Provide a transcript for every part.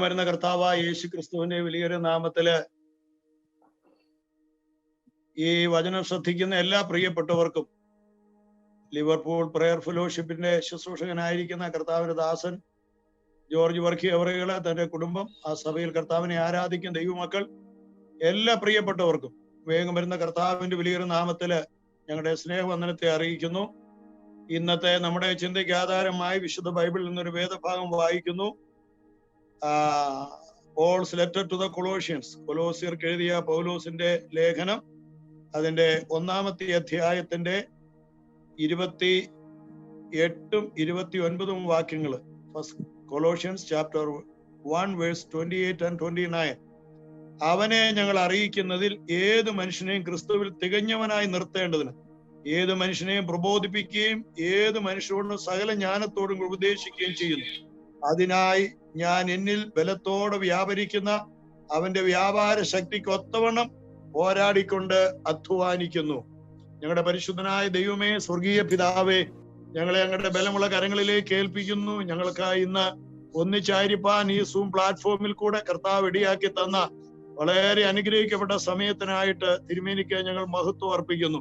വരുന്ന കർത്താവായ യേശു ക്രിസ്തുവിന്റെ വലിയൊരു നാമത്തില് ഈ വചനം ശ്രദ്ധിക്കുന്ന എല്ലാ പ്രിയപ്പെട്ടവർക്കും ലിവർപൂൾ പ്രയർ ഫെലോഷിപ്പിന്റെ ശുശ്രൂഷകനായിരിക്കുന്ന കർത്താവിന്റെ ദാസൻ ജോർജ് വർക്കി അവറുകള്, തന്റെ കുടുംബം, ആ സഭയിൽ കർത്താവിനെ ആരാധിക്കുന്ന ദൈവമക്കൾ എല്ലാ പ്രിയപ്പെട്ടവർക്കും വേഗം വരുന്ന കർത്താവിന്റെ വലിയൊരു നാമത്തില് ഞങ്ങളുടെ സ്നേഹവന്ദനത്തെ അറിയിക്കുന്നു. ഇന്നത്തെ നമ്മുടെ ചിന്തയ്ക്ക് ആധാരമായി വിശുദ്ധ ബൈബിളിൽ നിന്നൊരു വേദഭാഗം വായിക്കുന്നു. Paul's letter to the Colossians, കൊലോസ്യർക്ക് എഴുതിയ പൗലോസിന്റെ ലേഖനം, അതിന്റെ 1-ാമത്തെ അധ്യായത്തിന്റെ 28-ഉം 29-ഉം വാക്യങ്ങള്. Colossians chapter 1 verse 28 and 29. അവനെ ഞങ്ങൾ അറിയിക്കുന്നതിൽ ഏത് മനുഷ്യനെയും ക്രിസ്തുവിൽ തികഞ്ഞവനായി നിർത്തേണ്ടതിന് ഏത് മനുഷ്യനെയും പ്രബോധിപ്പിക്കുകയും ഏത് മനുഷ്യരോടും സകല ജ്ഞാനത്തോടും ഉപദേശിക്കുകയും ചെയ്യുന്നു. അതിനായി ഞാൻ എന്നിൽ ബലത്തോടെ വ്യാപരിക്കുന്ന അവന്റെ വ്യാപാര ശക്തിക്ക് ഒത്തവണ്ണം പോരാടിക്കൊണ്ട് അധ്വാനിക്കുന്നു. ഞങ്ങളുടെ പരിശുദ്ധനായ ദൈവമേ, സ്വർഗീയ പിതാവേ, ഞങ്ങളെ ഞങ്ങളുടെ ബലമുള്ള കരങ്ങളിലേക്ക് ഏൽപ്പിക്കുന്നു. ഞങ്ങൾക്കായി ഇന്ന് ഒന്നിച്ചായിരിക്കാൻ ഈ സൂം പ്ലാറ്റ്ഫോമിൽ കൂടെ കർത്താവ് ഇടയാക്കി തന്ന വളരെ അനുഗ്രഹിക്കപ്പെട്ട സമയത്തിനായിട്ട് തിരുമേനിക്ക് ഞങ്ങൾ മഹത്വം അർപ്പിക്കുന്നു.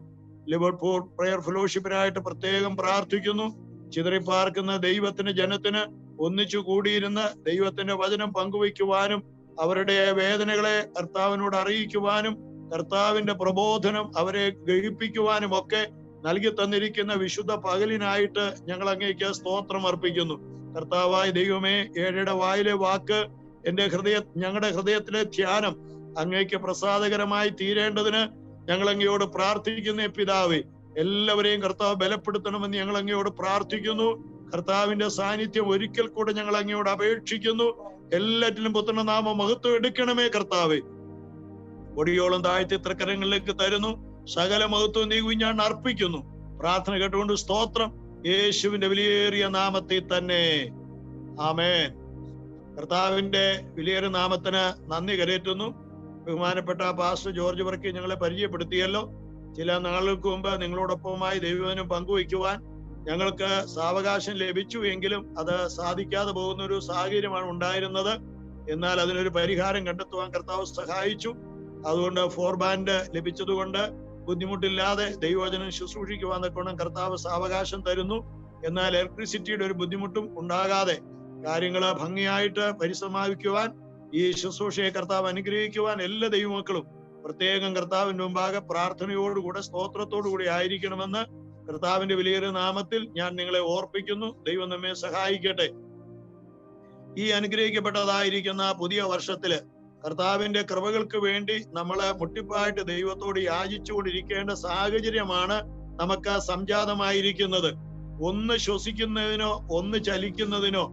ലിവർപൂൾ പ്രയർ ഫെലോഷിപ്പിനായിട്ട് പ്രത്യേകം പ്രാർത്ഥിക്കുന്നു. ചിതറിപ്പാർക്കുന്ന ദൈവത്തിന്റെ ജനത്തിന് ഒന്നിച്ചു കൂടിയിരുന്ന് ദൈവത്തിന്റെ വചനം പങ്കുവയ്ക്കുവാനും അവരുടെ വേദനകളെ കർത്താവിനോട് അറിയിക്കുവാനും കർത്താവിന്റെ പ്രബോധനം അവരെ ഗ്രഹിപ്പിക്കുവാനും ഒക്കെ നൽകി തന്നിരിക്കുന്ന വിശുദ്ധ പകലിനായിട്ട് ഞങ്ങൾ അങ്ങേക്ക് സ്തോത്രം അർപ്പിക്കുന്നു. കർത്താവായ ദൈവമേ, ഏഴയുടെ വായിലെ വാക്ക് ഞങ്ങളുടെ ഹൃദയത്തിലെ ധ്യാനം അങ്ങേക്ക് പ്രസാദകരമായി തീരേണ്ടതിന് ഞങ്ങൾ അങ്ങയോട് പ്രാർത്ഥിക്കുന്ന പിതാവേ, എല്ലാവരെയും കർത്താവ് ബലപ്പെടുത്തണമെന്ന് ഞങ്ങൾ അങ്ങയോട് പ്രാർത്ഥിക്കുന്നു. കർത്താവിന്റെ സാന്നിധ്യം ഒരിക്കൽ കൂടെ ഞങ്ങൾ അങ്ങയോട് അപേക്ഷിക്കുന്നു. എല്ലാറ്റിലും പുത്രന്റെ നാമം മഹത്വം എടുക്കണമേ കർത്താവേ. ഒടിയോളം താഴ്ത്തി തൃക്കരങ്ങളിലേക്ക് തരുന്നു. സകല മഹത്വം നീ ഞാൻ അർപ്പിക്കുന്നു. പ്രാർത്ഥന കേട്ടുകൊണ്ട് സ്തോത്രം, യേശുവിന്റെ വിലയേറിയ നാമത്തിൽ തന്നെ, ആമേൻ. കർത്താവിന്റെ വിലയേറിയ നാമത്തിന് നന്ദി കരേറ്റുന്നു. ബഹുമാനപ്പെട്ട പാസ്റ്റർ ജോർജ് വർക്കി ഞങ്ങളെ പരിചയപ്പെടുത്തിയല്ലോ. ചില നാളുകൾക്ക് മുമ്പ് നിങ്ങളോടൊപ്പമായി ദൈവവചനം പങ്കുവയ്ക്കുവാൻ ഞങ്ങൾക്ക് സാവകാശം ലഭിച്ചു എങ്കിലും അത് സാധിക്കാതെ പോകുന്ന ഒരു സാഹചര്യമാണ് ഉണ്ടായിരുന്നത്. എന്നാൽ അതിനൊരു പരിഹാരം കണ്ടെത്തുവാൻ കർത്താവ് സഹായിച്ചു. അതുകൊണ്ട് ഫോർബാൻഡ് ലഭിച്ചതുകൊണ്ട് ബുദ്ധിമുട്ടില്ലാതെ ദൈവവചനം ശുശ്രൂഷിക്കുവാൻ തക്കോണം കർത്താവ് സാവകാശം തരുന്നു. എന്നാൽ ഇലക്ട്രിസിറ്റിയുടെ ഒരു ബുദ്ധിമുട്ടും ഉണ്ടാകാതെ കാര്യങ്ങള് ഭംഗിയായിട്ട് പരിസമാപിക്കുവാൻ, ഈ ശുശ്രൂഷയെ കർത്താവ് അനുഗ്രഹിക്കുവാൻ എല്ലാ ദൈവമക്കളും പ്രത്യേകം കർത്താവിന്റെ മുമ്പാകെ പ്രാർത്ഥനയോടുകൂടെ സ്തോത്രത്തോടുകൂടി ആയിരിക്കണമെന്ന് കർത്താവിന്റെ വലിയൊരു നാമത്തിൽ ഞാൻ നിങ്ങളെ ഓർപ്പിക്കുന്നു. ദൈവം നമ്മെ സഹായിക്കട്ടെ. ഈ അനുഗ്രഹിക്കപ്പെട്ടതായിരിക്കുന്ന പുതിയ വർഷത്തില് കർത്താവിന്റെ കൃപകൾക്ക് വേണ്ടി നമ്മള് മുട്ടിപ്പായിട്ട് ദൈവത്തോട് യാചിച്ചുകൊണ്ടിരിക്കേണ്ട സാഹചര്യമാണ് നമുക്ക് സംജാതമായിരിക്കുന്നത്. ഒന്ന് ശ്വസിക്കുന്നതിനോ ഒന്ന് ചലിക്കുന്നതിനോ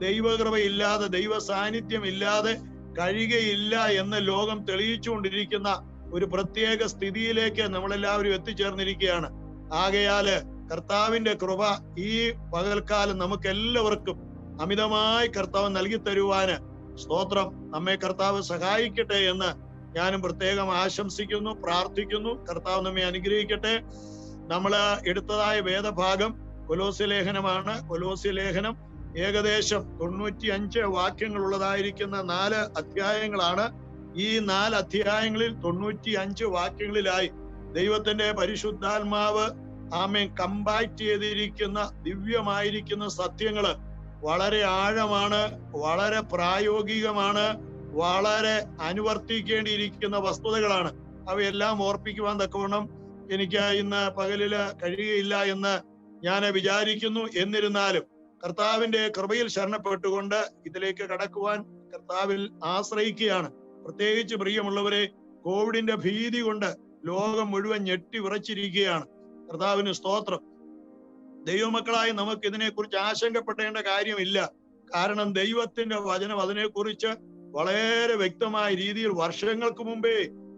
ദൈവകൃപയില്ലാതെ, ദൈവ സാന്നിധ്യം ഇല്ലാതെ കഴിയുകയില്ല എന്ന് ലോകം തെളിയിച്ചുകൊണ്ടിരിക്കുന്ന ഒരു പ്രത്യേക സ്ഥിതിയിലേക്ക് നമ്മളെല്ലാവരും എത്തിച്ചേർന്നിരിക്കുകയാണ്. ആകയാല് കർത്താവിന്റെ കൃപ ഈ പകൽക്കാലം നമുക്ക് എല്ലാവർക്കും അമിതമായി കർത്താവ് നൽകി തരുവാന് സ്തോത്രം, നമ്മെ കർത്താവ് സഹായിക്കട്ടെ എന്ന് ഞാനും പ്രത്യേകം ആശംസിക്കുന്നു, പ്രാർത്ഥിക്കുന്നു. കർത്താവ് നമ്മെ അനുഗ്രഹിക്കട്ടെ. നമ്മള് എടുത്തതായ വേദഭാഗം കൊലോസ്യ ലേഖനമാണ്. കൊലോസ്യ ലേഖനം ഏകദേശം 95 വാക്യങ്ങൾ ഉള്ളതായിരിക്കുന്ന 4 അധ്യായങ്ങളാണ്. ഈ 4 അധ്യായങ്ങളിൽ 95 വാക്യങ്ങളിലായി ദൈവത്തിന്റെ പരിശുദ്ധാത്മാവ് ആമേൻ കമ്പാക്ട് ചെയ്തിരിക്കുന്ന ദിവ്യമായിരിക്കുന്ന സത്യങ്ങള് വളരെ ആഴമാണ്, വളരെ പ്രായോഗികമാണ്, വളരെ അനുവർത്തിക്കേണ്ടിയിരിക്കുന്ന വസ്തുതകളാണ്. അവയെല്ലാം ഓർപ്പിക്കുവാൻ തക്കവണ്ണം എനിക്ക് ഇന്ന് പകലില് കഴിയുകയില്ല എന്ന് ഞാൻ വിചാരിക്കുന്നു. എന്നിരുന്നാലും കർത്താവിന്റെ കൃപയിൽ ശരണപ്പെട്ടുകൊണ്ട് ഇതിലേക്ക് കടക്കുവാൻ കർത്താവിൽ ആശ്രയിക്കുകയാണ്. പ്രത്യേകിച്ച് പ്രിയമുള്ളവരെ, കോവിഡിന്റെ ഭീതി കൊണ്ട് ലോകം മുഴുവൻ ഞെട്ടി വിറച്ചിരിക്കുകയാണ്. കർത്താവിന് സ്തോത്രം. ദൈവമക്കളായി നമുക്ക് ഇതിനെക്കുറിച്ച് ആശങ്കപ്പെടേണ്ട കാര്യമില്ല. കാരണം ദൈവത്തിന്റെ വചനം അതിനെക്കുറിച്ച് വളരെ വ്യക്തമായ രീതിയിൽ വർഷങ്ങൾക്ക് മുമ്പേ,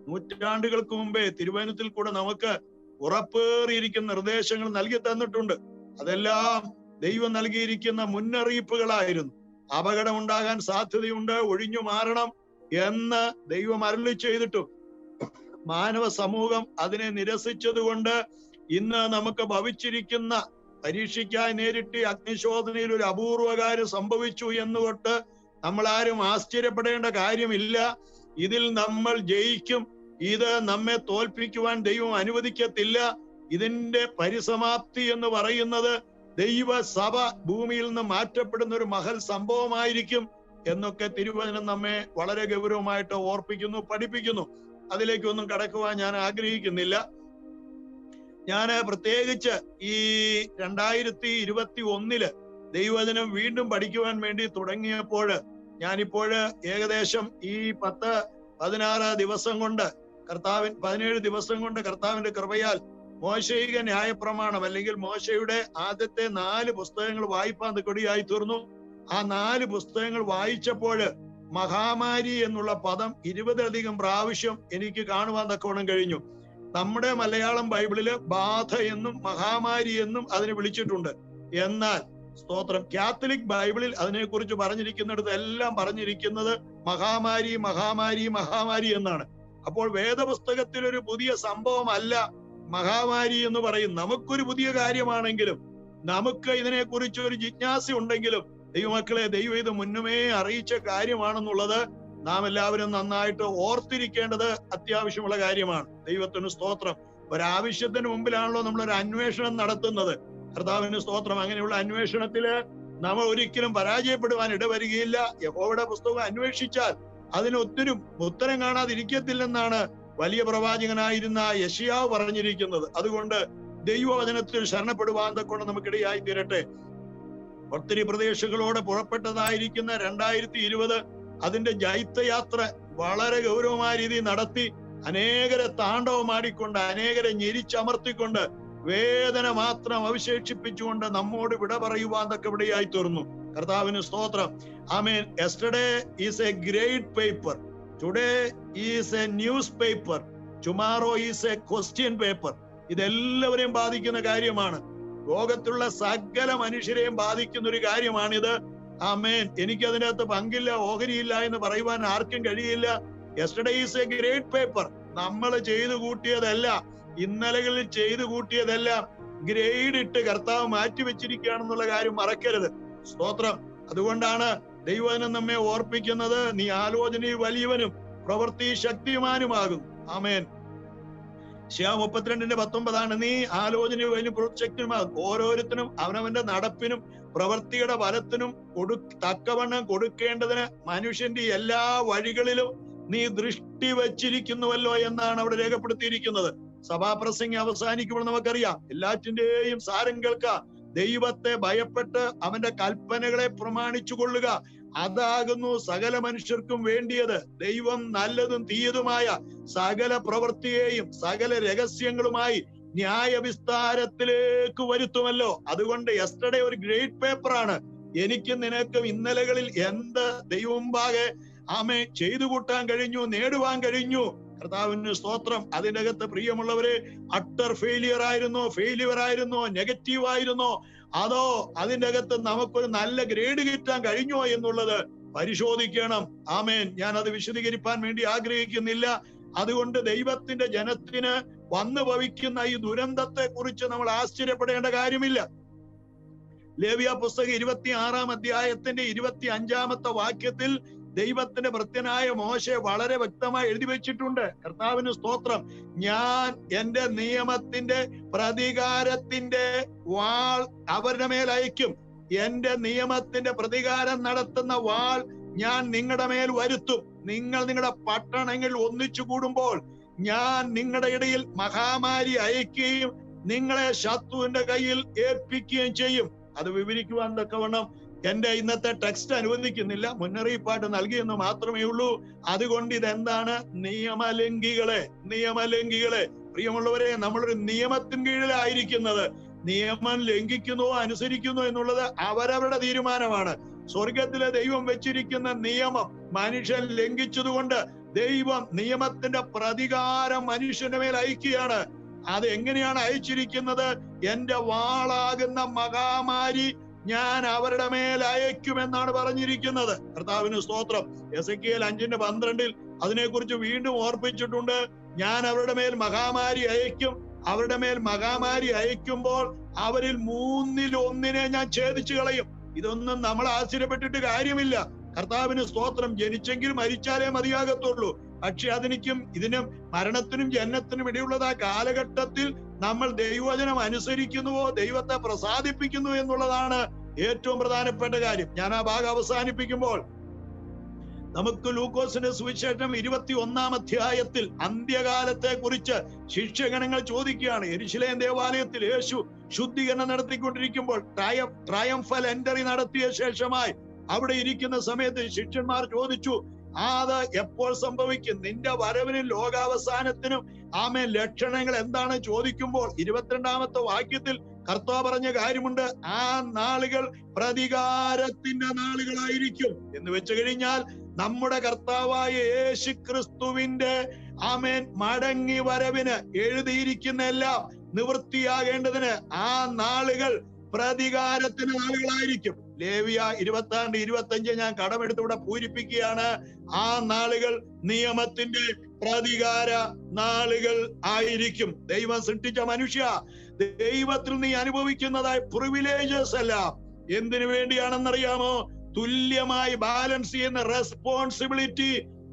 നൂറ്റാണ്ടുകൾക്ക് മുമ്പേ തിരുവചനത്തിൽ കൂടെ നമുക്ക് ഉറപ്പേറിയിരിക്കുന്ന നിർദ്ദേശങ്ങൾ നൽകി തന്നിട്ടുണ്ട്. അതെല്ലാം ദൈവം നൽകിയിരിക്കുന്ന മുന്നറിയിപ്പുകളായിരുന്നു. അപകടം ഉണ്ടാകാൻ സാധ്യതയുണ്ട്, ഒഴിഞ്ഞു മാറണം എന്ന് ദൈവം അരുളി ചെയ്തിട്ടും മാനവ സമൂഹം അതിനെ നിരസിച്ചതുകൊണ്ട് ഇന്ന് നമുക്ക് ഭവിച്ചിരിക്കുന്ന പരീക്ഷയ്ക്കായി നേരിട്ട് അഗ്നിശോധനയിൽ ഒരു അപൂർവകാര്യം സംഭവിച്ചു എന്നുകൊണ്ട് നമ്മൾ ആരും ആശ്ചര്യപ്പെടേണ്ട കാര്യമില്ല. ഇതിൽ നമ്മൾ ജയിക്കും. ഇത് നമ്മെ തോൽപ്പിക്കുവാൻ ദൈവം അനുവദിക്കത്തില്ല. ഇതിന്റെ പരിസമാപ്തി എന്ന് പറയുന്നത് ദൈവസഭ ഭൂമിയിൽ നിന്ന് മാറ്റപ്പെടുന്ന ഒരു മഹൽ സംഭവമായിരിക്കും എന്നൊക്കെ തിരുവചനം നമ്മെ വളരെ ഗൗരവമായിട്ട് ഓർപ്പിക്കുന്നു, പഠിപ്പിക്കുന്നു. അതിലേക്കൊന്നും കടക്കുവാൻ ഞാൻ ആഗ്രഹിക്കുന്നില്ല. ഞാൻ പ്രത്യേകിച്ച് ഈ 2021 ദൈവവചനം വീണ്ടും പഠിക്കുവാൻ വേണ്ടി തുടങ്ങിയപ്പോൾ ഞാനിപ്പോഴ് ഏകദേശം ഈ 16 ദിവസം കൊണ്ട് 17 ദിവസം കൊണ്ട് കർത്താവിന്റെ കൃപയാൽ മോശയിക ന്യായപ്രമാണം അല്ലെങ്കിൽ മോശയുടെ ആദ്യത്തെ 4 പുസ്തകങ്ങൾ വായിപ്പാൻ കൊടിയായി തീർന്നു. ആ 4 പുസ്തകങ്ങൾ വായിച്ചപ്പോൾ മഹാമാരി എന്നുള്ള പദം 20-ലധികം പ്രാവശ്യം എനിക്ക് കാണുവാൻ തക്കവണ്ണം കഴിഞ്ഞു. നമ്മുടെ മലയാളം ബൈബിളില് ബാധ എന്നും മഹാമാരി എന്നും അതിനെ വിളിച്ചിട്ടുണ്ട്. എന്നാൽ സ്തോത്രം, കാത്തലിക് ബൈബിളിൽ അതിനെക്കുറിച്ച് പറഞ്ഞിരിക്കുന്നിടത്ത് എല്ലാം പറഞ്ഞിരിക്കുന്നത് മഹാമാരി മഹാമാരി മഹാമാരി എന്നാണ്. അപ്പോൾ വേദപുസ്തകത്തിൽ ഒരു പുതിയ സംഭവമല്ല മഹാമാരി എന്ന് പറയും. നമുക്കൊരു പുതിയ കാര്യമാണെങ്കിലും നമുക്ക് ഇതിനെക്കുറിച്ച് ഒരു ജിജ്ഞാസ ഉണ്ടെങ്കിലും ദൈവമക്കളെ, ദൈവം ഇത് മുന്നമേ അറിയിച്ച കാര്യമാണെന്നുള്ളത് നാം എല്ലാവരും നന്നായിട്ട് ഓർത്തിരിക്കേണ്ടത് അത്യാവശ്യമുള്ള കാര്യമാണ്. ദൈവത്തിന് സ്തോത്രം. ഒരാവശ്യത്തിന് മുമ്പിലാണല്ലോ നമ്മളൊരു അന്വേഷണം നടത്തുന്നത്. കർത്താവിന് സ്തോത്രം. അങ്ങനെയുള്ള അന്വേഷണത്തില് നാം ഒരിക്കലും പരാജയപ്പെടുവാൻ ഇടവരികയില്ല. യഹോവയുടെ പുസ്തകം അന്വേഷിച്ചാൽ അതിനൊത്തിരി ഉത്തരം കാണാതിരിക്കത്തില്ലെന്നാണ് വലിയ പ്രവാചകനായിരുന്ന യെശയ്യാവ് പറഞ്ഞിരിക്കുന്നത്. അതുകൊണ്ട് ദൈവവചനത്തിൽ ശരണപ്പെടുവാൻ കൊണ്ട് നമുക്കിടയായി തീരട്ടെ. ഒത്തിരി പ്രദേശങ്ങളോട് പുറപ്പെട്ടതായിരിക്കുന്ന 2020 അതിന്റെ ജൈത്യയാത്ര വളരെ ഗൗരവമായ രീതിയിൽ നടത്തി അനേകരെ താണ്ഡവമാടിക്കൊണ്ട് അനേകരെ ഞെരിച്ചമർത്തിക്കൊണ്ട് വേദന മാത്രം അവശേഷിപ്പിച്ചുകൊണ്ട് നമ്മോട് വിട പറയുവാൻ ഇവിടെയായി തീർന്നു. കർത്താവിന് സ്തോത്രം. ആമേൻ. Yesterday is a great paper, today is a news paper, tomorrow is a question paper. ഇതെല്ലാവരെയും ബാധിക്കുന്ന കാര്യമാണ്. ലോകത്തുള്ള സകല മനുഷ്യരെയും ബാധിക്കുന്ന ഒരു കാര്യമാണിത്. ആമേൻ. എനിക്ക് അതിനകത്ത് പങ്കില്ല, ഓഹരിയില്ല എന്ന് പറയുവാൻ ആർക്കും കഴിയില്ല. Yesterday is a great paper. നമ്മൾ ചെയ്തു കൂട്ടിയതല്ല, ഇന്നലകളിൽ ചെയ്തു കൂട്ടിയതെല്ലാം ഗ്രേഡ് ഇട്ട് കർത്താവ് മാറ്റിവെച്ചിരിക്കുകയാണെന്നുള്ള കാര്യം മറക്കരുത്. സ്തോത്രം. അതുകൊണ്ടാണ് ദൈവവചനം നമ്മെ ഓർപ്പിക്കുന്നത്, നീ ആലോചനയിൽ വലിയവനും പ്രവൃത്തി ശക്തിമാനുമാകും. ആമേൻ. ശിയ 32:19 നീ ആലോചനയിൽ വലിയ പ്രവൃത്തി ശക്തിമാകും. ഓരോരുത്തരും അവനവന്റെ നടപ്പിനും പ്രവൃത്തിയുടെ ഫലത്തിനും തക്കവണ്ണം കൊടുക്കേണ്ടതിന് മനുഷ്യന്റെ എല്ലാ വഴികളിലും നീ ദൃഷ്ടി വച്ചിരിക്കുന്നുവല്ലോ എന്നാണ് അവിടെ രേഖപ്പെടുത്തിയിരിക്കുന്നത്. സഭാപ്രസംഗം അവസാനിക്കുമ്പോൾ നമുക്കറിയാം, എല്ലാറ്റിന്റെയും സാരം കേൾക്കുക, ദൈവത്തെ ഭയപ്പെട്ട് അവന്റെ കൽപ്പനകളെ പ്രമാണിച്ചു കൊള്ളുക, അതാകുന്നു സകല മനുഷ്യർക്കും വേണ്ടിയത്. ദൈവം നല്ലതും തീയതുമായ സകല പ്രവൃത്തിയെയും സകല രഹസ്യങ്ങളുമായി ന്യായവിസ്താരത്തിലേക്ക് വരുത്തുമല്ലോ. അതുകൊണ്ട് യെസ്റ്റർഡേ ഒരു ഗ്രേറ്റ് പേപ്പറാണ്. എനിക്കും നിനക്കും ഇന്നലകളിൽ എന്ത് ദൈവമുമ്പാകെ ആമേ ചെയ്തു കൂട്ടാൻ കഴിഞ്ഞു, നേടുവാൻ കഴിഞ്ഞു. കർത്താവിന് സ്തോത്രം. അതിൻ്റെ അകത്ത് പ്രിയമുള്ളവരെ, അട്ടർ ഫെയിലിയർ ആയിരുന്നോ നെഗറ്റീവ് ആയിരുന്നോ, അതോ അതിൻ്റെ അകത്ത് നമുക്കൊരു നല്ല ഗ്രേഡ് കിട്ടാൻ കഴിഞ്ഞോ എന്നുള്ളത് പരിശോധിക്കണം. ആമേൻ. ഞാൻ അത് വിശദീകരിക്കാൻ വേണ്ടി ആഗ്രഹിക്കുന്നില്ല. അതുകൊണ്ട് ദൈവത്തിന്റെ ജനത്തിന് വന്നു ഭവിക്കുന്ന ഈ ദുരന്തത്തെ കുറിച്ച് നമ്മൾ ആശ്ചര്യപ്പെടേണ്ട കാര്യമില്ല. ലേവ്യ പുസ്തകം 26-ാം അധ്യായത്തിന്റെ 25-ാമത്തെ വാക്യത്തിൽ ദൈവത്തിന്റെ ഭൃത്യനായ മോശെ വളരെ വ്യക്തമായി എഴുതി വെച്ചിട്ടുണ്ട്. കർത്താവിന് സ്തോത്രം. ഞാൻ എന്റെ നിയമത്തിന്റെ പ്രതികാരത്തിന്റെ വാൾ അവരുടെ മേൽ അയക്കും. എന്റെ നിയമത്തിന്റെ പ്രതികാരം നടത്തുന്ന വാൾ ഞാൻ നിങ്ങളുടെ മേൽ വരുത്തും. നിങ്ങൾ നിങ്ങളുടെ പട്ടണങ്ങൾ ഒന്നിച്ചു കൂടുമ്പോൾ ഞാൻ നിങ്ങളുടെ ഇടയിൽ മഹാമാരി അയക്കുകയും നിങ്ങളെ ശത്രുവിന്റെ കയ്യിൽ ഏൽപ്പിക്കുകയും ചെയ്യും. അത് വിവരിക്കുവാൻ തക്കവണ്ണം എന്റെ ഇന്നത്തെ ടെക്സ്റ്റ് അനുവദിക്കുന്നില്ല, മുന്നറിയിപ്പായിട്ട് നൽകിയെന്ന് മാത്രമേ ഉള്ളൂ. അതുകൊണ്ട് ഇതെന്താണ്? നിയമലംഘികളെ. പ്രിയമുള്ളവരെ, നമ്മളൊരു നിയമത്തിന് കീഴിലായിരിക്കുന്നത്. നിയമം ലംഘിക്കുന്നോ അനുസരിക്കുന്നോ എന്നുള്ളത് അവരവരുടെ തീരുമാനമാണ്. സ്വർഗത്തിലെ ദൈവം വെച്ചിരിക്കുന്ന നിയമം മനുഷ്യൻ ലംഘിച്ചതുകൊണ്ട് ദൈവം നിയമത്തിന്റെ പ്രതികാരം മനുഷ്യന്റെ മേൽ അയക്കുകയാണ്. അത് എങ്ങനെയാണ് അയച്ചിരിക്കുന്നത്? എന്റെ വാളാകുന്ന മഹാമാരി ഞാൻ അവരുടെ മേൽ അയക്കുമെന്നാണ് പറഞ്ഞിരിക്കുന്നത്. കർത്താവിന് സ്തോത്രം. എസെക്കിയേൽ 5:12 അതിനെക്കുറിച്ച് വീണ്ടും ഓർപ്പിച്ചിട്ടുണ്ട്. ഞാൻ അവരുടെ മേൽ മഹാമാരി അയക്കും. അവരുടെ മേൽ മഹാമാരി അയക്കുമ്പോൾ അവരിൽ 1/3 ഞാൻ ഛേദിച്ചു കളയും. ഇതൊന്നും നമ്മൾ ആശ്ചര്യപ്പെട്ടിട്ട് കാര്യമില്ല. കർത്താവിന് സ്തോത്രം. ജനിച്ചെങ്കിൽ മരിച്ചാലേ മതിയാകത്തുള്ളൂ. പക്ഷെ ഇതിനും മരണത്തിനും ജനനത്തിനും ഇടയുള്ളത് ആ കാലഘട്ടത്തിൽ നമ്മൾ ദൈവവചനം അനുസരിക്കുന്നുവോ, ദൈവത്തെ പ്രസാദിപ്പിക്കുന്നു എന്നുള്ളതാണ് ഏറ്റവും പ്രധാനപ്പെട്ട കാര്യം. ഞാൻ ആ ഭാഗം അവസാനിപ്പിക്കുമ്പോൾ നമുക്ക് ലൂക്കോസിന്റെ സുവിശേഷം 21-ാം അധ്യായത്തിൽ അന്ത്യകാലത്തെ കുറിച്ച് ശിഷ്യഗണങ്ങൾ ചോദിക്കുകയാണ്. യെരുശലേം ദേവാലയത്തിൽ യേശു ശുദ്ധീകരണം നടത്തിക്കൊണ്ടിരിക്കുമ്പോൾ ട്രയംഫൽ എൻട്രി നടത്തിയ ശേഷമായി അവിടെ ഇരിക്കുന്ന സമയത്ത് ശിഷ്യന്മാർ ചോദിച്ചു, അത് എപ്പോൾ സംഭവിക്കും? നിന്റെ വരവിനും ലോകാവസാനത്തിനും ആമേൻ ലക്ഷണങ്ങൾ എന്താണ് ചോദിക്കുമ്പോൾ 22-ാമത്തെ വാക്യത്തിൽ കർത്താവ് പറഞ്ഞ കാര്യമുണ്ട്. ആ നാളുകൾ പ്രതികാരത്തിന്റെ നാളുകളായിരിക്കും എന്ന് വെച്ചു കഴിഞ്ഞാൽ നമ്മുടെ കർത്താവായ യേശു ക്രിസ്തുവിന്റെ ആമേൻ മടങ്ങി വരവിന് എഴുതിയിരിക്കുന്ന എല്ലാം നിവൃത്തിയാകേണ്ടതിന് ആ നാളുകൾ പ്രതികാരത്തിന് നാളുകളായിരിക്കും. ലേവ്യ 26-25 ഞാൻ കടമെടുത്തൂടെ പൂരിപ്പിക്കുകയാണ്. ആ നാളുകൾ നിയമത്തിന്റെ പ്രതികാര നാളുകൾ ആയിരിക്കും. ദൈവം സൃഷ്ടിച്ച മനുഷ്യ, ദൈവത്തിൽ നീ അനുഭവിക്കുന്നതായ പ്രിവിലേജസ് എല്ലാം എന്തിനു വേണ്ടിയാണെന്നറിയാമോ? തുല്യമായി ബാലൻസ് ചെയ്യുന്ന റെസ്പോൺസിബിലിറ്റി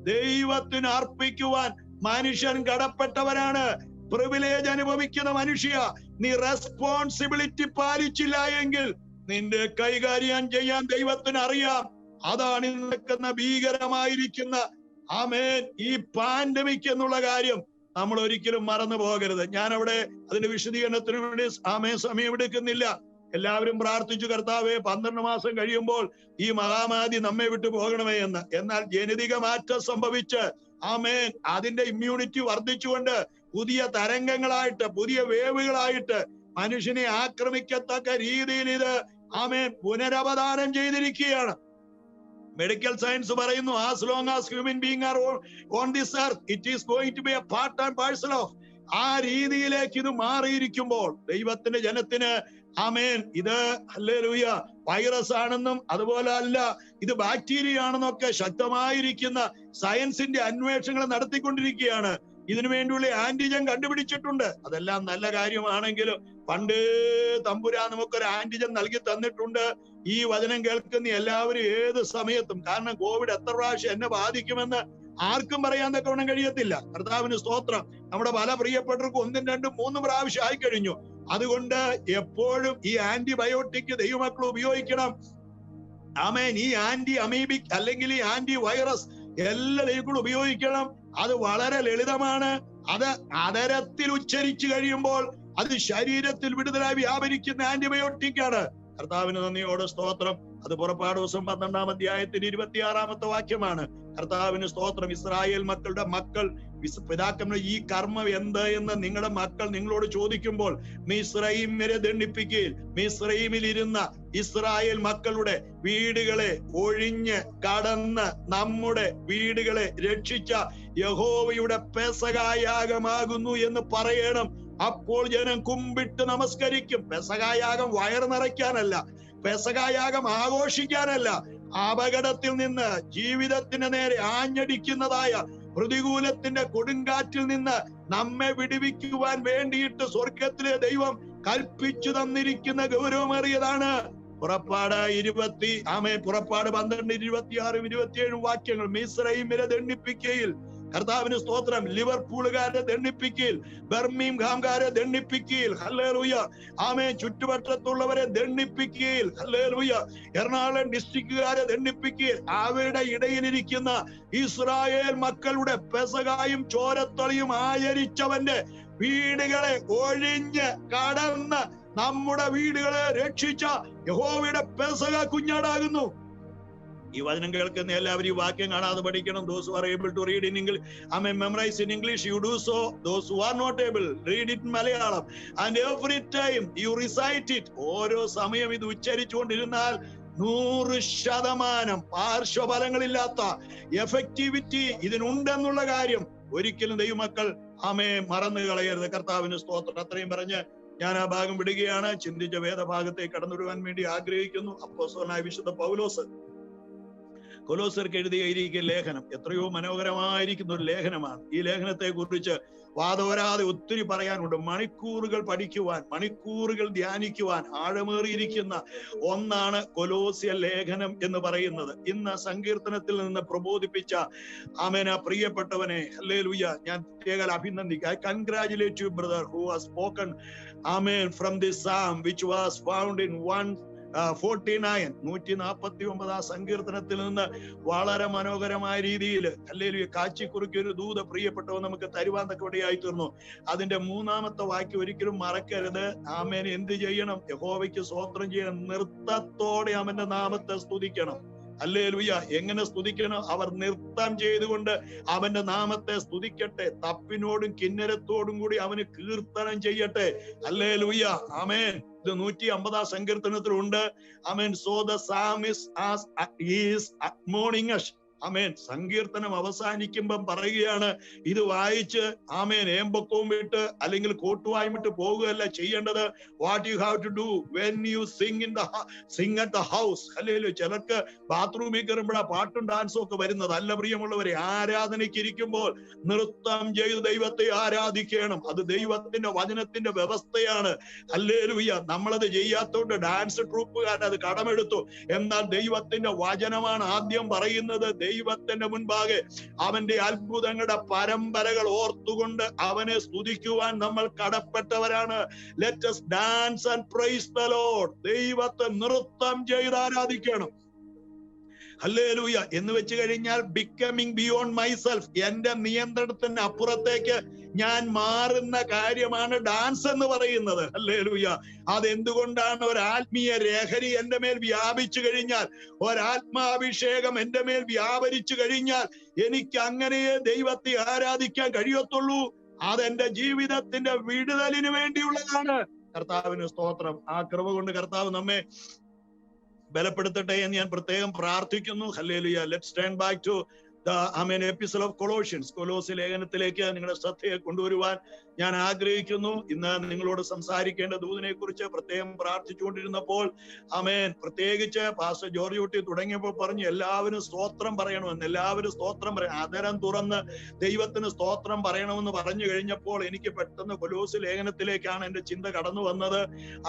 ദൈവത്തിന് അർപ്പിക്കുവാൻ മനുഷ്യൻ കടപ്പെട്ടവരാണ്. പ്രിവിലേജ് അനുഭവിക്കുന്ന മനുഷ്യ, നീ റെസ്പോൺസിബിലിറ്റി പാലിച്ചില്ല എങ്കിൽ നിന്റെ കൈകാര്യം ചെയ്യാൻ ദൈവത്തിന് അറിയാം. അതാണ് നിൽക്കുന്ന ഭീകരമായിരിക്കുന്ന ആമേൻ ഈ പാൻഡമിക് എന്നുള്ള കാര്യം നമ്മൾ ഒരിക്കലും മറന്നു പോകരുത്. ഞാൻ അവിടെ അതിന്റെ വിശദീകരണത്തിന് വേണ്ടി സമയം എടുക്കുന്നില്ല. എല്ലാവരും പ്രാർത്ഥിച്ചു, കർത്താവേ 12 മാസം കഴിയുമ്പോൾ ഈ മഹാമാരി നമ്മെ വിട്ടു പോകണമേ എന്ന്. എന്നാൽ ജനിതക മാറ്റം സംഭവിച്ച് ആമേൻ അതിന്റെ ഇമ്മ്യൂണിറ്റി വർദ്ധിച്ചുകൊണ്ട് പുതിയ തരംഗങ്ങളായിട്ട്, പുതിയ വേവുകളായിട്ട് മനുഷ്യനെ ആക്രമിക്കത്തക്ക രീതിയിൽ ഇത് ആമേൻ പുനരവതാരം ചെയ്തിരിക്കുകയാണ്. മെഡിക്കൽ സയൻസ് പറയുന്നു, as long as human being are on this earth it is going to be a part and parcel of. ആ രീതിയിലേക്ക് ഇത് മാറിയിരിക്കുമ്പോൾ ദൈവത്തിന്റെ ജനത്തിന് ആമേൻ ഇത് ഹല്ലേലൂയ വൈറസ് ആണെന്നും അതുപോലെ അല്ല ഇത് ബാക്ടീരിയ ആണെന്നൊക്കെ ശക്തമായിരിക്കുന്ന സയൻസിന്റെ അന്വേഷണങ്ങൾ നടത്തിക്കൊണ്ടിരിക്കുകയാണ്. ഇതിനു വേണ്ടിയുള്ള ആന്റിജൻ കണ്ടുപിടിച്ചിട്ടുണ്ട്. അതെല്ലാം നല്ല കാര്യമാണെങ്കിലും പണ്ട് തമ്പുരാൻ നമുക്കൊരു ആന്റിജൻ നൽകി തന്നിട്ടുണ്ട്. ഈ വചനം കേൾക്കുന്ന എല്ലാവരും ഏത് സമയത്തും, കാരണം കോവിഡ് എത്ര പ്രാവശ്യം എന്നെ ബാധിക്കുമെന്ന് ആർക്കും പറയാൻ തക്കവണ്ണം കഴിയത്തില്ല. കർത്താവിന് സ്തോത്രം. നമ്മുടെ പല പ്രിയപ്പെട്ടവർക്കും 1, 2, 3 പ്രാവശ്യം ആയിക്കഴിഞ്ഞു. അതുകൊണ്ട് എപ്പോഴും ഈ ആന്റിബയോട്ടിക് ദൈവമക്കൾ ഉപയോഗിക്കണം. ആമേൻ. ഈ ആന്റി അമീബിക് അല്ലെങ്കിൽ ഈ ആന്റി വൈറസ് എല്ലാ ദൈവങ്ങളും ഉപയോഗിക്കണം. അത് വളരെ ലളിതമാണ്. അത് അതരത്തിൽ ഉച്ചരിച്ചു കഴിയുമ്പോൾ അത് ശരീരത്തിൽ വിടുതലായി വ്യാപരിക്കുന്ന ആന്റിബയോട്ടിക് ആണ്. കർത്താവിന് നന്ദിയോടെ സ്തോത്രം. അത് പുറപ്പാട് ദിവസം 12-ാം അധ്യായത്തിന് 26-ാമത്തെ വാക്യമാണ്. കർത്താവിന് സ്തോത്രം. ഇസ്രായേൽ മക്കളുടെ മക്കൾ പിതാക്കളുടെ ഈ കർമ്മം എന്ത് എന്ന് നിങ്ങളുടെ മക്കൾ നിങ്ങളോട് ചോദിക്കുമ്പോൾ മിസ്രയീമ്യരെ ദണ്ഡിപ്പിക്കുകയിൽ മിസ്രയീമിൽ ഇരുന്ന ഇസ്രായേൽ മക്കളുടെ വീടുകളെ ഒഴിഞ്ഞ് കടന്ന് നമ്മുടെ വീടുകളെ രക്ഷിച്ച യഹോവയുടെ പെസഹായാഗമാകുന്നു എന്ന് പറയണം. അപ്പോൾ ജനം കുമ്പിട്ട് നമസ്കരിക്കും. പെസഹായാഗം വയറ് നിറയ്ക്കാനല്ല, പെസഹായാഗം ആഘോഷിക്കാനല്ല, അപകടത്തിൽ നിന്ന് ജീവിതത്തിന് നേരെ ആഞ്ഞടിക്കുന്നതായ പ്രതികൂലത്തിന്റെ കൊടുങ്കാറ്റിൽ നിന്ന് നമ്മെ വിടുവിക്കുവാൻ വേണ്ടിയിട്ട് സ്വർഗത്തിലെ ദൈവം കൽപ്പിച്ചു തന്നിരിക്കുന്ന ഗൗരവമേറിയതാണ്. പുറപ്പാട് 12, 26, 27 വാക്യങ്ങൾ. മിസ്രയീമ്യരെ ദണ്ഡിപ്പിക്കയിൽ കർത്താവിന് സ്തോത്രം. ലിവർപൂളുകാരെ ദണ്ഡിപ്പിക്കയിൽ, ബർമിംഗ്ഹാംകാരെ ദണ്ഡിപ്പിക്കയിൽ, ഹല്ലേലൂയ. ആമേൻ. ചുറ്റുവട്ടത്തുള്ളവരെ ദണ്ഡിപ്പിക്കയിൽ, ഹല്ലേലൂയ. എറണാകുളം ഡിസ്ട്രിക്റ്റുകാരെ ദണ്ഡിപ്പിക്കയിൽ. അവരുടെ ഇടയിലിരിക്കുന്ന ഇസ്രായേൽ മക്കളുടെ പെസഹായും ചോരത്തളിയും ആചരിച്ചവന്റെ വീടുകളെ ഒഴിഞ്ഞ് കടന്ന് നമ്മുടെ വീടുകളെ രക്ഷിച്ച യഹോവയുടെ പെസഹ കുഞ്ഞാടാകുന്നു. ഈ വചനം കേൾക്കുന്ന എല്ലാവരും ഈ വാക്യം കാണാതെ പഠിക്കണം. Those who are able to read in English, memorize in English, you do so. Those who are not able, read it in Malayalam. And every time you recite it, ഓരോ സമയം ഇത് ഉച്ചരിച്ചുകൊണ്ടിരുന്നാൽ 100% പാർശ്വഫലങ്ങളില്ലാത്ത എഫക്ടിവിറ്റി ഇതിനുണ്ടെന്നുള്ള കാര്യം ഒരിക്കലും ദൈവമക്കൾ മറന്നു കളയരുത്. കർത്താവിന് സ്തോത്രം. അത്രയും പറഞ്ഞ് ഞാൻ ആ ഭാഗം വിടുകയാണ്. ചിന്തിച്ച വേദഭാഗത്തേക്ക് കടന്നുവരുവാൻ വേണ്ടി ആഗ്രഹിക്കുന്നു. അപ്പോസ്തലനായ വിശുദ്ധ പൗലോസ് കൊലോസ്യർക്ക് എഴുതിയിരിക്കുന്ന ലേഖനം എത്രയോ മനോഹരമായിരിക്കുന്ന ഒരു ലേഖനമാണ്. ഈ ലേഖനത്തെ കുറിച്ച് വാദോരാതെ ഒത്തിരി പറയാനുണ്ട്. മണിക്കൂറുകൾ പഠിക്കുവാൻ, മണിക്കൂറുകൾ ധ്യാനിക്കുവാൻ ആഴമേറിയിരിക്കുന്ന ഒന്നാണ് കൊലോസ്യ ലേഖനം എന്ന് പറയുന്നത്. ഇന്ന് സങ്കീർത്തനത്തിൽ നിന്ന് പ്രബോധിപ്പിച്ച ആമേന പ്രിയപ്പെട്ടവനെ ഹല്ലേലൂയ ഞാൻ പ്രത്യേകം അഭിനന്ദിക്കുക. I congratulate you brother who has spoken amen from this psalm which was found in 149 149 സങ്കീർത്തനത്തിൽ നിന്ന് വളരെ മനോഹരമായ രീതിയിൽ ഹല്ലേലൂയ കാച്ചിക്കുറുക്കിയ ഒരു ദൂത പ്രിയപ്പെട്ടവൻ നമുക്ക് തരുവാൻ തക്കവടിയായി തീർന്നു. അതിന്റെ 3-ാമത്തെ വാക്യം ഒരിക്കലും മറക്കരുത്. ആമേൻ എന്ത് ചെയ്യണം? യഹോവയ്ക്ക് സ്തോത്രം ചെയ്യണം, നൃത്തത്തോടെ അവന്റെ നാമത്തെ സ്തുതിക്കണം. ഹല്ലേലൂയ. എങ്ങനെ സ്തുതിക്കണം? അവർ നൃത്തം ചെയ്തുകൊണ്ട് അവന്റെ നാമത്തെ സ്തുതിക്കട്ടെ, തപ്പിനോടും കിന്നരത്തോടും കൂടി അവന് കീർത്തനം ചെയ്യട്ടെ. ഹല്ലേലൂയ. ആമേൻ. ഇത് 150 സങ്കീർത്തനത്തിലുണ്ട്. ആമേൻ. So the psalmist is admoning us. ആമേൻ. സങ്കീർത്തനം അവസാനിക്കുമ്പം പറയുകയാണ്, ഇത് വായിച്ച് ആമേൻ ഏമ്പക്കവും വിട്ട് അല്ലെങ്കിൽ കോട്ടുവായും വിട്ട് പോകുകയല്ല ചെയ്യേണ്ടത്. What you have to do when you sing at the house. ഹല്ലേലൂയ. ചിലർക്ക് ബാത്റൂമിൽ കയറുമ്പോഴാ പാട്ടും ഡാൻസും ഒക്കെ വരുന്നത്. അല്ല പ്രിയമുള്ളവരെ, ആരാധനയ്ക്ക് ഇരിക്കുമ്പോൾ നൃത്തം ചെയ്ത് ദൈവത്തെ ആരാധിക്കണം. അത് ദൈവത്തിന്റെ വചനത്തിന്റെ വ്യവസ്ഥയാണ്. ഹല്ലേലൂയ. നമ്മളത് ചെയ്യാത്തോണ്ട് ഡാൻസ് ട്രൂപ്പുകാർ അത് കടമെടുത്തു. എന്നാൽ ദൈവത്തിന്റെ വചനമാണ് ആദ്യം പറയുന്നത്. ദൈവത്തിന്റെ മുൻപാകെ അവന്റെ അത്ഭുതങ്ങളുടെ പരമ്പരകൾ ഓർത്തുകൊണ്ട് അവനെ സ്തുതിക്കുവാൻ നമ്മൾ കടപ്പെട്ടവരാണ്. Let us dance and praise the Lord. ദൈവത്തെ നൃത്തം ചെയ്ത് ആരാധിക്കണം. ഹല്ലേലൂയ. എന്ന് വെച്ച് കഴിഞ്ഞാൽ ബിക്കമിങ് ബിയോണ്ട് മൈസെൽഫ്, എന്റെ നിയന്ത്രണത്തിന് അപ്പുറത്തേക്ക് ഞാൻ മാറുന്ന കാര്യമാണ് ഡാൻസ് എന്ന് പറയുന്നത്. ഹല്ലേലൂയ. അതെന്തുകൊണ്ടാണ്? ഒരാത്മീയ ലഹരി എന്റെ മേൽ വ്യാപിച്ചു കഴിഞ്ഞാൽ, ഒരാത്മാഭിഷേകം എന്റെ മേൽ വ്യാപരിച്ചു കഴിഞ്ഞാൽ എനിക്ക് അങ്ങനെയേ ദൈവത്തെ ആരാധിക്കാൻ കഴിയത്തുള്ളൂ. അതെന്റെ ജീവിതത്തിന്റെ വിടുതലിന് വേണ്ടിയുള്ളതാണ്. കർത്താവിന് സ്തോത്രം. ആ കൃപ കൊണ്ട് കർത്താവ് നമ്മെ ബലപ്പെടുത്തട്ടെ എന്ന് ഞാൻ പ്രത്യേകം പ്രാർത്ഥിക്കുന്നു. ഹല്ലേലൂയ. Let's turn back to episode of Colossians. കൊലോസ്യ ലേഖനത്തിലേക്ക് നിങ്ങളുടെ ശ്രദ്ധയെ കൊണ്ടുവരുവാൻ ഞാൻ ആഗ്രഹിക്കുന്നു. ഇന്ന് നിങ്ങളോട് സംസാരിക്കേണ്ട ദൂതിനെ കുറിച്ച് പ്രത്യേകം പ്രാർത്ഥിച്ചുകൊണ്ടിരുന്നപ്പോൾ പ്രത്യേകിച്ച് പാസ്റ്റർ ജോർജ് കുട്ടി തുടങ്ങിയപ്പോൾ പറഞ്ഞു എല്ലാവരും സ്തോത്രം പറയണമെന്ന്. എല്ലാവരും സ്തോത്രം പറയണം, അതരം തുറന്ന് ദൈവത്തിന് സ്തോത്രം പറയണമെന്ന് പറഞ്ഞു കഴിഞ്ഞപ്പോൾ എനിക്ക് പെട്ടെന്ന് കൊലോസ്യ ലേഖനത്തിലേക്കാണ് എന്റെ ചിന്ത കടന്നു വന്നത്.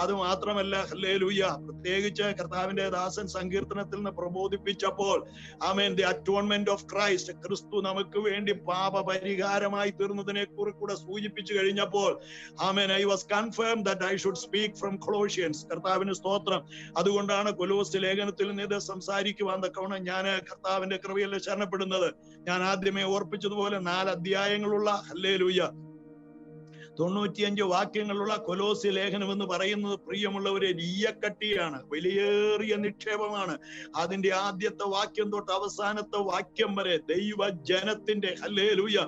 അത് മാത്രമല്ല ഹല്ലേലൂയ, പ്രത്യേകിച്ച് കർത്താവിന്റെ ദാസൻ സങ്കീർത്തനത്തിൽ നിന്ന് പ്രബോധിപ്പിച്ചപ്പോൾ ദി അറ്റോൺമെന്റ് ഓഫ് ക്രൈസ്റ്റ്, ക്രിസ്തു നമുക്ക് വേണ്ടി പാപ പരിഹാരമായി തീർന്നതിനെ കുറിച്ച് സൂചിപ്പിച്ചു കഴിഞ്ഞപ്പോൾ I was confirmed that I should speak from Colossians. കർത്താവിന് സ്തോത്രം. അതുകൊണ്ടാണ് കൊലോസ്യ ലേഖനത്തിൽ നിന്ന് സംസാരിക്കുവാൻ തക്കവണ്ണം ഞാൻ കർത്താവിന്റെ കൃപയിൽ ശരണപ്പെടുന്നത്. ഞാൻ ആദ്യമേ ഓർപ്പിച്ചതുപോലെ 4 അധ്യായങ്ങളുള്ള ഹല്ലേലൂയ 95 വാക്യങ്ങളുള്ള കൊലോസ്യ ലേഖനം എന്ന് പറയുന്നത് പ്രിയമുള്ളവരെ ഈയക്കട്ടിയാണ്, വലിയേറിയ നിക്ഷേപമാണ്. അതിന്റെ ആദ്യത്തെ വാക്യം തൊട്ട് അവസാനത്തെ വാക്യം വരെ ദൈവജനത്തിന്റെ ഹല്ലേലൂയ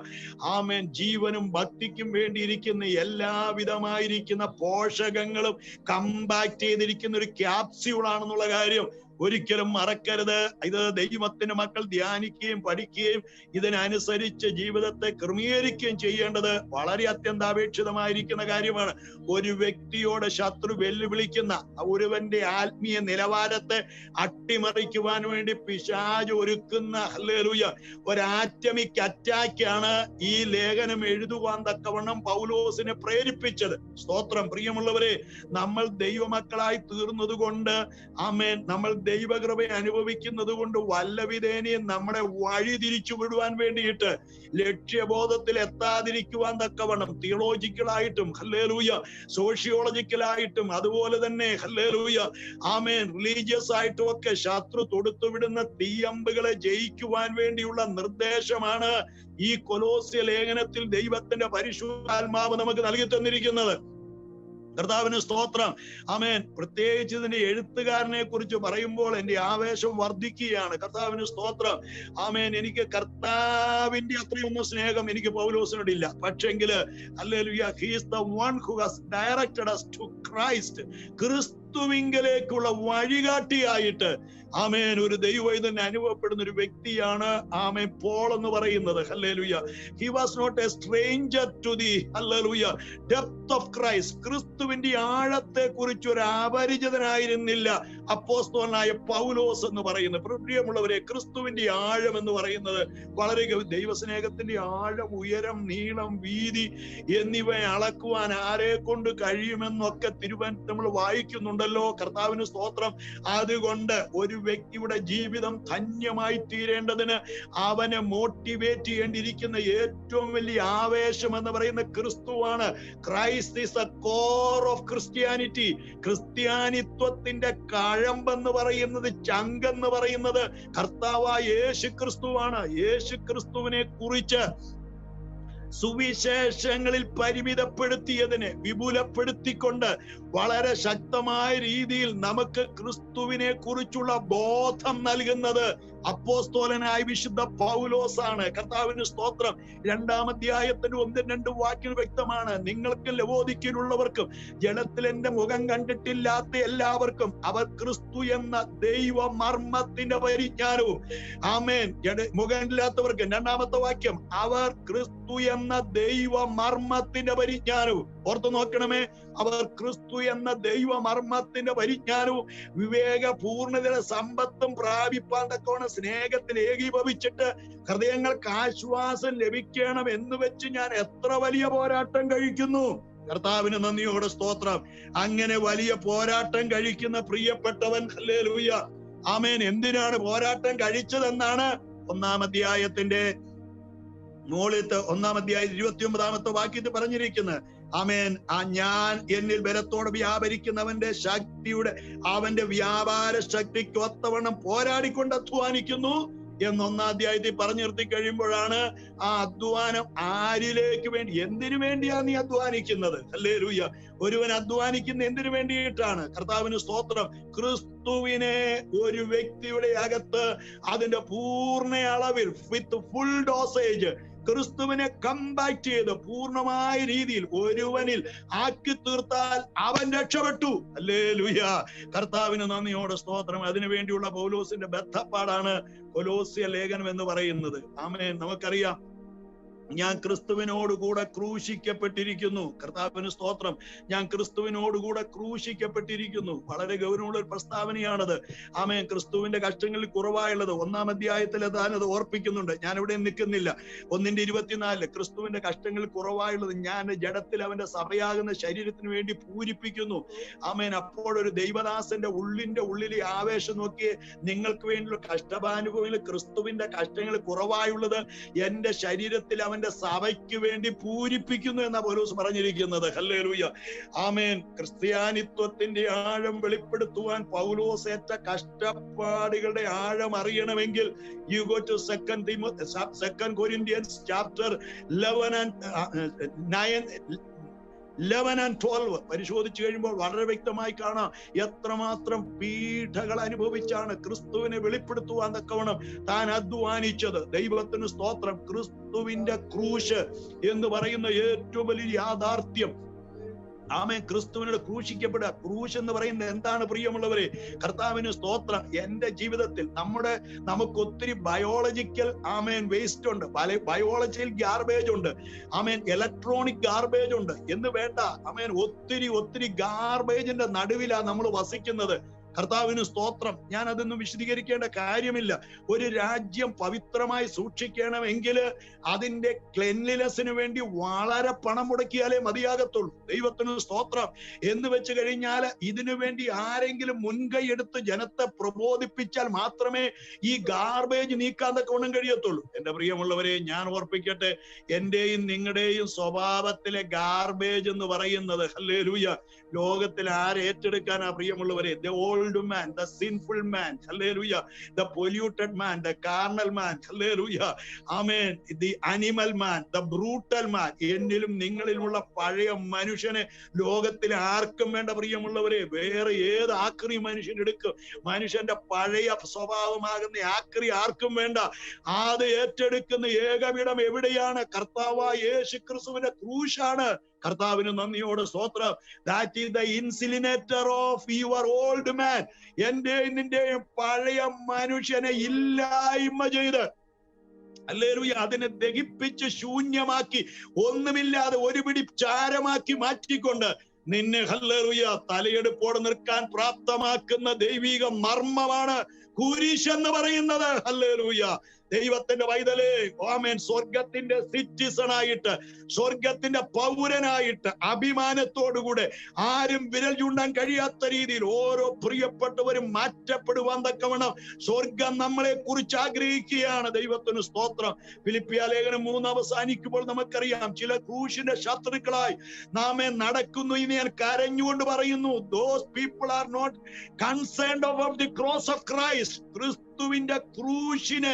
ആമേൻ ജീവനും ഭക്തിക്കും വേണ്ടിയിരിക്കുന്ന എല്ലാവിധമായിരിക്കുന്ന പോഷകങ്ങളും കമ്പാക്ട് ചെയ്തിരിക്കുന്ന ഒരു ക്യാപ്സ്യൂളാണെന്നുള്ള കാര്യം ഒരിക്കലും മറക്കരുത്. ഇത് ദൈവത്തിന്റെ മക്കൾ ധ്യാനിക്കുകയും പഠിക്കുകയും ഇതിനനുസരിച്ച് ജീവിതത്തെ ക്രമീകരിക്കുകയും ചെയ്യേണ്ടത് വളരെ അത്യന്താപേക്ഷിതമായിരിക്കുന്ന കാര്യമാണ്. ഒരു വ്യക്തിയോട് ശത്രു വെല്ലുവിളിക്കുന്ന ഒരുവന്റെ ആത്മീയ നിലവാരത്തെ അട്ടിമറിക്കുവാൻ വേണ്ടി പിശാച് ഒരുക്കുന്ന ഹല്ലേലൂയ ഒരു ആറ്റമിക് അറ്റാക്കാണ് ഈ ലേഖനം എഴുതുവാൻ തക്കവണ്ണം പൗലോസിനെ പ്രേരിപ്പിച്ചത്. സ്തോത്രം. പ്രിയമുള്ളവരെ, നമ്മൾ ദൈവമക്കളായി തീർന്നത് കൊണ്ട് ആമേൻ, നമ്മൾ ദൈവകൃപയെ അനുഭവിക്കുന്നത് കൊണ്ട് വല്ലവിധേനയും നമ്മുടെ വഴി തിരിച്ചു വിടുവാൻ വേണ്ടിയിട്ട് ലക്ഷ്യബോധത്തിൽ എത്താതിരിക്കുവാൻ തക്കവണ്ണം തിയോളജിക്കലായിട്ടും ഹല്ലേലൂയ സോഷ്യോളജിക്കലായിട്ടും അതുപോലെ തന്നെ ഹല്ലേലൂയ ആമേൻ റിലീജിയസ് ആയിട്ടും ഒക്കെ ശത്രു തൊടുത്തുവിടുന്ന തീയമ്പുകളെ ജയിക്കുവാൻ വേണ്ടിയുള്ള നിർദ്ദേശമാണ് ഈ കൊലോസ്യ ലേഖനത്തിൽ ദൈവത്തിന്റെ പരിശുദ്ധാത്മാവ് നമുക്ക് നൽകി തന്നിരിക്കുന്നത്. കർത്താവിന് സ്തോത്രം. ആമേൻ. പ്രത്യേകിച്ച് ഇതിന്റെ എഴുത്തുകാരനെ കുറിച്ച് പറയുമ്പോൾ എന്റെ ആവേശം വർദ്ധിക്കുകയാണ്. കർത്താവിന് സ്തോത്രം. ആമേൻ. എനിക്ക് കർത്താവിന്റെ അത്രയൊന്നും സ്നേഹം എനിക്ക് പൗലോസിനോടില്ല. പക്ഷെങ്കില് hallelujah, he is the one who has directed us to Christ. ക്രിസ്തു ക്രിസ്തുവിങ്കലേക്കുള്ള വഴികാട്ടിയായിട്ട് ആമേൻ ഒരു ദൈവവൈദ്യന് അനുഭവപ്പെടുന്ന ഒരു വ്യക്തിയാണ് ആമേൻ പോൾ എന്ന് പറയുന്നത്. ഹല്ലേലൂയ. He was not a stranger to the hallelujah depth of Christ. ക്രിസ്തുവിന്റെ ആഴത്തെ കുറിച്ച് ഒരു അപരിചിതനായിരുന്നില്ല അപ്പോസ്തലനായ പൗലോസ് എന്ന് പറയുന്നത്. പ്രിയമുള്ളവരെ, ക്രിസ്തുവിന്റെ ആഴം എന്ന് പറയുന്നത് വളരെ ദൈവസ്നേഹത്തിന്റെ ആഴം, ഉയരം, നീളം, വീതി എന്നിവ അളക്കുവാൻ ആരെ കൊണ്ട് കഴിയുമെന്നൊക്കെ നമ്മൾ വായിക്കുന്നുണ്ടല്ലോ. കർത്താവിന് സ്തോത്രം. അതുകൊണ്ട് ഒരു വ്യക്തിയുടെ ജീവിതം ധന്യമായി തീരേണ്ടതിന് അവനെ മോട്ടിവേറ്റ് ചെയ്യേണ്ടിയിരിക്കുന്ന ഏറ്റവും വലിയ ആവേശം എന്ന് പറയുന്ന ക്രിസ്തുവാണ്. Christ is the core of Christianity. ക്രിസ്ത്യാനിത്വത്തിന്റെ കഴമ്പെന്ന് പറയുന്നത്, ചങ്കെന്ന് പറയുന്നത് കർത്താവായ യേശു ക്രിസ്തുവാണ്. യേശു ക്രിസ്തുവിനെ കുറിച്ച് സുവിശേഷങ്ങളിൽ പരിമിതപ്പെടുത്തിയതിനെ വിപുലപ്പെടുത്തിക്കൊണ്ട് വളരെ ശക്തമായ രീതിയിൽ നമുക്ക് ക്രിസ്തുവിനെ കുറിച്ചുള്ള ബോധം നൽകുന്നത് അപ്പോസ്തലനായ വിശുദ്ധ പൗലോസാണ്. കർത്താവിന് സ്തോത്രം. 2-ാം അധ്യായത്തിന് 1-2 വാക്യങ്ങൾ വ്യക്തമാണ്. നിങ്ങൾക്ക് ലവോദിക്കയിലുള്ളവർക്കും ജഡത്തിൽ എന്റെ മുഖം കണ്ടിട്ടില്ലാത്ത എല്ലാവർക്കും അവർ ക്രിസ്തു എന്ന ദൈവ മർമ്മത്തിന്റെ പരിജ്ഞാനവും. ആമേൻ. മുഖമില്ലാത്തവർക്ക് 2-ാമത്തെ വാക്യം, അവർ ക്രിസ്തു എന്ന ദൈവ മർമ്മത്തിന്റെ പരിജ്ഞാനവും. ഓർത്തു നോക്കണമേ, അവർ ക്രിസ്തു എന്ന ദൈവ മർമ്മത്തിന്റെ പരിജ്ഞാനവും വിവേകപൂർണതയുടെ സമ്പത്തും പ്രാപിപ്പാൻ തക്കവണ്ണം സ്നേഹത്തിൽ ഏകീഭവിച്ചിട്ട് ഹൃദയങ്ങൾക്ക് ആശ്വാസം ലഭിക്കണം എന്ന് വെച്ച് ഞാൻ എത്ര വലിയ പോരാട്ടം കഴിക്കുന്നു. കർത്താവിന് നന്ദിയോടെ സ്തോത്രം. അങ്ങനെ വലിയ പോരാട്ടം കഴിക്കുന്ന പ്രിയപ്പെട്ടവൻ, ഹല്ലേലൂയ, ആമേൻ, എന്തിനാണ് പോരാട്ടം കഴിച്ചതെന്നാണ് 1-ാം അധ്യായത്തിന്റെ മുകളിലത്തെ 1-ാം അധ്യായം 29-ാമത്തെ വാക്യത്തിൽ പറഞ്ഞിരിക്കുന്നത്. ആമേൻ. ഞാൻ എന്നിൽ ബലത്തോടെ വ്യാപരിക്കുന്നവന്റെ ശക്തിയുടെ അവന്റെ വ്യാപാര ശക്തിക്ക് ഒത്തവണ്ണം പോരാടിക്കൊണ്ട് അധ്വാനിക്കുന്നു എന്ന് 1-ാം അധ്യായത്തിൽ പറഞ്ഞു നിർത്തി കഴിയുമ്പോഴാണ് ആ അധ്വാനം ആരിലേക്ക് വേണ്ടി, എന്തിനു വേണ്ടിയാ നീ അധ്വാനിക്കുന്നത്? ഹല്ലേലൂയ. ഒരുവൻ അധ്വാനിക്കുന്ന എന്തിനു വേണ്ടിയിട്ടാണ്? കർത്താവിന് സ്തോത്രം. ക്രിസ്തുവിനെ ഒരു വ്യക്തിയുടെ അകത്ത് അതിന്റെ പൂർണ്ണ അളവിൽ വിത്ത് ഫുൾ ഡോസേജ് ക്രിസ്തുവിനെ കമ്പാക്ട് ചെയ്ത് പൂർണ്ണമായ രീതിയിൽ ഒരുവനിൽ ആക്കി തീർത്താൽ അവൻ രക്ഷപ്പെട്ടു. ഹല്ലേലൂയ. കർത്താവിന് നന്ദിയോടെ സ്തോത്രം. അതിനു വേണ്ടിയുള്ള പൗലോസിന്റെ ബദ്ധപ്പാടാണ് കൊലോസ്യ ലേഖനം എന്ന് പറയുന്നത്. ആമേൻ. നമുക്കറിയാം, ഞാൻ ക്രിസ്തുവിനോടുകൂടെ ക്രൂശിക്കപ്പെട്ടിരിക്കുന്നു. കർത്താവിന് സ്തോത്രം. ഞാൻ ക്രിസ്തുവിനോടുകൂടെ ക്രൂശിക്കപ്പെട്ടിരിക്കുന്നു. വളരെ ഗൗരവമുള്ള ഒരു പ്രസ്താവനയാണത്. ആമേൻ. ക്രിസ്തുവിന്റെ കഷ്ടങ്ങളിൽ കുറവായുള്ളത് 1-ാം അധ്യായത്തിൽ താനത് ഓർപ്പിക്കുന്നുണ്ട്. ഞാൻ ഇവിടെ നിൽക്കുന്നില്ല. 1:24 ക്രിസ്തുവിന്റെ കഷ്ടങ്ങളിൽ കുറവായുള്ളത് ഞാൻ ജഡത്തിൽ അവന്റെ സഭയാകുന്ന ശരീരത്തിന് വേണ്ടി പൂരിപ്പിക്കുന്നു. ആമേൻ. അപ്പോഴൊരു ദൈവദാസന്റെ ഉള്ളിലെ ആവേശം നോക്കിയേ. നിങ്ങൾക്ക് വേണ്ടിയുള്ള കഷ്ടഭാനുഭവങ്ങളിൽ ക്രിസ്തുവിന്റെ കഷ്ടങ്ങൾ കുറവായുള്ളത് എന്റെ ശരീരത്തിൽ അവന്റെ സഭയ്ക്ക് വേണ്ടി പൂരിപ്പിക്കുന്നു എന്നാ പൗലോസ് പറഞ്ഞിരിക്കുന്നത്. ഹല്ലേലൂയ. ആമേൻ. ക്രിസ്ത്യാനിത്വത്തിന്റെ ആഴം വെളിപ്പെടുത്തുവാൻ പൗലോസ് ഏറ്റ കഷ്ടപ്പാടുകളുടെ ആഴം അറിയണമെങ്കിൽ you go to 2 Corinthians chapter 11 and 12 പരിശോധിച്ചു കഴിയുമ്പോൾ വളരെ വ്യക്തമായി കാണാം എത്രമാത്രം പീഡകൾ അനുഭവിച്ചാണ് ക്രിസ്തുവിനെ വെളിപ്പെടുത്തുവാൻ തക്കവണ്ണം താൻ അധ്വാനിച്ചത്. ദൈവത്തിന് സ്തോത്രം. ക്രിസ്തുവിന്റെ ക്രൂശ് എന്ന് പറയുന്ന ഏറ്റവും വലിയ യാഥാർത്ഥ്യം. ആമേൻ. ക്രിസ്തുവിനോട് ക്രൂശിക്കപ്പെടുക. ക്രൂശ് എന്ന് പറയുന്നത് എന്താണ് പ്രിയമുള്ളവരെ? കർത്താവിന് സ്തോത്രം. എന്റെ ജീവിതത്തിൽ നമുക്ക് ഒത്തിരി ബയോളജിക്കൽ വേസ്റ്റ് ഉണ്ട്, ബയോളജിക്കൽ ഗാർബേജ് ഉണ്ട്, ഇലക്ട്രോണിക് ഗാർബേജ് ഉണ്ട് എന്ന് വേണ്ട. ഒത്തിരി ഗാർബേജിന്റെ നടുവിലാണ് നമ്മൾ വസിക്കുന്നത്. കർത്താവിന് സ്തോത്രം. ഞാൻ അതൊന്നും വിശദീകരിക്കേണ്ട കാര്യമില്ല. ഒരു രാജ്യം പവിത്രമായി സൂക്ഷിക്കണമെങ്കിൽ അതിന്റെ ക്ലെൻലിനെസ്സിന് വേണ്ടി വളരെ പണം മുടക്കിയാലേ മതിയാകത്തുള്ളൂ. ദൈവത്തിന് സ്തോത്രം. എന്ന് വെച്ച് കഴിഞ്ഞാൽ ഇതിനു വേണ്ടി ആരെങ്കിലും മുൻകൈ എടുത്ത് ജനത്തെ പ്രബോധിപ്പിച്ചാൽ മാത്രമേ ഈ ഗാർബേജ് നീക്കാൻ തക്കവണ്ണം കഴിയത്തുള്ളൂ. എന്റെ പ്രിയമുള്ളവരെ, ഞാൻ ഓർപ്പിക്കട്ടെ, എന്റെയും നിങ്ങളുടെയും സ്വഭാവത്തിലെ ഗാർബേജ് എന്ന് പറയുന്നത്, ഹല്ലേലൂയ, ലോകത്തിൽ ആരേറ്റെടുക്കാനാ പ്രിയമുള്ളവരെ? The old man, the sinful man, ഹല്ലേലൂയ, the polluted man, the carnal man, ഹല്ലേലൂയ, ആമേൻ, the animal man, the brutal man. എന്നിലും നിങ്ങളിലുമുള്ള പഴയ മനുഷ്യനെ ലോകത്തിൽ ആർക്കും വേണ്ട പ്രിയമുള്ളവരെ. വേറെ ഏത് ആക്രി മനുഷ്യൻ എടുക്കും? മനുഷ്യന്റെ പഴയ സ്വഭാവമാകുന്ന ആക്രി ആർക്കും വേണ്ട. അത് ഏറ്റെടുക്കുന്ന ഏകവിടം എവിടെയാണ്? കർത്താവായ യേശു ക്രിസ്തുവിന്റെ ക്രൂശാണ്. കർത്താവിന് നന്ദിയോട് സ്തോത്രം. That is the incinerator of your old man. എന്റെയും നിന്റെയും പഴയ മനുഷ്യനെ ഇല്ലായ്മ ചെയ്ത്, ഹല്ലേലൂയ, അതിനെ ദഹിപ്പിച്ച് ശൂന്യമാക്കി ഒന്നുമില്ലാതെ ഒരു പിടി ചാരമാക്കി മാറ്റിക്കൊണ്ട് നിന്നെ, ഹല്ലേലൂയ, തലയെടുപ്പോടെ നിൽക്കാൻ പ്രാപ്തമാക്കുന്ന ദൈവിക മർമ്മമാണ് കുരിശ് എന്ന് പറയുന്നത്. ഹല്ലേലൂയ. ദൈവത്തിന്റെ വൈതലേ, ആമേൻ, സ്വർഗത്തിന്റെ സിറ്റിസൺ ആയിട്ട്, സ്വർഗത്തിന്റെ പൗരനായിട്ട് അഭിമാനത്തോടുകൂടെ ആരും വിരൽ ചൂണ്ടാൻ കഴിയാത്ത രീതിയിൽ ഓരോ പ്രിയപ്പെട്ടവരും മാറ്റപ്പെടുവാൻ തക്കവണ്ണം സ്വർഗം നമ്മളെ കുറിച്ച് ആഗ്രഹിക്കുകയാണ്. ദൈവത്തിന് സ്തോത്രം. ഫിലിപ്പിയ ലേഖനം 3 അവസാനിക്കുമ്പോൾ നമുക്കറിയാം, ചില ക്രൂശിന്റെ ശത്രുക്കളായി നാമേ നടക്കുന്നു എന്ന് ഞാൻ കരഞ്ഞുകൊണ്ട് പറയുന്നു. Those people are not concerned about the cross of Christ. ക്രിസ്തുവിന്റെ ക്രൂശിനെ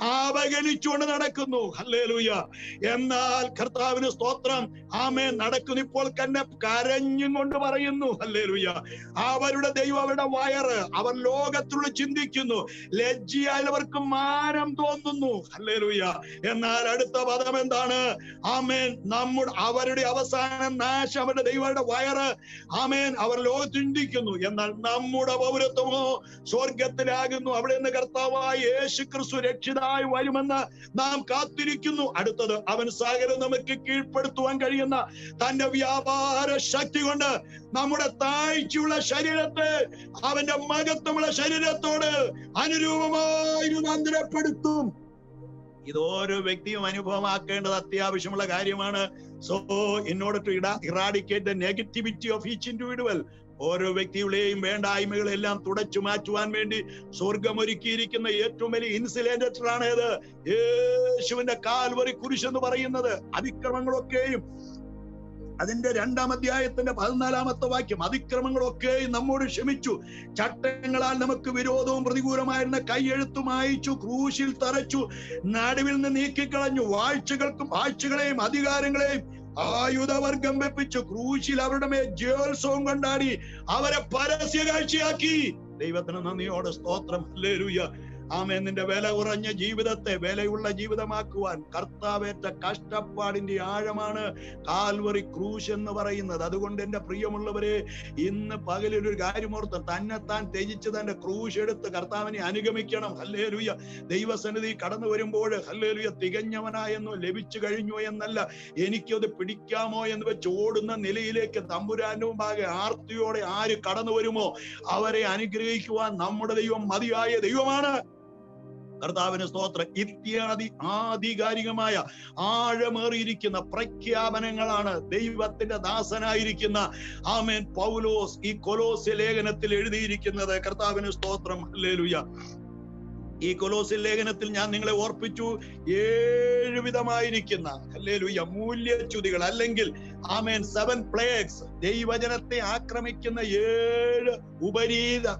അവഗണിച്ചുകൊണ്ട് നടക്കുന്നു. ഹല്ലേലൂയ. എന്നാൽ കർത്താവിന് സ്തോത്രം, ആമേൻ, നടക്കുന്നു ഇപ്പോൾ തന്നെ കരഞ്ഞും കൊണ്ട് പറയുന്നു. ഹല്ലേലൂയ. അവരുടെ ദൈവം അവരുടെ വയറ്, അവർ ലോകത്തിലുള്ള ചിന്തിക്കുന്നു, ലജ്ജയായവർക്ക് മാനം തോന്നുന്നു. ഹല്ലേലൂയ. എന്നാൽ അടുത്ത പദം എന്താണ്? ആമേൻ, അവരുടെ അവസാന നാശം, അവരുടെ ദൈവങ്ങളുടെ വയറ്, ആമേൻ, അവർ ലോകത്ത് ചിന്തിക്കുന്നു. എന്നാൽ നമ്മുടെ പൗരത്വമോ സ്വർഗത്തിലാകുന്നു. അവിടെ നിന്ന് കർത്താവായ യേശു ക്രിസ്തു രക്ഷിതായി വരുമെന്ന് നാം കാത്തിരിക്കുന്നു. അടുത്തത്, അവൻ സകലം നമുക്ക് കീഴ്പ്പെടുത്തുവാൻ കഴിയുന്ന തന്റെ വ്യാപാര ശക്തി കൊണ്ട് നമ്മുടെ താഴ്ചയുള്ള ശരീരത്തെ അവന്റെ മഹത്വമുള്ള ശരീരത്തോട് അനുരൂപമായി രൂപാന്തരപ്പെടുത്തും. ഇത് ഓരോ വ്യക്തിയും അനുഭവമാക്കേണ്ടത് അത്യാവശ്യമുള്ള കാര്യമാണ്. So in order to eradicate the negativity of each individual, ഓരോ വ്യക്തിയുടെയും വേണ്ടായ്മകളെല്ലാം തുടച്ചു മാറ്റുവാൻ വേണ്ടി സ്വർഗം ഒരുക്കിയിരിക്കുന്ന ഏറ്റവും വലിയ ഇൻസുലേറ്റർ ആണ് ഇത്, യേശുവിന്റെ കാൽവരി കുരിശ് എന്ന് പറയുന്നത്. അതിക്രമങ്ങളൊക്കെയും, അതിന്റെ 2-ാം അധ്യായത്തിന്റെ 14-ാമത്തെ വാക്യം, അതിക്രമങ്ങളൊക്കെയും നമ്മോട് ക്ഷമിച്ചു, ചട്ടങ്ങളാൽ നമുക്ക് വിരോധവും പ്രതികൂലമായിരുന്ന കൈയെഴുത്തും അയച്ചു, ക്രൂശിൽ തറച്ചു, നടുവിൽ നിന്ന് നീക്കിക്കളഞ്ഞു, വാഴ്ചകളെയും അധികാരങ്ങളെയും ആയുധവർഗം വെപ്പിച്ചു, ക്രൂശിൽ അവരുടെ മേൽ ജയോത്സവം കൊണ്ടാടി അവരെ പരസ്യ കാഴ്ചയാക്കി. ദൈവത്തിന് നന്ദിയോടെ സ്തോത്രം. ഹല്ലേലൂയ. ആമേൻ. നിന്റെ വില കുറഞ്ഞ ജീവിതത്തെ വിലയുള്ള ജീവിതമാക്കുവാൻ കർത്താവേറ്റ കഷ്ടപ്പാടിന്റെ ആഴമാണ് കാൽവറി ക്രൂശ് എന്ന് പറയുന്നത്. അതുകൊണ്ട് എന്റെ പ്രിയമുള്ളവരെ, ഇന്ന് പകലൊരു കാര്യമോർത്ത് തന്നെത്താൻ ത്യജിച്ച് തന്റെ ക്രൂശ് എടുത്ത് കർത്താവിനെ അനുഗമിക്കണം. ഹല്ലേലൂയ. ദൈവസന്നിധി കടന്നു വരുമ്പോൾ, ഹല്ലേലൂയ, തികഞ്ഞവനായെന്നോ ലഭിച്ചു കഴിഞ്ഞോ എന്നല്ല, എനിക്കത് പിടിക്കാമോ എന്ന് വെച്ച് ഓടുന്ന നിലയിലേക്ക് തമ്പുരാന്റെ മുമ്പാകെ ആർത്തിയോടെ ആര് കടന്നു വരുമോ അവരെ അനുഗ്രഹിക്കുവാൻ നമ്മുടെ ദൈവം മതിയായ ദൈവമാണ്. കർത്താവിന് സ്തോത്രം. ഇത്യാദി ആധികാരികമായ ആഴമേറിയിരിക്കുന്ന പ്രഖ്യാപനങ്ങളാണ് ദൈവത്തിന്റെ ദാസനായിരിക്കുന്ന ആമേൻ പൗലോസ് ഈ കൊലോസ്യ ലേഖനത്തിൽ എഴുതിയിരിക്കുന്നത്. കർത്താവിന് സ്തോത്രം. ഹല്ലേലൂയ. ഈ കൊലോസ്യ ലേഖനത്തിൽ ഞാൻ നിങ്ങളെ ഓർപ്പിച്ചു, 7 വിധമായിരിക്കുന്ന, ഹല്ലേലൂയ, മൂല്യച്യുതികൾ അല്ലെങ്കിൽ ആമേൻ 7 പ്ലേഗ്സ്, ദൈവജനത്തെ ആക്രമിക്കുന്ന 7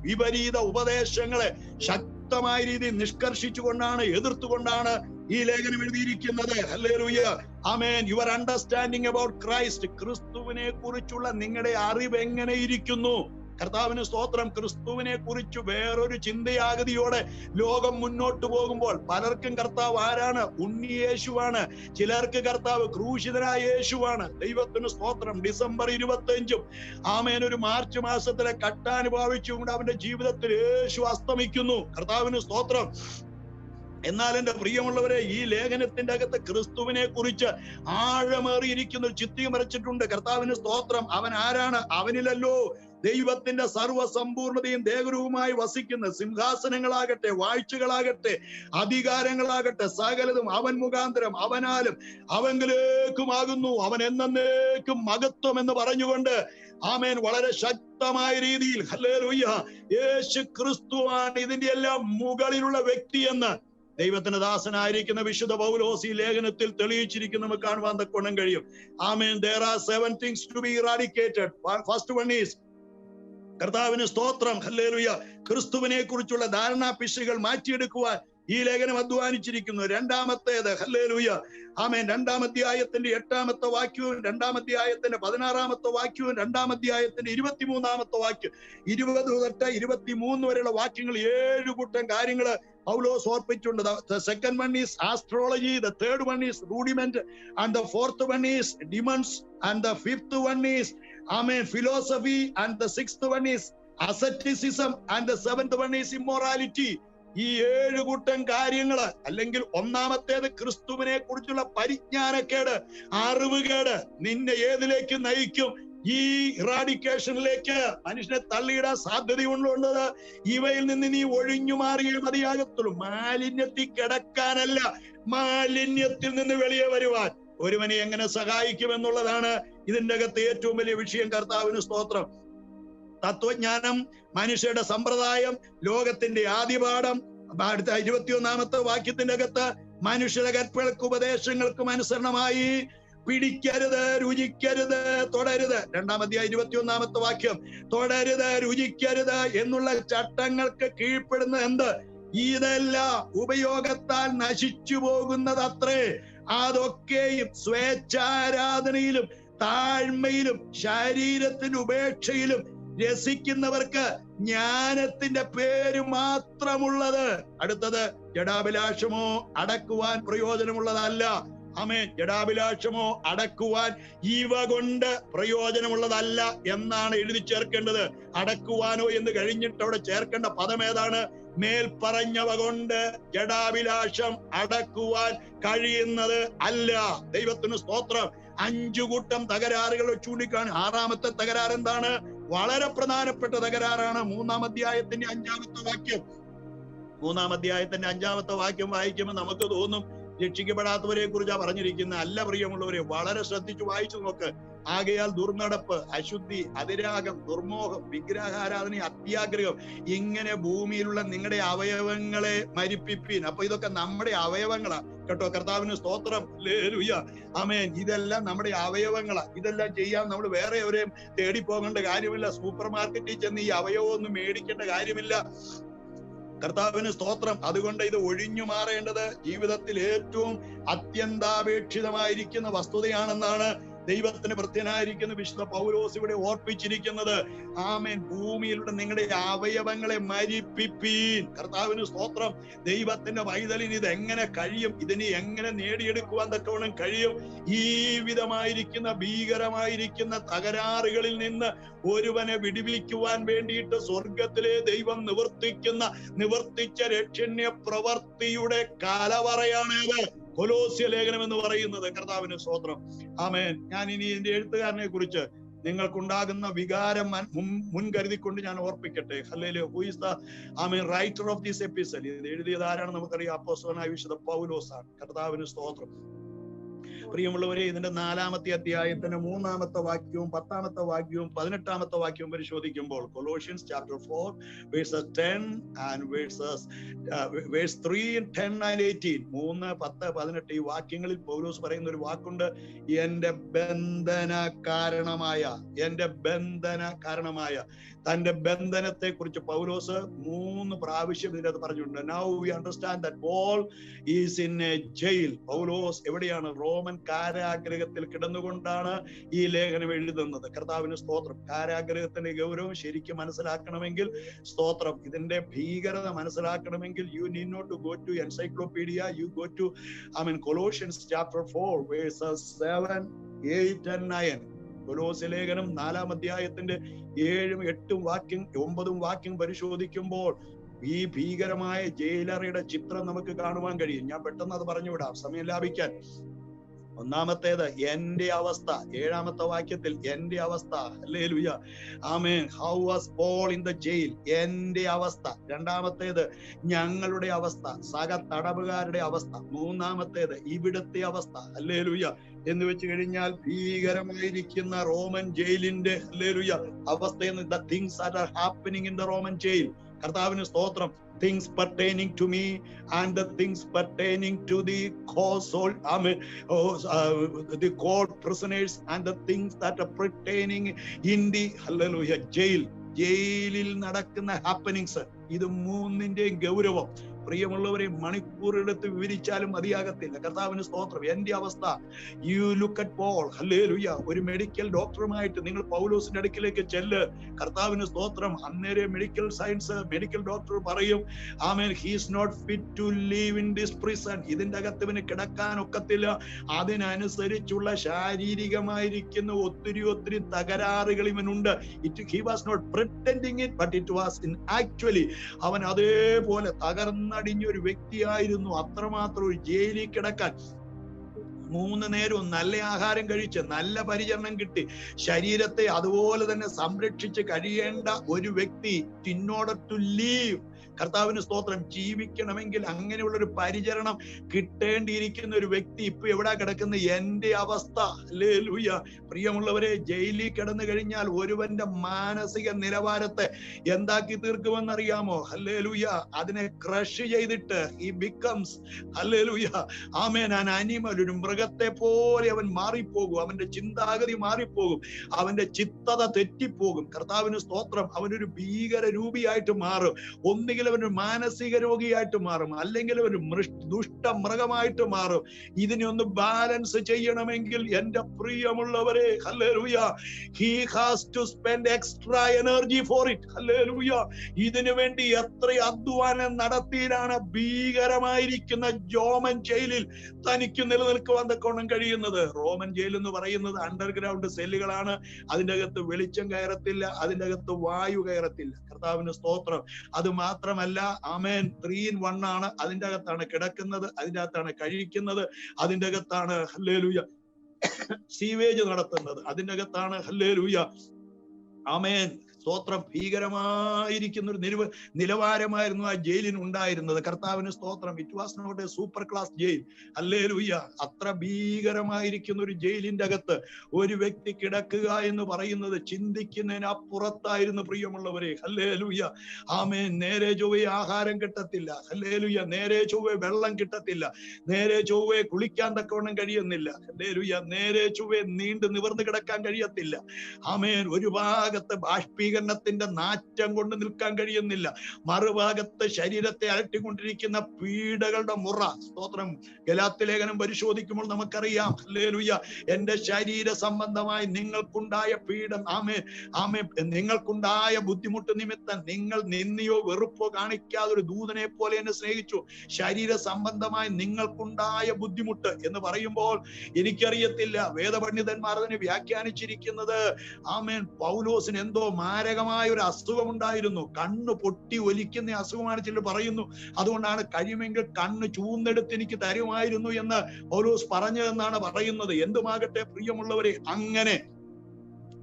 വിപരീത ഉപദേശങ്ങളെ ശക്തമായ രീതിയിൽ നിഷ്കർഷിച്ചുകൊണ്ടാണ്, എതിർത്തുകൊണ്ടാണ് ഈ ലേഖനം എഴുതിയിരിക്കുന്നത്. Hallelujah. Amen. Your understanding about Christ, ക്രിസ്തുവിനെ കുറിച്ചുള്ള നിങ്ങളുടെ അറിവ് എങ്ങനെ ഇരിക്കുന്നു? കർത്താവിന് സ്തോത്രം. ക്രിസ്തുവിനെ കുറിച്ച് വേറൊരു ചിന്തയാഗതിയോടെ ലോകം മുന്നോട്ട് പോകുമ്പോൾ പലർക്കും കർത്താവ് ആരാണ്? ഉണ്ണിയേശുവാണ്. ചിലർക്ക് കർത്താവ് ക്രൂശിതനായ യേശുവാണ്. ദൈവത്തിന് സ്തോത്രം. ഡിസംബർ 25 ആമേൻ ഒരു മാർച്ച് മാസത്തിലെ കട്ടാനുഭവിച്ചുകൊണ്ട് അവന്റെ ജീവിതത്തിൽ യേശു അസ്തമിക്കുന്നു. കർത്താവിന് സ്തോത്രം. എന്നാൽ എന്റെ പ്രിയമുള്ളവരെ, ഈ ലേഖനത്തിന്റെ അകത്ത് ക്രിസ്തുവിനെ കുറിച്ച് ആഴമേറിയിരിക്കുന്ന ഒരു ചിത്രം വരച്ചിട്ടുണ്ട്. കർത്താവിന് സ്തോത്രം. അവൻ ആരാണ്? അവനിലല്ലോ ദൈവത്തിന്റെ സർവ്വസമ്പൂർണതയും ദേഹരൂപമായി വസിക്കുന്ന സിംഹാസനങ്ങളാകട്ടെ, വാഴ്ചകളാകട്ടെ, അധികാരങ്ങളാകട്ടെ, സകലതും അവൻ മുഖാന്തരം, അവനാലും അവങ്കിലേക്കുമാകുന്നു. അവൻ എന്നേക്കും മഹത്വം എന്ന് പറഞ്ഞുകൊണ്ട് ആമേൻ വളരെ ശക്തമായ രീതിയിൽ, ഹല്ലേലൂയ, യേശു ക്രിസ്തുവാണ് ഇതിന്റെ എല്ലാം മുകളിലുള്ള വ്യക്തി എന്ന് ദൈവത്തിന്റെ ദാസനായിരിക്കുന്ന വിശുദ്ധ പൗലോസ് ഈ ലേഖനത്തിൽ തെളിയിച്ചിരിക്കുന്ന നമുക്ക് കാണുവാൻ തക്കോണം കഴിയും. ആമേൻ. There are 7 things to be eradicated. First one is, കർത്താവിന് സ്തോത്രം. ഹല്ലേലൂയ. ക്രിസ്തുവിനെ കുറിച്ചുള്ള ധാരണാപിശുകൾ മാറ്റിയെടുക്കുവാൻ ഈ ലേഖനം അധ്വാനിച്ചിരിക്കുന്നു. രണ്ടാമത്തേത് ഹല്ലേലൂയ ആമേൻ, 2-ാം അധ്യായത്തിന്റെ 8-ാമത്തെ വാക്യവും 2-ാം അധ്യായത്തിന്റെ 16-ാമത്തെ വാക്യവും 2-ാം അധ്യായത്തിന്റെ 23-ാമത്തെ വാക്യം 20 തൊട്ട് 23 വരെയുള്ള വാക്യങ്ങൾ 7 കൂട്ടം കാര്യങ്ങള് പൗലോസ് ഓർപ്പിച്ചുണ്ട്. The second one is astrology, the third one is rudiment, and the fourth one is demons, and the fifth one is amen philosophy, and the sixth one is asceticism, and the seventh one is immorality. ഈ 7 കൂട്ടം കാര്യങ്ങള്, അല്ലെങ്കിൽ ഒന്നാമത്തേത് ക്രിസ്തുവിനെ കുറിച്ചുള്ള പരിജ്ഞാനക്കേട്, അറിവുകേട് നിന്നെ ഏതിലേക്ക് നയിക്കും? ഈ ഇറാഡിക്കേഷനിലേക്ക് മനുഷ്യനെ തള്ളിയിടാൻ സാധ്യതയുള്ളത്. ഇവയിൽ നിന്ന് നീ ഒഴിഞ്ഞു മാറിയേ മതിയാകത്തുള്ളൂ. മാലിന്യത്തിൽ കിടക്കാനല്ല, മാലിന്യത്തിൽ നിന്ന് വെളിയെ വരുവാൻ ഒരുവനെ എങ്ങനെ സഹായിക്കുമെന്നുള്ളതാണ് ഇതിന്റെ അകത്ത് ഏറ്റവും വലിയ വിഷയം. കർത്താവിന് സ്തോത്രം. തത്വജ്ഞാനം, മനുഷ്യരുടെ സമ്പ്രദായം, ലോകത്തിന്റെ ആദിപാഠം. അടുത്ത 21-ാമത്തെ വാക്യത്തിന്റെ അകത്ത് മനുഷ്യരുടെ കൽപ്പനകൾക്കും ഉപദേശങ്ങൾക്കും അനുസരണമായി പിടിക്കരുത്, രുചിക്കരുത്, തൊടരുത്. 2-ാം അധ്യായം 21-ാമത്തെ വാക്യം, തൊടരുത്, രുചിക്കരുത് എന്നുള്ള ചട്ടങ്ങൾക്ക് കീഴ്പ്പെടുന്ന എന്ത്? ഇതെല്ലാം ഉപയോഗത്താൽ നശിച്ചു പോകുന്നത് അത്രേ. അതൊക്കെയും സ്വേച്ഛാരാധനയിലും താഴ്മയിലും ശരീരത്തിന്റെ ഉപേക്ഷയിലും രസിക്കുന്നവർക്ക് ജ്ഞാനത്തിന്റെ പേര് മാത്രമുള്ളത്. അടുത്തത്, ജഡാഭിലാഷമോ അടക്കുവാൻ പ്രയോജനമുള്ളതല്ല. ആമേൻ. ജഡാഭിലാഷമോ അടക്കുവാൻ ഇവ കൊണ്ട് പ്രയോജനമുള്ളതല്ല എന്നാണ് എഴുതി ചേർക്കേണ്ടത്. അടക്കുവാനോ എന്ന് കഴിഞ്ഞിട്ട് അവിടെ ചേർക്കേണ്ട പദം ഏതാണ്? മേൽപ്പറഞ്ഞവ കൊണ്ട് ജഡാഭിലാഷം അടക്കുവാൻ കഴിയുന്നത് അല്ല. ദൈവത്തിന് സ്തോത്രം. 5 കൂട്ടം തകരാറുകൾ ചൂണ്ടിക്കാണി. 6-ാമത്തെ തകരാർ എന്താണ്? വളരെ പ്രധാനപ്പെട്ട തകരാറാണ്. 3-ാം അധ്യായത്തിന്റെ 5-ാമത്തെ വാക്യം. 3-ാം അധ്യായത്തിന്റെ 5-ാമത്തെ വാക്യം വായിക്കുമ്പോൾ നമുക്ക് തോന്നും രക്ഷിക്കപ്പെടാത്തവരെ കുറിച്ചാണ് പറഞ്ഞിരിക്കുന്നത്. അല്ല പ്രിയമുള്ളവരെ, വളരെ ശ്രദ്ധിച്ചു വായിച്ചു നോക്ക്. ആകയാൽ ദുർനടപ്പ്, അശുദ്ധി, അതിരാഗം, ദുർമോഹം, വിഗ്രഹാരാധന, അത്യാഗ്രഹം, ഇങ്ങനെ ഭൂമിയിലുള്ള നിങ്ങളുടെ അവയവങ്ങളെ മരിപ്പിപ്പീൻ. അപ്പൊ ഇതൊക്കെ നമ്മുടെ അവയവങ്ങളാ കേട്ടോ. കർത്താവിന് സ്തോത്രം. ഹല്ലേലൂയ ആമേൻ. ഇതെല്ലാം നമ്മുടെ അവയവങ്ങളാ. ഇതെല്ലാം ചെയ്യാൻ നമ്മൾ വേറെ എവരെയും തേടി പോകേണ്ട കാര്യമില്ല. സൂപ്പർ മാർക്കറ്റിൽ ചെന്ന് ഈ അവയവം ഒന്നും മേടിക്കേണ്ട കാര്യമില്ല. കർത്താവിന് സ്തോത്രം. അതുകൊണ്ട് ഇത് ഒഴിഞ്ഞു മാറേണ്ടത് ജീവിതത്തിൽ ഏറ്റവും അത്യന്താപേക്ഷിതമായിരിക്കുന്ന വസ്തുതയാണെന്നാണ് ദൈവത്തിന് ഭൃത്യനായിരിക്കുന്ന വിശുദ്ധ പൗലോസ് ഇവിടെ ഓർപ്പിച്ചിരിക്കുന്നത്. ആമേൻ. ഭൂമിയിലൂടെ നിങ്ങളുടെ അവയവങ്ങളെ മരിപ്പിപ്പീൻ. കർത്താവിന് സ്തോത്രം. ദൈവത്തിന്റെ പൈതലിന് ഇത് എങ്ങനെ കഴിയും? ഇതിനെ എങ്ങനെ നേടിയെടുക്കുവാൻ തക്കവണ്ണം കഴിയും? ഈ വിധമായിരിക്കുന്ന ഭീകരമായിരിക്കുന്ന തകരാറുകളിൽ നിന്ന് ഒരുവനെ വിടുവിക്കുവാൻ വേണ്ടിയിട്ട് സ്വർഗത്തിലെ ദൈവം നിവർത്തിച്ച രക്ഷണ്യ പ്രവർത്തിയുടെ കലവറയാണേത് കൊലോസ്യ ലേഖനം എന്ന് പറയുന്നത്. കർത്താവിന് സ്തോത്രം. ആമേൻ. ഞാൻ ഇനി ഇതിന്റെ എഴുത്തുകാരനെ കുറിച്ച് നിങ്ങൾക്കുണ്ടാകുന്ന വികാരം മുൻകരുതിക്കൊണ്ട് ഞാൻ ഓർപ്പിക്കട്ടെ. ഹല്ലേലൂയ. ഹു ഈസ് ദ ആമേൻ റൈറ്റർ ഓഫ് ദിസ് എപ്പിസോഡ്? ഇത് എഴുതിയത് ആരാണ് നമുക്കറിയാം. അപ്പോസ്തലനായ വിശുദ്ധ പൗലോസാണ്. കർത്താവിന് സ്തോത്രം. പ്രിയമുള്ളവരെ, ഇതിന്റെ 4-ാമത്തെ അധ്യായത്തിന്റെ 3-ാമത്തെ വാക്യവും 10-ാമത്തെ വാക്യവും 18-ാമത്തെ വാക്യവും പരിശോധിക്കുമ്പോൾ, Colossians chapter 4 verses 10 and verse 3 and 10 and 18, 3, 10, 18 ഈ വാക്യങ്ങളിൽ പൗലോസ് പറയുന്ന ഒരു വാക്കുണ്ട്. എന്റെ ബന്ധന കാരണമായ തന്റെ ബന്ധനത്തെ കുറിച്ച് പൗലോസ് 3 പ്രാവശ്യം ഇതിനകത്ത് പറഞ്ഞിട്ടുണ്ട്. Now we understand that Paul is in a jail. പൗലോസ് എവിടെയാണ്? റോമൻ കാരാഗ്രഹത്തിൽ കിടന്നുകൊണ്ടാണ് ഈ ലേഖനം എഴുതുന്നത്. കർത്താവിന് സ്തോത്രം. കാരാഗ്രഹത്തിന്റെ ഗൗരവം ശരിക്കും മനസ്സിലാക്കണമെങ്കിൽ, സ്തോത്രം, ഇതിന്റെ ഭീകരത മനസ്സിലാക്കണമെങ്കിൽ you need not to go to encyclopedia. You go to Colossians chapter 4 verses 7, 8 and 9. കൊലോസ്യ ലേഖനം 4-ാം അധ്യായത്തിന്റെ 7, 8, 9 വാക്യം പരിശോധിക്കുമ്പോൾ ഈ ഭീകരമായ ജയിലറയുടെ ചിത്രം നമുക്ക് കാണുവാൻ കഴിയും. ഞാൻ പെട്ടെന്ന് അത് പറഞ്ഞുവിടാം സമയം ലാഭിക്കാൻ. ഒന്നാമത്തേത് എന്റെ അവസ്ഥ. 7-ാമത്തെ വാക്യത്തിൽ എന്റെ അവസ്ഥ. ഹല്ലേലൂയ ആമേൻ. How was Paul in the jail? എന്റെ അവസ്ഥ. 2-ാമത്തേത് ഞങ്ങളുടെ അവസ്ഥ, സക തടവുകാരുടെ അവസ്ഥ. 3-ാമത്തേത് ഇവിടുത്തെ അവസ്ഥ. ഹല്ലേലൂയ എന്ന് വെച്ച് കഴിഞ്ഞാൽ ഭീകരമായിരിക്കുന്ന റോമൻ ജയിലിന്റെ ഹല്ലേലൂയ അവസ്ഥയെന്ന്, the things that are happening in the Roman jail. കർത്താവിന് സ്തോത്രം. things pertaining to me and the things pertaining to the the court prisoners and the things that are pertaining in the hallelujah jail. ജയിലിൽ നടക്കുന്ന happenings, ഇത് 3ന്റെയും ഗൗരവം പ്രിയമുള്ളവരെ, മണിക്കൂറെടുത്ത് വിവരിച്ചാലും മതിയാകത്തില്ല. കർത്താവിന് സ്തോത്രം. എന്റെ അവസ്ഥ, യു ലുക്ക് അറ്റ് പോൾ. ഹല്ലേലൂയ. ഒരു മെഡിക്കൽ ഡോക്ടറുമായിട്ട് നിങ്ങൾ പൗലോസിന്റെ അടുക്കിലേക്ക് ചെല്ല്. കർത്താവിന് സ്തോത്രം. അന്നേരം മെഡിക്കൽ ഡോക്ടർ പറയും, ആമേൻ, he is not fit to live in this prison. ഇതിന്റെ അകത്ത് ഇവന് കിടക്കാൻ ഒക്കത്തില്ല. അതിനനുസരിച്ചുള്ള ശാരീരികമായിരിക്കുന്ന ഒത്തിരി തകരാറുകൾ ഇവനുണ്ട്. He was not pretending it, but it was in actually. അവൻ അതേപോലെ തകർന്നടിഞ്ഞൊരു വ്യക്തിയായിരുന്നു. അത്രമാത്രം ഒരു ജയിലിൽ കിടക്കാൻ 3 നേരവും നല്ല ആഹാരം കഴിച്ച് നല്ല പരിചരണം കിട്ടി ശരീരത്തെ അതുപോലെ തന്നെ സംരക്ഷിച്ച് കഴിയേണ്ട ഒരു വ്യക്തി, ഇൻ ഓർഡർ ടു ലീവ്, കർത്താവിന് സ്തോത്രം, ജീവിക്കണമെങ്കിൽ അങ്ങനെയുള്ളൊരു പരിചരണം കിട്ടേണ്ടിയിരിക്കുന്ന ഒരു വ്യക്തി ഇപ്പൊ എവിടാ കിടക്കുന്നത്? എന്റെ അവസ്ഥ. ഹല്ലേലൂയ. പ്രിയമുള്ളവരെ, ജയിലിൽ കിടന്നു കഴിഞ്ഞാൽ ഒരുവന്റെ മാനസിക നിലവാരത്തെ എന്താക്കി തീർക്കുമെന്നറിയാമോ? ഹല്ലേലൂയ. അതിനെ ക്രഷ് ചെയ്തിട്ട് ഈ becomes, hallelujah, amen, an animal, ഒരു മൃഗത്തെ പോലെ അവൻ മാറിപ്പോകും. അവന്റെ ചിന്താഗതി മാറിപ്പോകും. അവന്റെ ചിത്തത തെറ്റിപ്പോകും. കർത്താവിന് സ്തോത്രം. അവനൊരു ഭീകര രൂപിയായിട്ട് മാറും. ഒന്നുകിൽ അവനൊരു മാനസിക രോഗിയായിട്ട് മാറും, അല്ലെങ്കിൽ ഒരു ദുഷ്ട മൃഗമായിട്ട് മാറും. ഇതിനെ ഒന്ന് ബാലൻസ് ചെയ്യണമെങ്കിൽ എന്റെ പ്രിയമുള്ളവരെ, hallelujah, he has to spend extra energy for it. Hallelujah. ഇതിനു വേണ്ടി എത്ര അധ്വാനം നടത്തിയാണ് ഭീകരമായിരിക്കുന്ന റോമൻ ജയിലിൽ തനിക്ക് നിലനിൽക്കുവാൻ തക്കോണം കഴിയുന്നത്. റോമൻ ജയിൽ എന്ന് പറയുന്നത് അണ്ടർഗ്രൗണ്ട് സെല്ലുകളാണ്. അതിൻ്റെ അകത്ത് വെളിച്ചം കയറത്തില്ല, അതിൻ്റെ അകത്ത് വായു കയറത്തില്ല. കർത്താവിന് സ്തോത്രം. അത് മാത്രമല്ല, ആമേൻ, 3 in 1 ആണ്. അതിൻ്റെ അകത്താണ് കിടക്കുന്നത്, അതിൻ്റെ അകത്താണ് കഴിക്കുന്നത്, അതിൻ്റെ അകത്താണ്, ഹല്ലേലൂയ, സീവേജ് നടത്തുന്നത്, അതിൻ്റെ അകത്താണ്, ഹല്ലേലൂയ, ആമേൻ, സ്തോത്രം. ഭീകരമായിരിക്കുന്ന ഒരു നിലവാരമായിരുന്നു ആ ജയിലിന് ഉണ്ടായിരുന്നത്. കർത്താവിന് സ്തോത്രം. It was not a super class jail. ഹല്ലേലൂയ. അത്ര ഭീകരമായിരിക്കുന്ന ഒരു ജയിലിന്റെ അകത്ത് ഒരു വ്യക്തി കിടക്കുക എന്ന് പറയുന്നത് ചിന്തിക്കുന്നതിന് അപ്പുറത്തായിരുന്നു. പ്രിയമുള്ളവരെ, ഹല്ലേലൂയ, ആമേൻ. നേരെ ചൊവ്വേ ആഹാരം കിട്ടത്തില്ല. ഹല്ലേലൂയ. നേരെ ചൊവ്വേ വെള്ളം കിട്ടത്തില്ല. നേരെ ചൊവ്വേ കുളിക്കാൻ തക്കവണ്ണം കഴിയുന്നില്ല. ഹല്ലേലൂയ. നേരെ ചൊവ്വേ നീണ്ടു നിവർന്ന് കിടക്കാൻ കഴിയത്തില്ല. ആമേൻ. ഒരു ഭാഗത്ത് ബാഷ്പീകരണത്തിന്റെ നാറ്റം കൊണ്ട് നിൽക്കാൻ കഴിയുന്നില്ല, മറുഭാഗത്ത് ശരീരത്തെ അലട്ടിക്കൊണ്ടിരിക്കുന്ന പീഡകളുടെ മുറ. സ്തോത്രം. ഗലാത്യ ലേഖനം പരിശോധിക്കുമ്പോൾ നമുക്കറിയാം, ഹല്ലേലൂയ, എന്റെ ശരീര സംബന്ധമായി നിങ്ങൾക്കുണ്ടായ പീഡം, ആമേൻ, ആമേൻ, നിങ്ങൾക്കുണ്ടായ ബുദ്ധിമുട്ട് നിമിത്തം നിങ്ങൾ നിന്ദിയോ വെറുപ്പോ കാണിക്കാതെ ഒരു ദൂതനെ പോലെ എന്നെ സ്നേഹിച്ചു. ശരീര സംബന്ധമായി നിങ്ങൾക്കുണ്ടായ ബുദ്ധിമുട്ട് എന്ന് പറയുമ്പോൾ എനിക്കറിയത്തില്ല, വേദപണ്ഡിതന്മാർ അതിനെ വ്യാഖ്യാനിച്ചിരിക്കുന്നത്, ആമേൻ, പൗലോസിന് എന്തോ മാരകമായ ഒരു അസുഖമുണ്ടായിരുന്നു. കണ്ണ് പൊട്ടി ഒലിക്കുന്ന അസുഖമാണ് ചിലർ പറയുന്നു. അതുകൊണ്ടാണ് കഴിയുമെങ്കിൽ കണ്ണ് ചൂന്നെടുത്ത് എനിക്ക് തരുമായിരുന്നു എന്ന് പൗലോസ് പറഞ്ഞതെന്നാണ് പറയുന്നത്. എന്തുമാകട്ടെ പ്രിയമുള്ളവരെ, അങ്ങനെ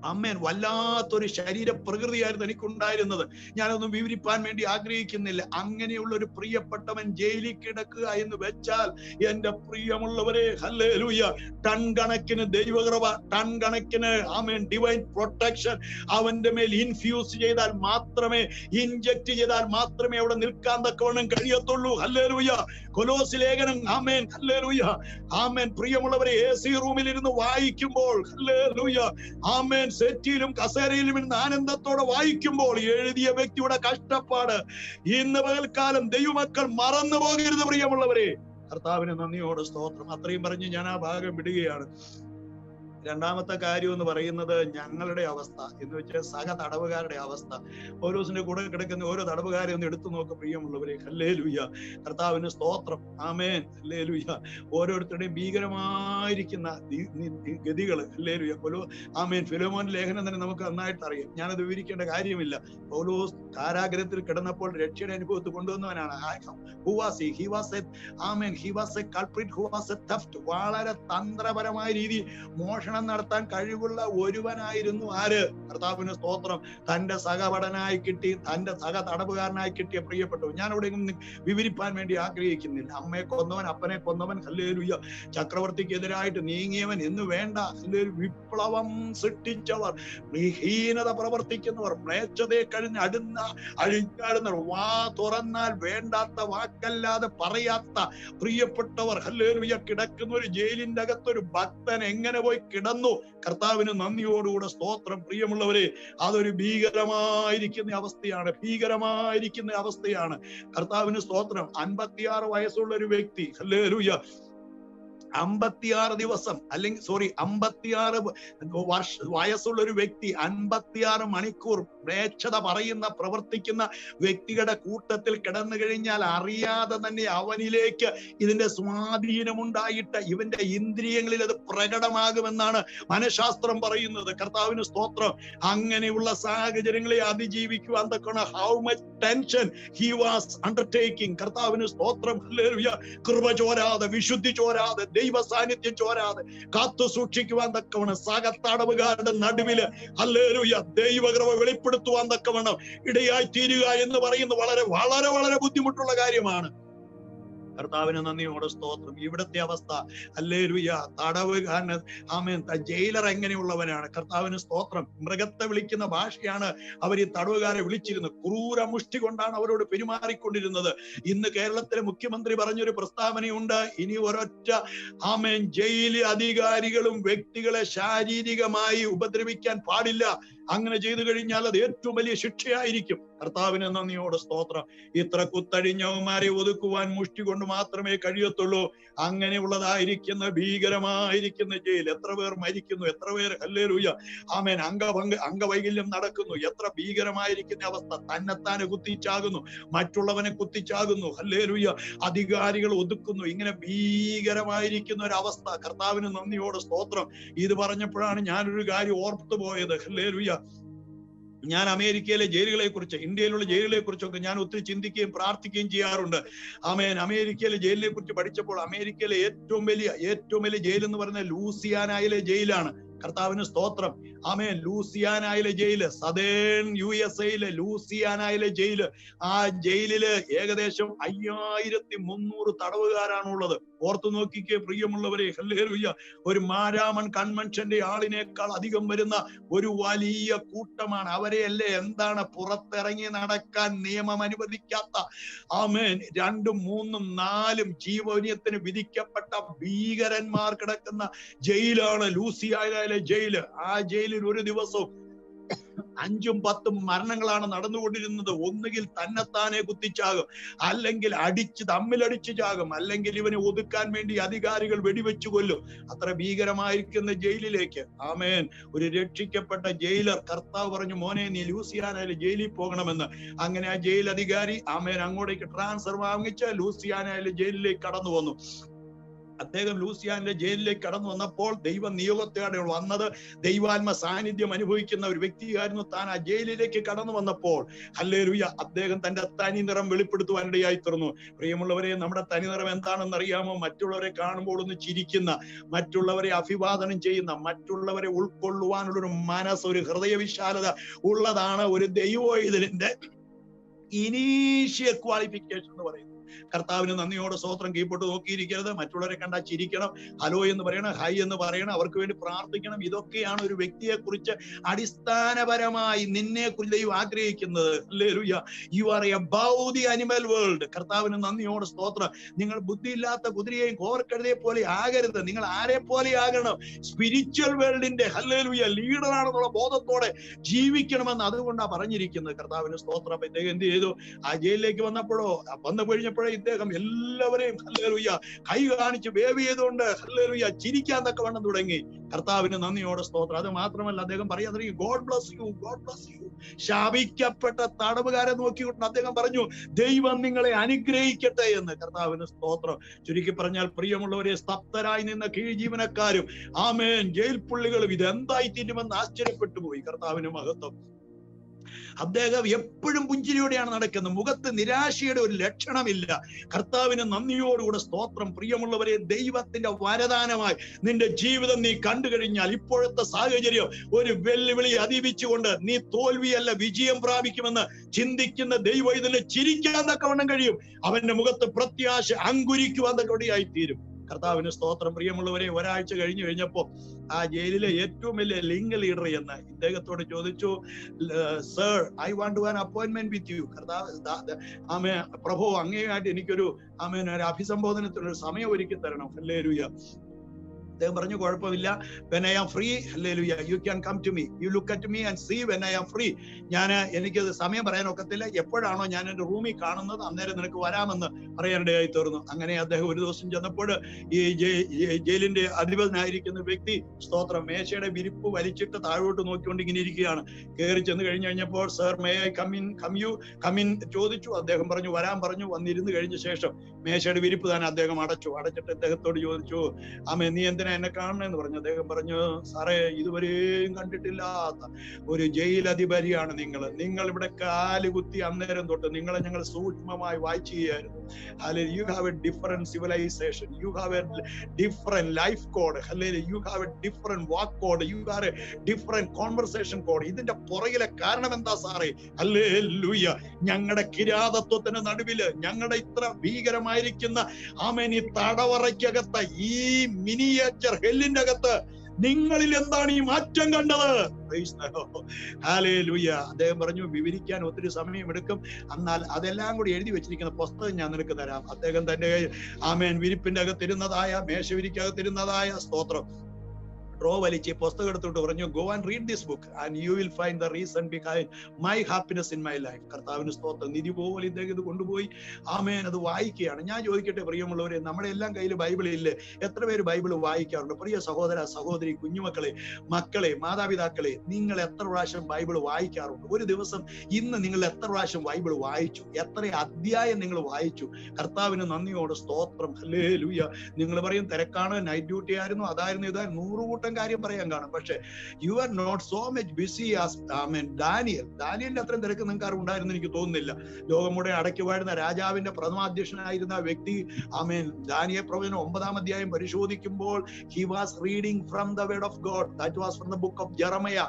അമ്മേൻ വല്ലാത്തൊരു ശരീര പ്രകൃതിയായിരുന്നു എനിക്കുണ്ടായിരുന്നത്. ഞാനൊന്നും വിവരിപ്പാൻ വേണ്ടി ആഗ്രഹിക്കുന്നില്ല. അങ്ങനെയുള്ള ഒരു പ്രിയപ്പെട്ടവൻ ജയിലിൽ കിടക്കുക എന്ന് വെച്ചാൽ എന്റെ പ്രിയമുള്ളവരെ, ഹല്ലേലൂയ, ടൺ കണക്കിന് ദൈവകൃപ, ടൺ കണക്കിന്, ആമേൻ, ഡിവൈൻ പ്രൊട്ടക്ഷൻ അവന്റെ മേൽ ഇൻഫ്യൂസ് ചെയ്താൽ മാത്രമേ, ഇൻജക്ട് ചെയ്താൽ മാത്രമേ അവിടെ നിൽക്കാൻ തക്കവണ്ണം കഴിയത്തുള്ളൂ. ഹല്ലേലൂയ. കൊലോസ് ലേഖനം, ആമേൻ, ഹല്ലേലൂയ, ആമേൻ, പ്രിയമുള്ളവരെ, AC റൂമിൽ ഇരുന്ന് വായിക്കുമ്പോൾ, ഹല്ലേലൂയ, ആമേൻ, സെറ്റിയിലും കസേരയിലും ഇരുന്ന് ആനന്ദത്തോടെ വായിക്കുമ്പോൾ എഴുതിയ വ്യക്തിയുടെ കഷ്ടപ്പാട് ഇന്ന് പകൽക്കാലം ദൈവമക്കൾ മറന്നു പോകരുത്. പ്രിയമുള്ളവരെ, കർത്താവിന് നന്ദിയോടെ സ്തോത്രം. അത്രയും പറഞ്ഞ് ഞാൻ ആ ഭാഗം വിടുകയാണ്. രണ്ടാമത്തെ കാര്യം എന്ന് പറയുന്നത് ഞങ്ങളുടെ അവസ്ഥ എന്ന് വെച്ചാൽ സഹ തടവുകാരുടെ അവസ്ഥ. പൗലോസിന്റെ കൂടെ കിടക്കുന്ന ഓരോ തടവുകാരെ ഒന്ന് എടുത്തു നോക്കും പ്രിയമുള്ളവരെ. ഹല്ലേലൂയ. കർത്താവിന് സ്തോത്രം. ആമേൻ. ഹല്ലേലൂയ. ഓരോരുത്തരുടെയും ഭീകരമായിരിക്കുന്ന ഗതികൾ. ഹല്ലേലൂയ. ആമേൻ. ഫിലോമോൻ ലേഖനം തന്നെ നമുക്ക് നന്നായിട്ട് അറിയാം. ഞാനത് വിവരിക്കേണ്ട കാര്യമില്ല. പൗലോസ് കാരാഗ്രഹത്തിൽ കിടന്നപ്പോൾ രക്ഷയുടെ അനുഭവത്തിൽ കൊണ്ടുവന്നവനാണ്. വളരെ തന്ത്രപരമായ രീതി മോഷണം നടത്താൻ കഴിവുള്ള ഒരുവനായിരുന്നു ആര്? കർത്താവിന് സ്തോത്രം. തന്റെ സഹപടനായി കിട്ടി, തന്റെ സഹ തടവുകാരനായി കിട്ടിയ പ്രിയപ്പെട്ടു. ഞാനിവിടെ വിവരിപ്പാൻ വേണ്ടി ആഗ്രഹിക്കുന്നില്ല. അമ്മയെ കൊന്നവൻ, അപ്പനെ കൊന്നവൻ, ഹല്ലേലൂയ, ചക്രവർത്തിക്കെതിരായിട്ട് നീങ്ങിയവൻ എന്ന് വേണ്ട, വിപ്ലവം സൃഷ്ടിച്ചവർ, ഹീനത പ്രവർത്തിക്കുന്നവർ, മ്ലേച്ഛതയെ കഴിഞ്ഞ് അഴിഞ്ഞാടുന്നവർ, വാ തുറന്നാൽ വേണ്ടാത്ത വാക്കല്ലാതെ പറയാത്ത പ്രിയപ്പെട്ടവർ, ഹല്ലേലൂയ, കിടക്കുന്ന ഒരു ജയിലിന്റെ അകത്തൊരു ഭക്തൻ എങ്ങനെ പോയി കിടന്നു? കർത്താവിന് നന്ദിയോടുകൂടെ സ്തോത്രം. പ്രിയമുള്ളവർ, പ്രിയമുള്ളവരെ, അതൊരു ഭീകരമായിരിക്കുന്ന അവസ്ഥയാണ്. കർത്താവിന് സ്തോത്രം. 56 വയസ്സുള്ള ഒരു വ്യക്തി, ഹല്ലേലൂയ, 56 ദിവസം അല്ലെങ്കിൽ 56 വയസ്സുള്ള ഒരു വ്യക്തി 56 മണിക്കൂർ പ്രേക്ഷത പ്രവർത്തിക്കുന്ന വ്യക്തികളുടെ കൂട്ടത്തിൽ കിടന്നു കഴിഞ്ഞാൽ അറിയാതെ തന്നെ അവനിലേക്ക് ഇതിന്റെ സ്വാധീനമുണ്ടായിട്ട് ഇവന്റെ ഇന്ദ്രിയങ്ങളിൽ അത് പ്രകടമാകുമെന്നാണ് മനഃശാസ്ത്രം പറയുന്നത്. കർത്താവിന് സ്തോത്രം. അങ്ങനെയുള്ള സാഹചര്യങ്ങളെ അതിജീവിക്കുവാൻ തക്കവണ്ണം how much tension he was undertaking. കർത്താവിന് സ്തോത്രം. ഹല്ലേലൂയ. കൃപ ചോരാതെ, വിശുദ്ധി ചോരാതെ, ദൈവ സാന്നിധ്യം ചോരാതെ കാത്തു സൂക്ഷിക്കുവാൻ തക്കവണ്ണം സകത്തടവുകാരുടെ നടുവില്, ഹല്ലേലൂയ, ദൈവകൃപ വെളിപ്പെടുത്തുവാൻ തക്കവണ്ണം ഇടയായി തീരുക എന്ന് പറയുന്നത് വളരെ വളരെ വളരെ ബുദ്ധിമുട്ടുള്ള കാര്യമാണ്. കർത്താവിന് നന്ദിയോടെ സ്തോത്രം. ഇവിടത്തെ അവസ്ഥ, ഹല്ലേലൂയ, തടവുകാരന് ആമേൻ, ജയിലർ എങ്ങനെയുള്ളവനാണ്? കർത്താവിന് സ്തോത്രം. മൃഗത്തെ വിളിക്കുന്ന ഭാഷയാണ് അവർ ഈ തടവുകാരെ വിളിച്ചിരുന്നത്. ക്രൂര മുഷ്ടി കൊണ്ടാണ് അവരോട് പെരുമാറിക്കൊണ്ടിരുന്നത്. ഇന്ന് കേരളത്തിലെ മുഖ്യമന്ത്രി പറഞ്ഞൊരു പ്രസ്താവനയുണ്ട്, ഇനി ഒരൊറ്റ ആമേൻ ജയിൽ അധികാരികളും വ്യക്തികളെ ശാരീരികമായി ഉപദ്രവിക്കാൻ പാടില്ല. അങ്ങനെ ചെയ്തു കഴിഞ്ഞാൽ അത് ഏറ്റവും വലിയ ശിക്ഷയായിരിക്കും. കർത്താവിന് നന്ദിയോടെ സ്തോത്രം. ഇത്ര കുത്തഴിഞ്ഞവന്മാരെ ഒതുക്കുവാൻ മുഷ്ടി കൊണ്ട് മാത്രമേ കഴിയത്തുള്ളൂ. അങ്ങനെയുള്ളതായിരിക്കുന്ന ഭീകരമായിരിക്കുന്ന ജയിൽ. എത്ര പേർ മരിക്കുന്നു, എത്ര പേർ, ഹല്ലേലൂയ, ആമേൻ, അംഗവൈകല്യം നടക്കുന്നു. എത്ര ഭീകരമായിരിക്കുന്ന അവസ്ഥ. തന്നെത്താനെ കുത്തിച്ചാകുന്നു, മറ്റുള്ളവനെ കുത്തിച്ചാകുന്നു, ഹല്ലേലൂയ, അധികാരികൾ ഒതുക്കുന്നു. ഇങ്ങനെ ഭീകരമായിരിക്കുന്ന ഒരു അവസ്ഥ. കർത്താവിന് നന്ദിയോടെ സ്തോത്രം. ഇത് പറഞ്ഞപ്പോഴാണ് ഞാനൊരു കാര്യം ഓർത്തു പോയത്. ഹല്ലേലൂയ. ഞാൻ അമേരിക്കയിലെ ജയിലുകളെ കുറിച്ച്, ഇന്ത്യയിലുള്ള ജയിലുകളെ കുറിച്ചൊക്കെ ഞാൻ ഒത്തിരി ചിന്തിക്കുകയും പ്രാർത്ഥിക്കുകയും ചെയ്യാറുണ്ട്. ആമേൻ. അമേരിക്കയിലെ ജയിലിനെ കുറിച്ച് പഠിച്ചപ്പോൾ അമേരിക്കയിലെ ഏറ്റവും വലിയ ജയിൽ എന്ന് പറയുന്നത് ലൂസിയാനയിലെ ജയിലാണ്. കർത്താവിന് സ്തോത്രം. ആമേൻ. ലൂസിയാനയിലെ ജയില്, സദേൺ USA ലൂസിയാനയിലെ ജയില്. ആ ജയിലില് ഏകദേശം 5300 തടവുകാരാണുള്ളത്. ഓർത്തു നോക്കിക്കേ പ്രിയമുള്ളവരെ, ഹല്ലേലൂയ. ഒരു മാരാമൺ കൺവെൻഷന്റെ ആളിനേക്കാൾ അധികം വരുന്ന ഒരു വലിയ കൂട്ടമാണ്. അവരെയല്ലേ എന്താണ് പുറത്തിറങ്ങി നടക്കാൻ നിയമം അനുവദിക്കാത്ത, ആമേൻ, 2, 3, 4 ജീവന്യത്തിന് വിധിക്കപ്പെട്ട ഭീകരന്മാർ കിടക്കുന്ന ജയിലാണ് ലൂസിയാനയിലെ ജയില്. ആ ജയിലിൽ ഒരു ദിവസവും 5-10 മരണങ്ങളാണ് നടന്നുകൊണ്ടിരുന്നത്. ഒന്നുകിൽ തന്നെത്താനെ കുത്തിച്ചാകും, അല്ലെങ്കിൽ തമ്മിലടിച്ച് ചാകും, അല്ലെങ്കിൽ ഇവനെ ഒതുക്കാൻ വേണ്ടി അധികാരികൾ വെടിവെച്ചു കൊല്ലും. അത്ര ഭീകരമായിരിക്കുന്ന ജയിലിലേക്ക്, ആമേൻ, ഒരു രക്ഷിക്കപ്പെട്ട ജയിലർ, കർത്താവ് പറഞ്ഞു, മോനെ നീ ലൂസിയാനയിലെ ജയിലിൽ പോകണമെന്ന്. അങ്ങനെ ആ ജയിൽ അധികാരി, ആമേൻ, അങ്ങോട്ടേക്ക് ട്രാൻസ്ഫർ വാങ്ങിച്ച് ലൂസിയാനയിലെ ജയിലിലേക്ക് കടന്നു വന്നു. അദ്ദേഹം ലൂസിയാനിലെ ജയിലിലേക്ക് കടന്നു വന്നപ്പോൾ ദൈവ നിയോഗത്തോടെ വന്നത്, ദൈവാത്മ സാന്നിധ്യം അനുഭവിക്കുന്ന ഒരു വ്യക്തിയായിരുന്നു താൻ. ആ ജയിലിലേക്ക് കടന്നു വന്നപ്പോൾ, ഹല്ലേലൂയ, അദ്ദേഹം തന്റെ തനി നിറം വെളിപ്പെടുത്തുവാനിടയായി തീർന്നു. പ്രിയമുള്ളവരെ, നമ്മുടെ തനി നിറം എന്താണെന്ന് അറിയാമോ? മറ്റുള്ളവരെ കാണുമ്പോൾ ഒന്ന് ചിരിക്കുന്ന, മറ്റുള്ളവരെ അഭിവാദനം ചെയ്യുന്ന, മറ്റുള്ളവരെ ഉൾക്കൊള്ളുവാനുള്ളൊരു മനസ്സ്, ഒരു ഹൃദയവിശാലത ഉള്ളതാണ് ഒരു ദൈവവൈതലിന്റെ ഇനീഷ്യൽ ക്വാളിഫിക്കേഷൻ എന്ന് പറയുന്നത്. കർത്താവിന് നന്ദിയോടെ സ്തോത്രം. കീഴ്പോട്ട് നോക്കിയിരിക്കരുത്. മറ്റുള്ളവരെ കണ്ടാൽ ചിരിക്കണം, ഹലോ എന്ന് പറയണം, ഹൈ എന്ന് പറയണം, അവർക്ക് വേണ്ടി പ്രാർത്ഥിക്കണം. ഇതൊക്കെയാണ് ഒരു വ്യക്തിയെ കുറിച്ച് അടിസ്ഥാനപരമായി നിന്നെ കുറിച്ച് ദൈവം ആഗ്രഹിക്കുന്നത്. Hallelujah. You are above the animal world. കർത്താവിന് നന്ദിയോടെ സ്തോത്രം. നിങ്ങൾ ബുദ്ധിയില്ലാത്ത കുതിരയെയും കോവർക്കഴുതയെ പോലെ ആകരുത്. നിങ്ങൾ ആരെ പോലെ ആകണം? സ്പിരിച്വൽ വേൾഡിന്റെ, ഹല്ലേലൂയ, ലീഡറാണെന്നുള്ള ബോധത്തോടെ ജീവിക്കണമെന്ന് അതുകൊണ്ടാണ് പറഞ്ഞിരിക്കുന്നത്. കർത്താവിന് സ്തോത്രം. ഇദ്ദേഹം എന്ത് ചെയ്തു? ആ ജയിലിലേക്ക് വന്നു കഴിഞ്ഞപ്പോഴേ ഇദ്ദേഹം എല്ലാവരെയും, ഹല്ലേലൂയ, കൈ കാണിച്ച് വേവ് ചെയ്തുകൊണ്ട്, ഹല്ലേലൂയ, ചിരിക്കാൻ തക്കവണ്ണം തുടങ്ങി. കർത്താവിന് നന്ദിയോടെ സ്തോത്രം. അത് മാത്രമല്ല, അദ്ദേഹം പറയാൻ തുടങ്ങി, God bless you, God bless you. ശാപിക്കപ്പെട്ട തടവുകാരെ നോക്കിക്കൊണ്ട് അദ്ദേഹം പറഞ്ഞു, ദൈവം നിങ്ങളെ അനുഗ്രഹിക്കട്ടെ എന്ന്. കർത്താവിന് സ്തോത്രം. ചുരുക്കി പറഞ്ഞാൽ പ്രിയമുള്ളവരെ, സ്തബ്ധരായി നിന്ന കീഴ് ജീവനക്കാരും, ആമേൻ, ജയിൽ പുള്ളികളും ഇതെന്തായി തീരുമെന്ന് ആശ്ചര്യപ്പെട്ടു പോയി. കർത്താവിന് മഹത്വം. അദ്ദേഹം എപ്പോഴും പുഞ്ചിരിയോടെയാണ് നടക്കുന്നത്. മുഖത്ത് നിരാശയുടെ ഒരു ലക്ഷണമില്ല. കർത്താവിന് നന്ദിയോടുകൂടെ സ്തോത്രം. പ്രിയമുള്ളവരെ, ദൈവത്തിന്റെ വരദാനമായി നിന്റെ ജീവിതം നീ കണ്ടു കഴിഞ്ഞാൽ, ഇപ്പോഴത്തെ സാഹചര്യം ഒരു വെല്ലുവിളി അതിവിച്ചുകൊണ്ട് നീ തോൽവിയല്ല വിജയം പ്രാപിക്കുമെന്ന് ചിന്തിക്കുന്ന ദൈവവൈതലിനെ ചിരിക്കാൻ തക്കവണ്ണം കഴിയും. അവന്റെ മുഖത്ത് പ്രത്യാശ അങ്കുരിക്കുവാൻ തക്കവണ്ണയായി തീരും. കർത്താവിന് സ്തോത്രം. പ്രിയമുള്ളവരെ, ഒരാഴ്ച കഴിഞ്ഞപ്പോ ആ ജയിലിലെ ഏറ്റവും വലിയ ലിംഗ് ലീഡർ എന്ന് ഇദ്ദേഹത്തോട് ചോദിച്ചു, sir, I want to an appointment with you. കർത്താവ്, ആമേ, പ്രഭു, അങ്ങേയായിട്ട് എനിക്കൊരു, ആമേൻ, ഒരു അഭിസംബോധനത്തിനൊരു സമയം ഒരുക്കി തരണം. ഹല്ലേലൂയ. അദ്ദേഹം പറഞ്ഞു, കുഴപ്പമില്ല, when I am free, hallelujah, you can come to me, you look at me and see when I am free. എനിക്ക് സമയം പറയാൻ ഒക്കത്തില്ല, എപ്പോഴാണോ ഞാൻ എന്റെ റൂമിൽ കാണുന്നത് അന്നേരം നിനക്ക് വരാമെന്ന് പറയാനിടയായി തീർന്നു. അങ്ങനെ അദ്ദേഹം ഒരു ദിവസം ചെന്നപ്പോൾ ഈ ജയിലിന്റെ അധിപനായിരിക്കുന്ന വ്യക്തി, സ്തോത്രം, മേശയുടെ വിരിപ്പ് വലിച്ചിട്ട് താഴോട്ട് നോക്കിക്കൊണ്ട് ഇങ്ങനെ ഇരിക്കുകയാണ്. കയറി ചെന്ന് കഴിഞ്ഞപ്പോൾ, സർ മേ ഐ കമിൻ ചോദിച്ചു. അദ്ദേഹം പറഞ്ഞു, വരാൻ പറഞ്ഞു. വന്നിരുന്ന് കഴിഞ്ഞ ശേഷം മേശയുടെ വിരിപ്പ് തന്നെ അദ്ദേഹം അടച്ചിട്ട് അദ്ദേഹത്തോട് ചോദിച്ചു, ആമേ, നീ എന്തിനാ എന്നെ കാണണമെന്ന് പറഞ്ഞു. അദ്ദേഹം പറഞ്ഞു, സാറേ, ഇതുവരെയും കണ്ടിട്ടില്ലാത്ത ഒരു ജയിലധിപതിയാണ് നിങ്ങൾ ഇവിടെ കാലുകുത്തി അന്നേരം തൊട്ട് നിങ്ങളെ ഞങ്ങൾ സൂക്ഷ്മമായി വായിച്ചു ചെയ്യായിരുന്നു. You have a different civilization, you have a different life code, you have a different walk code, you have a different conversation code. ഇതിന്റെ പുറകിലെ കാരണം എന്താ സാറേ? ഹല്ലേലൂയ. ഞങ്ങളുടെ കിരാതത്വത്തിന് നടുവില്, ഞങ്ങളുടെ ഇത്ര ഭീകരമായിരിക്കുന്ന ആമേൻ ഈ തടവറയ്ക്കകത്ത്, ഈ മിനിയേച്ചർ ഹെല്ലിന്റെ അകത്ത് നിങ്ങളിൽ എന്താണ് ഈ മാറ്റം കണ്ടത്? ഹല്ലേലൂയ. അദ്ദേഹം പറഞ്ഞു, വിവരിക്കാൻ ഒത്തിരി സമയമെടുക്കും, എന്നാൽ അതെല്ലാം കൂടി എഴുതി വെച്ചിരിക്കുന്ന പുസ്തകം ഞാൻ നിനക്ക് തരാം. അദ്ദേഹം തന്റെ ആമേൻ വിരിപ്പിന്റെ അകത്തിരുന്നതായ, മേശവിരിക്കകത്തിരുന്നതായ, സ്തോത്രം, ഡ്രോ വലിച്ച് പുസ്തകം എടുത്തിട്ട് പറഞ്ഞു, go and read this book and you will find the reason behind my happiness in my life. കർത്താവിന് സ്തോത്രം. നിധി പോലെ ഇദ്ദേഹം ഇത് കൊണ്ടുപോയി ആമേൻ അത് വായിക്കുകയാണ്. ഞാൻ ചോദിക്കട്ടെ പ്രിയമുള്ളവരെ, നമ്മുടെ എല്ലാം കയ്യിൽ ബൈബിൾ ഇല്ലേ? എത്ര പേര് ബൈബിൾ വായിക്കാറുണ്ട്? പ്രിയ സഹോദര, സഹോദരി, കുഞ്ഞുമക്കളെ, മക്കളെ, മാതാപിതാക്കളെ, നിങ്ങൾ എത്ര പ്രാവശ്യം ബൈബിൾ വായിക്കാറുണ്ട്? ഒരു ദിവസം ഇന്ന് നിങ്ങൾ എത്ര പ്രാവശ്യം ബൈബിൾ വായിച്ചു? എത്ര അധ്യായം നിങ്ങൾ വായിച്ചു? കർത്താവിന് നന്ദിയോട് സ്തോത്രം. ഹല്ലേലൂയ. നിങ്ങൾ പറയും, തിരക്കാണ്, നൈറ്റ് ഡ്യൂട്ടി ആയിരുന്നു, അതായിരുന്നു, ഇതായിരുന്നു, 100 കൂട്ടം കാര്യം പറയാൻ കാണും. പക്ഷെ you are not so much busy as ദാനിയലിന്റെ അത്രയും തിരക്ക് നിങ്ങൾക്ക് ആരും ഉണ്ടായിരുന്നു എനിക്ക് തോന്നുന്നില്ല. ലോകം മുഴുവൻ അടക്കി വാഴുന്ന രാജാവിന്റെ പ്രഥമാധ്യക്ഷനായിരുന്ന വ്യക്തി ആമേൻ ദാനിയേൽ പ്രവചനം 9-ാം അധ്യായം പരിശോധിക്കുമ്പോൾ, he was reading from the word of God, that was from the book of Jeremiah.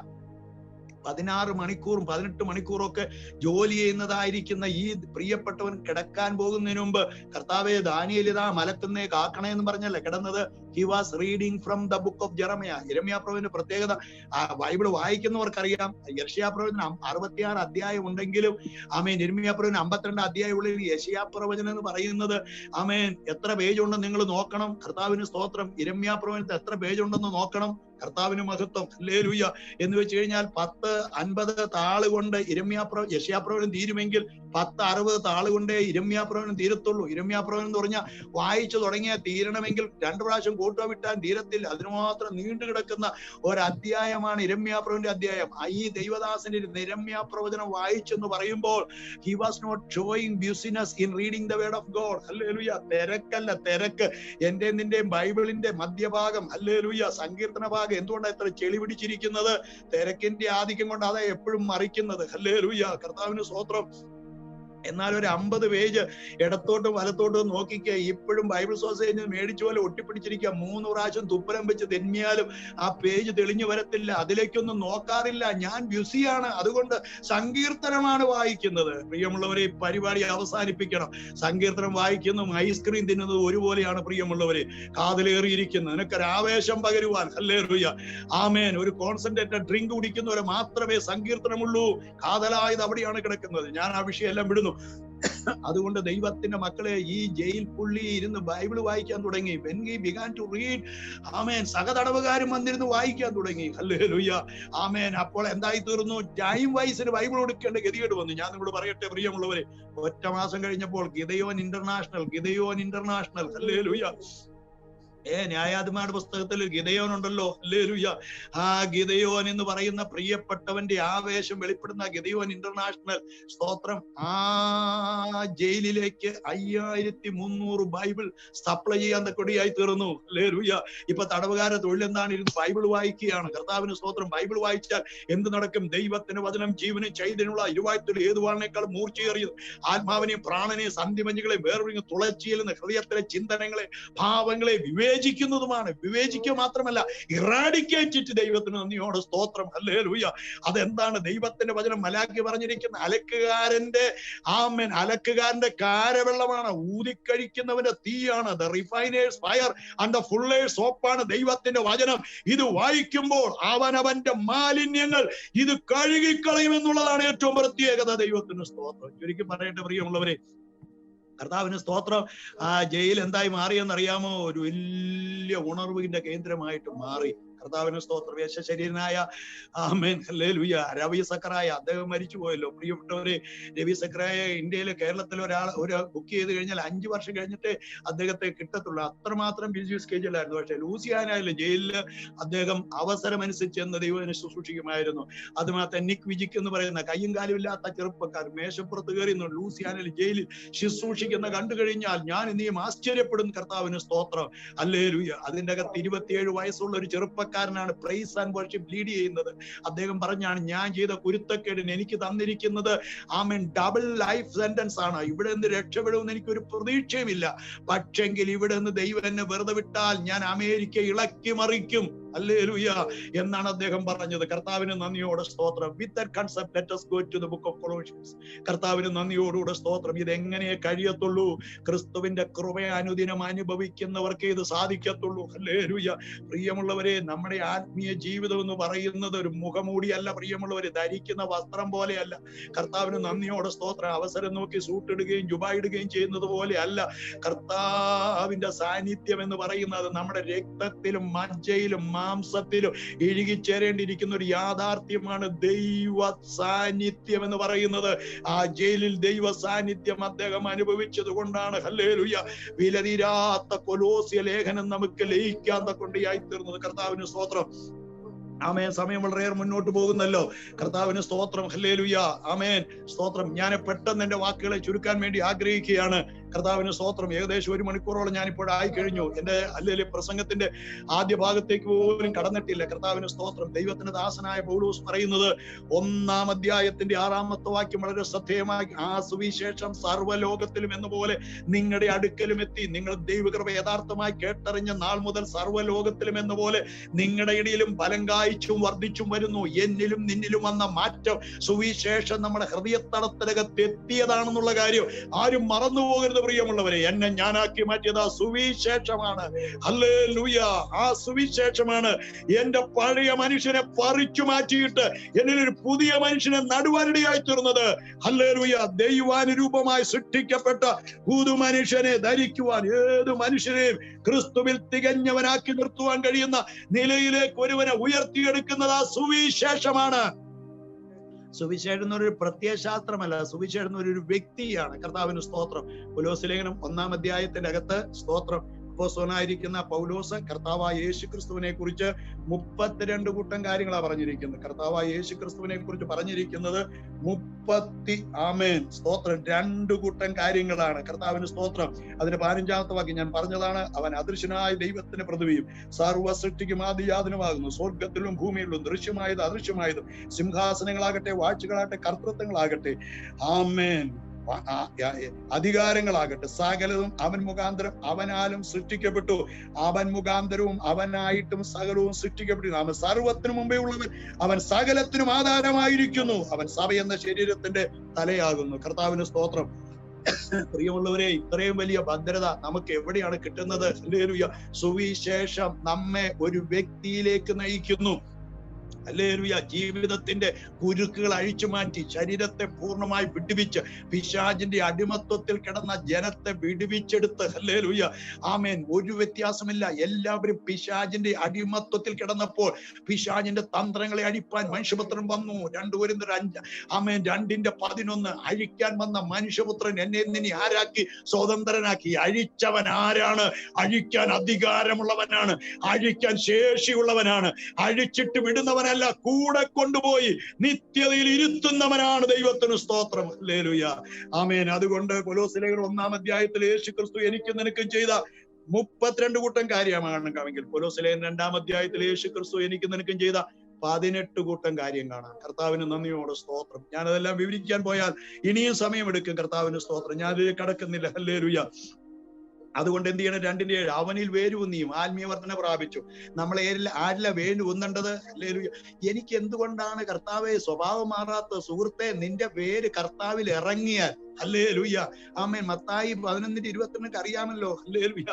16 മണിക്കൂറും 18 മണിക്കൂറും ഒക്കെ ജോലി ചെയ്യുന്നതായിരിക്കുന്ന ഈ പ്രിയപ്പെട്ടവൻ കിടക്കാൻ പോകുന്നതിന് മുമ്പ്, കർത്താവേ, ദാനിയേൽ ഇതാ മലക്കുന്നേ കാക്കണേ എന്ന് പറഞ്ഞല്ലേ കിടന്നത്. He was reading from the book of Jeremiah. യിരെമ്യാ പ്രവചനത്തിന്റെ പ്രത്യേകത, ബൈബിൾ വായിക്കുന്നവർക്കറിയാം. യെശയ്യാ പ്രവചനം 66 അധ്യായം ഉണ്ടെങ്കിലും ആമേൻ യിരെമ്യാ പ്രവചനം 52 അധ്യായം ഉള്ളിൽ യെശയ്യാ പ്രവചനം എന്ന് പറയുന്നത് ആമേൻ എത്ര പേജ് ഉണ്ടെന്ന് നിങ്ങൾ നോക്കണം. കർത്താവിന് സ്തോത്രം. യിരെമ്യാ പ്രവചനത്തിൽ എത്ര പേജ് ഉണ്ടെന്ന് നോക്കണം. കർത്താവിന് മഹത്വം. ഹല്ലേലൂയ. എന്ന് വെച്ച് കഴിഞ്ഞാൽ 10-50 താള് കൊണ്ട് യെശയ്യാ പ്രവചനം തീരുമെങ്കിൽ 10-60 താള് കൊണ്ടേ യിരെമ്യാ പ്രവചനം തീരത്തുള്ളൂ. യിരെമ്യാ പ്രവചനം എന്ന് പറഞ്ഞാൽ വായിച്ചു തുടങ്ങിയാൽ തീരണമെങ്കിൽ 2 പ്രാവശ്യം കൂട്ടുക വിട്ടാൻ തീരത്തില്ല. അതിനുമാത്രം നീണ്ടു കിടക്കുന്ന ഒരധ്യായമാണ് യിരെമ്യാ പ്രവചനത്തിന്റെ അധ്യായം. ഈ ദൈവദാസന്റെ യിരെമ്യാ പ്രവചനം വായിച്ചെന്ന് പറയുമ്പോൾ, he was not showing busyness in reading the word of God. ഹല്ലേലൂയ. തിരക്കല്ല, തിരക്ക് എന്റെ നിന്റെയും ബൈബിളിന്റെ മധ്യഭാഗം. ഹല്ലേലൂയ. സങ്കീർത്തന ഭാഗം എന്തുകൊണ്ടാണ് ഇത്ര ചെളി പിടിച്ചിരിക്കുന്നത്? തിരക്കിന്റെ ആധിക്യം കൊണ്ട് അതാ എപ്പോഴും മറിക്കുന്നത്. ഹല്ലേലൂയ. കർത്താവിന് സ്തോത്രം. എന്നാൽ ഒരു 50 പേജ് ഇടത്തോട്ടും വലത്തോട്ടും നോക്കിക്കുക, ഇപ്പോഴും ബൈബിൾ സൊസൈറ്റി മേടിച്ച പോലെ ഒട്ടിപ്പിടിച്ചിരിക്കുക. 3 പ്രാവശ്യം തുപ്പലം വെച്ച് തെന്നിയാലും ആ പേജ് തെളിഞ്ഞു വരത്തില്ല. അതിലേക്കൊന്നും നോക്കാറില്ല. ഞാൻ ബിസിയാണ്, അതുകൊണ്ട് സങ്കീർത്തനമാണ് വായിക്കുന്നത്. പ്രിയമുള്ളവരെ, പരിപാടി അവസാനിപ്പിക്കണം. സങ്കീർത്തനം വായിക്കുന്നതും ഐസ്ക്രീം തിന്നുന്നതും ഒരുപോലെയാണ് പ്രിയമുള്ളവരെ. കാതിലേറിയിരിക്കുന്നത് നിനക്കൊരു ആവേശം പകരുവാൻ. ഹല്ലേലൂയ. ആമേൻ. ഒരു കോൺസെൻട്രേറ്റഡ് ഡ്രിങ്ക് കുടിക്കുന്നവരെ മാത്രമേ സങ്കീർത്തനമുള്ളൂ. കാതലായത് അവിടെയാണ് കിടക്കുന്നത്. ഞാൻ ആ വിഷയം എല്ലാം വിടുന്നു. അതുകൊണ്ട് ദൈവത്തിന്റെ മക്കളെ, ഈ ജയിൽ പുള്ളി ഇരുന്ന് ബൈബിൾ വായിക്കാൻ തുടങ്ങി. when he began to read, ആമേൻ, സഹതടവുകാരും വന്നിരുന്ന് വായിക്കാൻ തുടങ്ങി. ഹല്ലേലൂയ. ആമേൻ. അപ്പോൾ എന്തായി തീർന്നു? ടൈം വൈസിന് ബൈബിൾ കൊടുക്കേണ്ട ഗതികേട് വന്നു. ഞാൻ നിങ്ങളോട് പറയട്ടെ പ്രിയമുള്ളവരെ, ഒറ്റ മാസം കഴിഞ്ഞപ്പോൾ ഗിദെയോൻ ഇന്റർനാഷണൽ ഹല്ലേലൂയ. ന്യായാധിപന്മാരുടെ പുസ്തകത്തിൽ ഗിദെയോൻ ഉണ്ടല്ലോ. ഹല്ലേലൂയ. ആ ഗിദെയോൻ എന്ന് പറയുന്ന പ്രിയപ്പെട്ടവന്റെ ആവേശം വെളിപ്പെടുന്ന ഗിദെയോൻ ഇന്റർനാഷണൽ, സ്തോത്രം, ആ ജയിലിലേക്ക് 5300 ബൈബിൾ സപ്ലൈ ചെയ്യാൻ കൊടിയായി തീർന്നു. ഹല്ലേലൂയ. ഇപ്പൊ തടവുകാരുടെ തൊഴിലെന്താണ്? ഇരുന്ന് ബൈബിൾ വായിക്കുകയാണ്. കർത്താവിന് സ്തോത്രം. ബൈബിൾ വായിച്ചാൽ എന്ത് നടക്കും? ദൈവത്തിന് വചനം ജീവനും ചൈതന്യമുള്ള ഇരുവായ്ത്തുള്ള ഏതു വാളിനേക്കാൾ മൂർച്ചയേറിയത്, ആത്മാവിനെയും പ്രാണനെയും സന്ധിമഞ്ഞുകളെ വേർപിരിഞ്ഞ് തുളച്ചിയെല്ലുന്ന ഹൃദയത്തിലെ ചിന്തനങ്ങളെ ഭാവങ്ങളെ വിവേചിക്കുന്നതുമാണ്. വിവേചിക്കുക മാത്രമല്ല, ഇറാഡിക്കേറ്റ്. ദൈവത്തിന് നന്ദിയോടെ സ്തോത്രം. ഹല്ലേലൂയ. അതെന്താണ്? ദൈവത്തിന്റെ വചനം മലാക്കി പറഞ്ഞിരിക്കുന്ന അലക്കുകാരന്റെ ആമേൻ, അലക്കുകാരന്റെ കാരവെള്ളമാണ്, ഊതിക്കഴിക്കുന്നവന്റെ തീയാണ്. The refiner's fire and the fuller's സോപ്പാണ് ദൈവത്തിന്റെ വചനം. ഇത് വായിക്കുമ്പോൾ അവനവന്റെ മാലിന്യങ്ങൾ ഇത് കഴുകിക്കളയുമെന്നുള്ളതാണ് ഏറ്റവും പ്രത്യേകത. ദൈവത്തിന് സ്തോത്രം. ചുരുക്കി പറയട്ടെ പ്രിയമുള്ളവരെ, കർത്താവിന് സ്തോത്രം. ആ ജയിൽ എന്തായി മാറിയെന്നറിയാമോ? ഒരു വലിയ ഉണർവിന്റെ കേന്ദ്രമായിട്ട് മാറി. കർത്താവിന് സ്തോത്രം. യശശരീരനായ ആമേൻ ഹല്ലേലൂയ രവി സക്കറായ, അദ്ദേഹം മരിച്ചു പോയല്ലോ പ്രിയപ്പെട്ടവരെ. രവി സക്കറായ ഇന്ത്യയിലെ കേരളത്തിൽ ഒരു ബുക്ക് ചെയ്ത് കഴിഞ്ഞാൽ 5 വർഷം കഴിഞ്ഞിട്ട് അദ്ദേഹത്തെ കിട്ടത്തുള്ളൂ. അത്രമാത്രം ബിസി സ്കെഡ്യൂളായിരുന്നു. പക്ഷെ ലൂസിയാനയിലെ ജയിലില് അദ്ദേഹം അവസരമനുസരിച്ച് എന്ന് ദൈവത്തിനെ ശുശ്രൂഷിക്കുമായിരുന്നു. അതുമാത്രം നിക് വിജിക് എന്ന് പറയുന്ന കയ്യും കാലും ഇല്ലാത്ത ചെറുപ്പക്കാർ മേശപ്പുറത്ത് കയറി ലൂസിയാനയിൽ ജയിലിൽ ശുശ്രൂഷിക്കുന്ന കണ്ടു കഴിഞ്ഞാൽ ഞാൻ ഇനിയും ആശ്ചര്യപ്പെടും. കർത്താവിന് സ്തോത്രം. ഹല്ലേലൂയ. അതിന്റെ അകത്ത് 27 വയസ്സുള്ള ഒരു ചെറുപ്പക്കാരനാണ് പ്രൈസ് ആൻഡ് വർഷിപ്പ് ലീഡ് ചെയ്യുന്നത്. അദ്ദേഹം പറഞ്ഞാണ്, ഞാൻ ചെയ്ത കുരുത്തക്കേടിന് എനിക്ക് തന്നിരിക്കുന്നത് ആമേൻ ഡബിൾ ലൈഫ് സെന്റൻസ് ആണ്. ഇവിടെ നിന്ന് രക്ഷപ്പെടുമെന്ന് എനിക്കൊരു പ്രതീക്ഷയുമില്ല. പക്ഷെങ്കിൽ ഇവിടെ നിന്ന് ദൈവം എന്നെ വെറുതെ വിട്ടാൽ ഞാൻ അമേരിക്ക ഇളക്കി മറിക്കും. ഹല്ലേലൂയ എന്നാണ് അദ്ദേഹം പറഞ്ഞത്. കർത്താവിന് നന്ദിയോടെ സ്തോത്രം. With that concept let us go to the book of Colossians. കർത്താവിന് നന്ദിയോടുകൂടെ സ്തോത്രം. ഇത് എങ്ങനെ കഴിയത്തുള്ളൂ? ക്രിസ്തുവിന്റെ കൃപയെ അനുദിനം അനുഭവിക്കുന്നവർക്ക് ഇത് സാധിക്കത്തുള്ളൂ. ഹല്ലേലൂയ. പ്രിയമുള്ളവരെ, നമ്മുടെ ആത്മീയ ജീവിതം എന്ന് പറയുന്നത് ഒരു മുഖമൂടിയല്ല പ്രിയമുള്ളവരെ, ധരിക്കുന്ന വസ്ത്രം പോലെയല്ല. കർത്താവിന് നന്ദിയോടെ സ്തോത്രം. അവസരം നോക്കി സൂട്ട് ഇടുകയും ജുബ ഇടുകയും ചെയ്യുന്നത് പോലെ അല്ല. കർത്താവിന്റെ സാന്നിധ്യം എന്ന് പറയുന്നത് നമ്മുടെ രക്തത്തിലും മജ്ജയിലും മാംസത്തിലും ഇഴുകിച്ചേരേണ്ടിയിരിക്കുന്ന ഒരു യാഥാർത്ഥ്യമാണ് ദൈവ സാന്നിധ്യം എന്ന് പറയുന്നത്. ആ ജയിലിൽ ദൈവ സാന്നിധ്യം അദ്ദേഹം അനുഭവിച്ചത് കൊണ്ടാണ് ഹല്ലേലൂയ വിലതീരാത്ത കൊലോസ്യ ലേഖനം നമുക്ക് ലയിക്കാൻ തക്കൊണ്ടിയായി തീർന്നത്. കർത്താവിന് സ്തോത്രം. ആമേൻ. സമയം വളരെയേറെ മുന്നോട്ട് പോകുന്നല്ലോ. കർത്താവിന് സ്തോത്രം. ഹല്ലേലൂയ. ആമേൻ. സ്തോത്രം. ഞാൻ പെട്ടെന്ന് എന്റെ വാക്കുകളെ ചുരുക്കാൻ വേണ്ടി ആഗ്രഹിക്കുകയാണ്. കർത്താവിന് സ്തോത്രം. ഏകദേശം 1 മണിക്കൂറോളം ഞാനിപ്പോൾ ആയി കഴിഞ്ഞു. എന്റെ അല്ലെങ്കിൽ പ്രസംഗത്തിന്റെ ആദ്യ ഭാഗത്തേക്ക് പോലും കടന്നിട്ടില്ല. കർത്താവിന് സ്തോത്രം. ദൈവത്തിന്റെ ദാസനായ പൗലോസ് പറയുന്നത് 1-ാം അധ്യായത്തിന്റെ 6-ാമത്തെ വാക്യം വളരെ ശ്രദ്ധേയമായി, ആ സുവിശേഷം സർവ്വലോകത്തിലും എന്ന പോലെ നിങ്ങളുടെ അടുക്കലും എത്തി. നിങ്ങൾ ദൈവകൃപ യഥാർത്ഥമായി കേട്ടറിഞ്ഞ നാൾ മുതൽ സർവ്വലോകത്തിലും എന്ന പോലെ നിങ്ങളുടെ ഇടയിലും ഫലം കായ്ച്ചും വർദ്ധിച്ചും വരുന്നു. എന്നിലും നിന്നിലും വന്ന മാറ്റം സുവിശേഷം നമ്മുടെ ഹൃദയത്തടത്തിനകത്ത് എത്തിയതാണെന്നുള്ള കാര്യം ആരും മറന്നുപോകരുത് പ്രിയമുള്ളവരെ. എന്നെ ഞാനാക്കി മാറ്റിയത് ആ സുവിശേഷമാണ്. ഹല്ലേലൂയ. ആ സുവിശേഷമാണ് എന്റെ പഴയ മനുഷ്യനെ പറിച്ചു മാറ്റിയിട്ട് എന്നിലൊരു പുതിയ മനുഷ്യനെ നടുവാനിടയായി തീർന്നത്. ഹല്ലേലൂയ. ദൈവാനുരൂപമായി സൃഷ്ടിക്കപ്പെട്ട പുതു മനുഷ്യനെ ധരിക്കുവാൻ ഏത് മനുഷ്യനെയും ക്രിസ്തുവിൽ തികഞ്ഞവനാക്കി നിർത്തുവാൻ കഴിയുന്ന നിലയിലേക്ക് ഒരുവനെ ഉയർത്തിയെടുക്കുന്നത് ആ സുവിശേഷമാണ്. സുവിശേഷം എന്നൊരു പ്രത്യയശാസ്ത്രമല്ല, സുവിശേഷം എന്നൊരു വ്യക്തിയാണ്. കർത്താവിന് സ്തോത്രം. പൗലോസ് ലേഖനം 1-ാം അധ്യായത്തിന്റെ അകത്ത് സ്തോത്രം അപ്പോസ്തലനായിരിക്കുന്ന പൗലോസ് കർത്താവായ യേശു ക്രിസ്തുവിനെ കുറിച്ച് 32 കൂട്ടം കാര്യങ്ങളാണ് പറഞ്ഞിരിക്കുന്നത്. കർത്താവായ യേശു ക്രിസ്തുവിനെ കുറിച്ച് പറഞ്ഞിരിക്കുന്നത് 2 കൂട്ടം കാര്യങ്ങളാണ്. കർത്താവിന് സ്തോത്രം. അതിന്റെ 15-ാമത്തെ വാക്യം ഞാൻ പറഞ്ഞതാണ്. അവൻ അദൃശ്യനായ ദൈവത്തിന്റെ പ്രതിമയും സർവ്വ സൃഷ്ടിക്കും ആദിയാതനുമാകുന്നു. സ്വർഗത്തിലും ഭൂമിയിലും ദൃശ്യമായത് അദൃശ്യമായതും സിംഹാസനങ്ങളാകട്ടെ വാഴ്ചകളാകട്ടെ കർത്തൃത്വങ്ങളാകട്ടെ ആമേൻ അധികാരങ്ങളാകട്ടെ സകലതും അവൻ മുഖാന്തരം അവനാലും സൃഷ്ടിക്കപ്പെട്ടു. അവൻ മുഖാന്തരവും അവനായിട്ടും സകലവും സൃഷ്ടിക്കപ്പെട്ടു. അവൻ സർവ്വത്തിനു മുമ്പേ ഉള്ളവൻ, അവൻ സകലത്തിനും ആധാരമായിരിക്കുന്നു. അവൻ സഭ എന്ന ശരീരത്തിന്റെ തലയാകുന്നു. കർത്താവിന് സ്തോത്രം. പ്രിയമുള്ളവരെ, ഇത്രയും വലിയ ഭദ്രത നമുക്ക് എവിടെയാണ് കിട്ടുന്നത്? ഹല്ലേലൂയ. സുവിശേഷം നമ്മെ ഒരു വ്യക്തിയിലേക്ക് നയിക്കുന്നു. ഹല്ലേലൂയ. ജീവിതത്തിന്റെ കുരുക്കുകൾ അഴിച്ചു മാറ്റി ശരീരത്തെ പൂർണ്ണമായി വിടുവിച്ച് പിശാചിന്റെ അടിമത്വത്തിൽ കിടന്ന ജനത്തെ വിടുവിച്ചെടുത്ത് ഹല്ലേലൂയ ആമേൻ. ഒരു വ്യത്യാസമില്ല. എല്ലാവരും പിശാചിന്റെ അടിമത്വത്തിൽ കിടന്നപ്പോൾ പിശാചിന്റെ തന്ത്രങ്ങളെ അഴിപ്പാൻ മനുഷ്യപുത്രൻ വന്നു. 2 കൊരിന്ത്യർ 5 ആമേൻ 2:11 അഴിക്കാൻ വന്ന മനുഷ്യപുത്രൻ എന്നെ നിന്നെ ആരാക്കി? സ്വതന്ത്രനാക്കി. അഴിച്ചവൻ ആരാണ്? അഴിക്കാൻ അധികാരമുള്ളവനാണ്, അഴിക്കാൻ ശേഷിയുള്ളവനാണ്. അഴിച്ചിട്ട് വിടുന്നവനല്ല, കൂടെ കൊണ്ടുപോയി നിത്യതയിൽ ഇരുത്തുന്നവനാണ്. ദൈവത്തിന് സ്തോത്രം. ഹല്ലേലൂയ. ആമേൻ. അതുകൊണ്ട് കൊലോസ്യ ലേഖനം 1-ാം അധ്യായത്തിൽ യേശു ക്രിസ്തു എനിക്കും നിനക്കും ചെയ്ത 32 കൂട്ടം കാര്യമാണെങ്കിൽ കൊലോസ്യ ലേഖനം 2-ാം അധ്യായത്തിൽ യേശു ക്രിസ്തു എനിക്കും നിനക്കും ചെയ്ത 18 കൂട്ടം കാര്യം കാണാം. കർത്താവിന് നന്ദിയോടെ സ്തോത്രം. ഞാനതെല്ലാം വിവരിക്കാൻ പോയാൽ ഇനിയും സമയമെടുക്കും. കർത്താവിന് സ്തോത്രം. ഞാനിതിൽ കടക്കുന്നില്ല. ഹല്ലേലൂയ. അതുകൊണ്ട് എന്ത് ചെയ്യണം? 2:7 അവനിൽ വേരൂന്നിയും ആത്മീയ വർധന പ്രാപിച്ചു. നമ്മളെ ആരില വേരൂന്നേണ്ടത്? ഹല്ലേലൂയ. എനിക്ക് എന്തുകൊണ്ടാണ് കർത്താവെ സ്വഭാവം മാറാത്ത? സുഹൃത്തെ, നിന്റെ വേര് കർത്താവിൽ ഇറങ്ങിയാൽ ഹല്ലേലൂയ. ആമേൻ. മത്തായി 11:22 അറിയാമല്ലോ. ഹല്ലേലൂയ.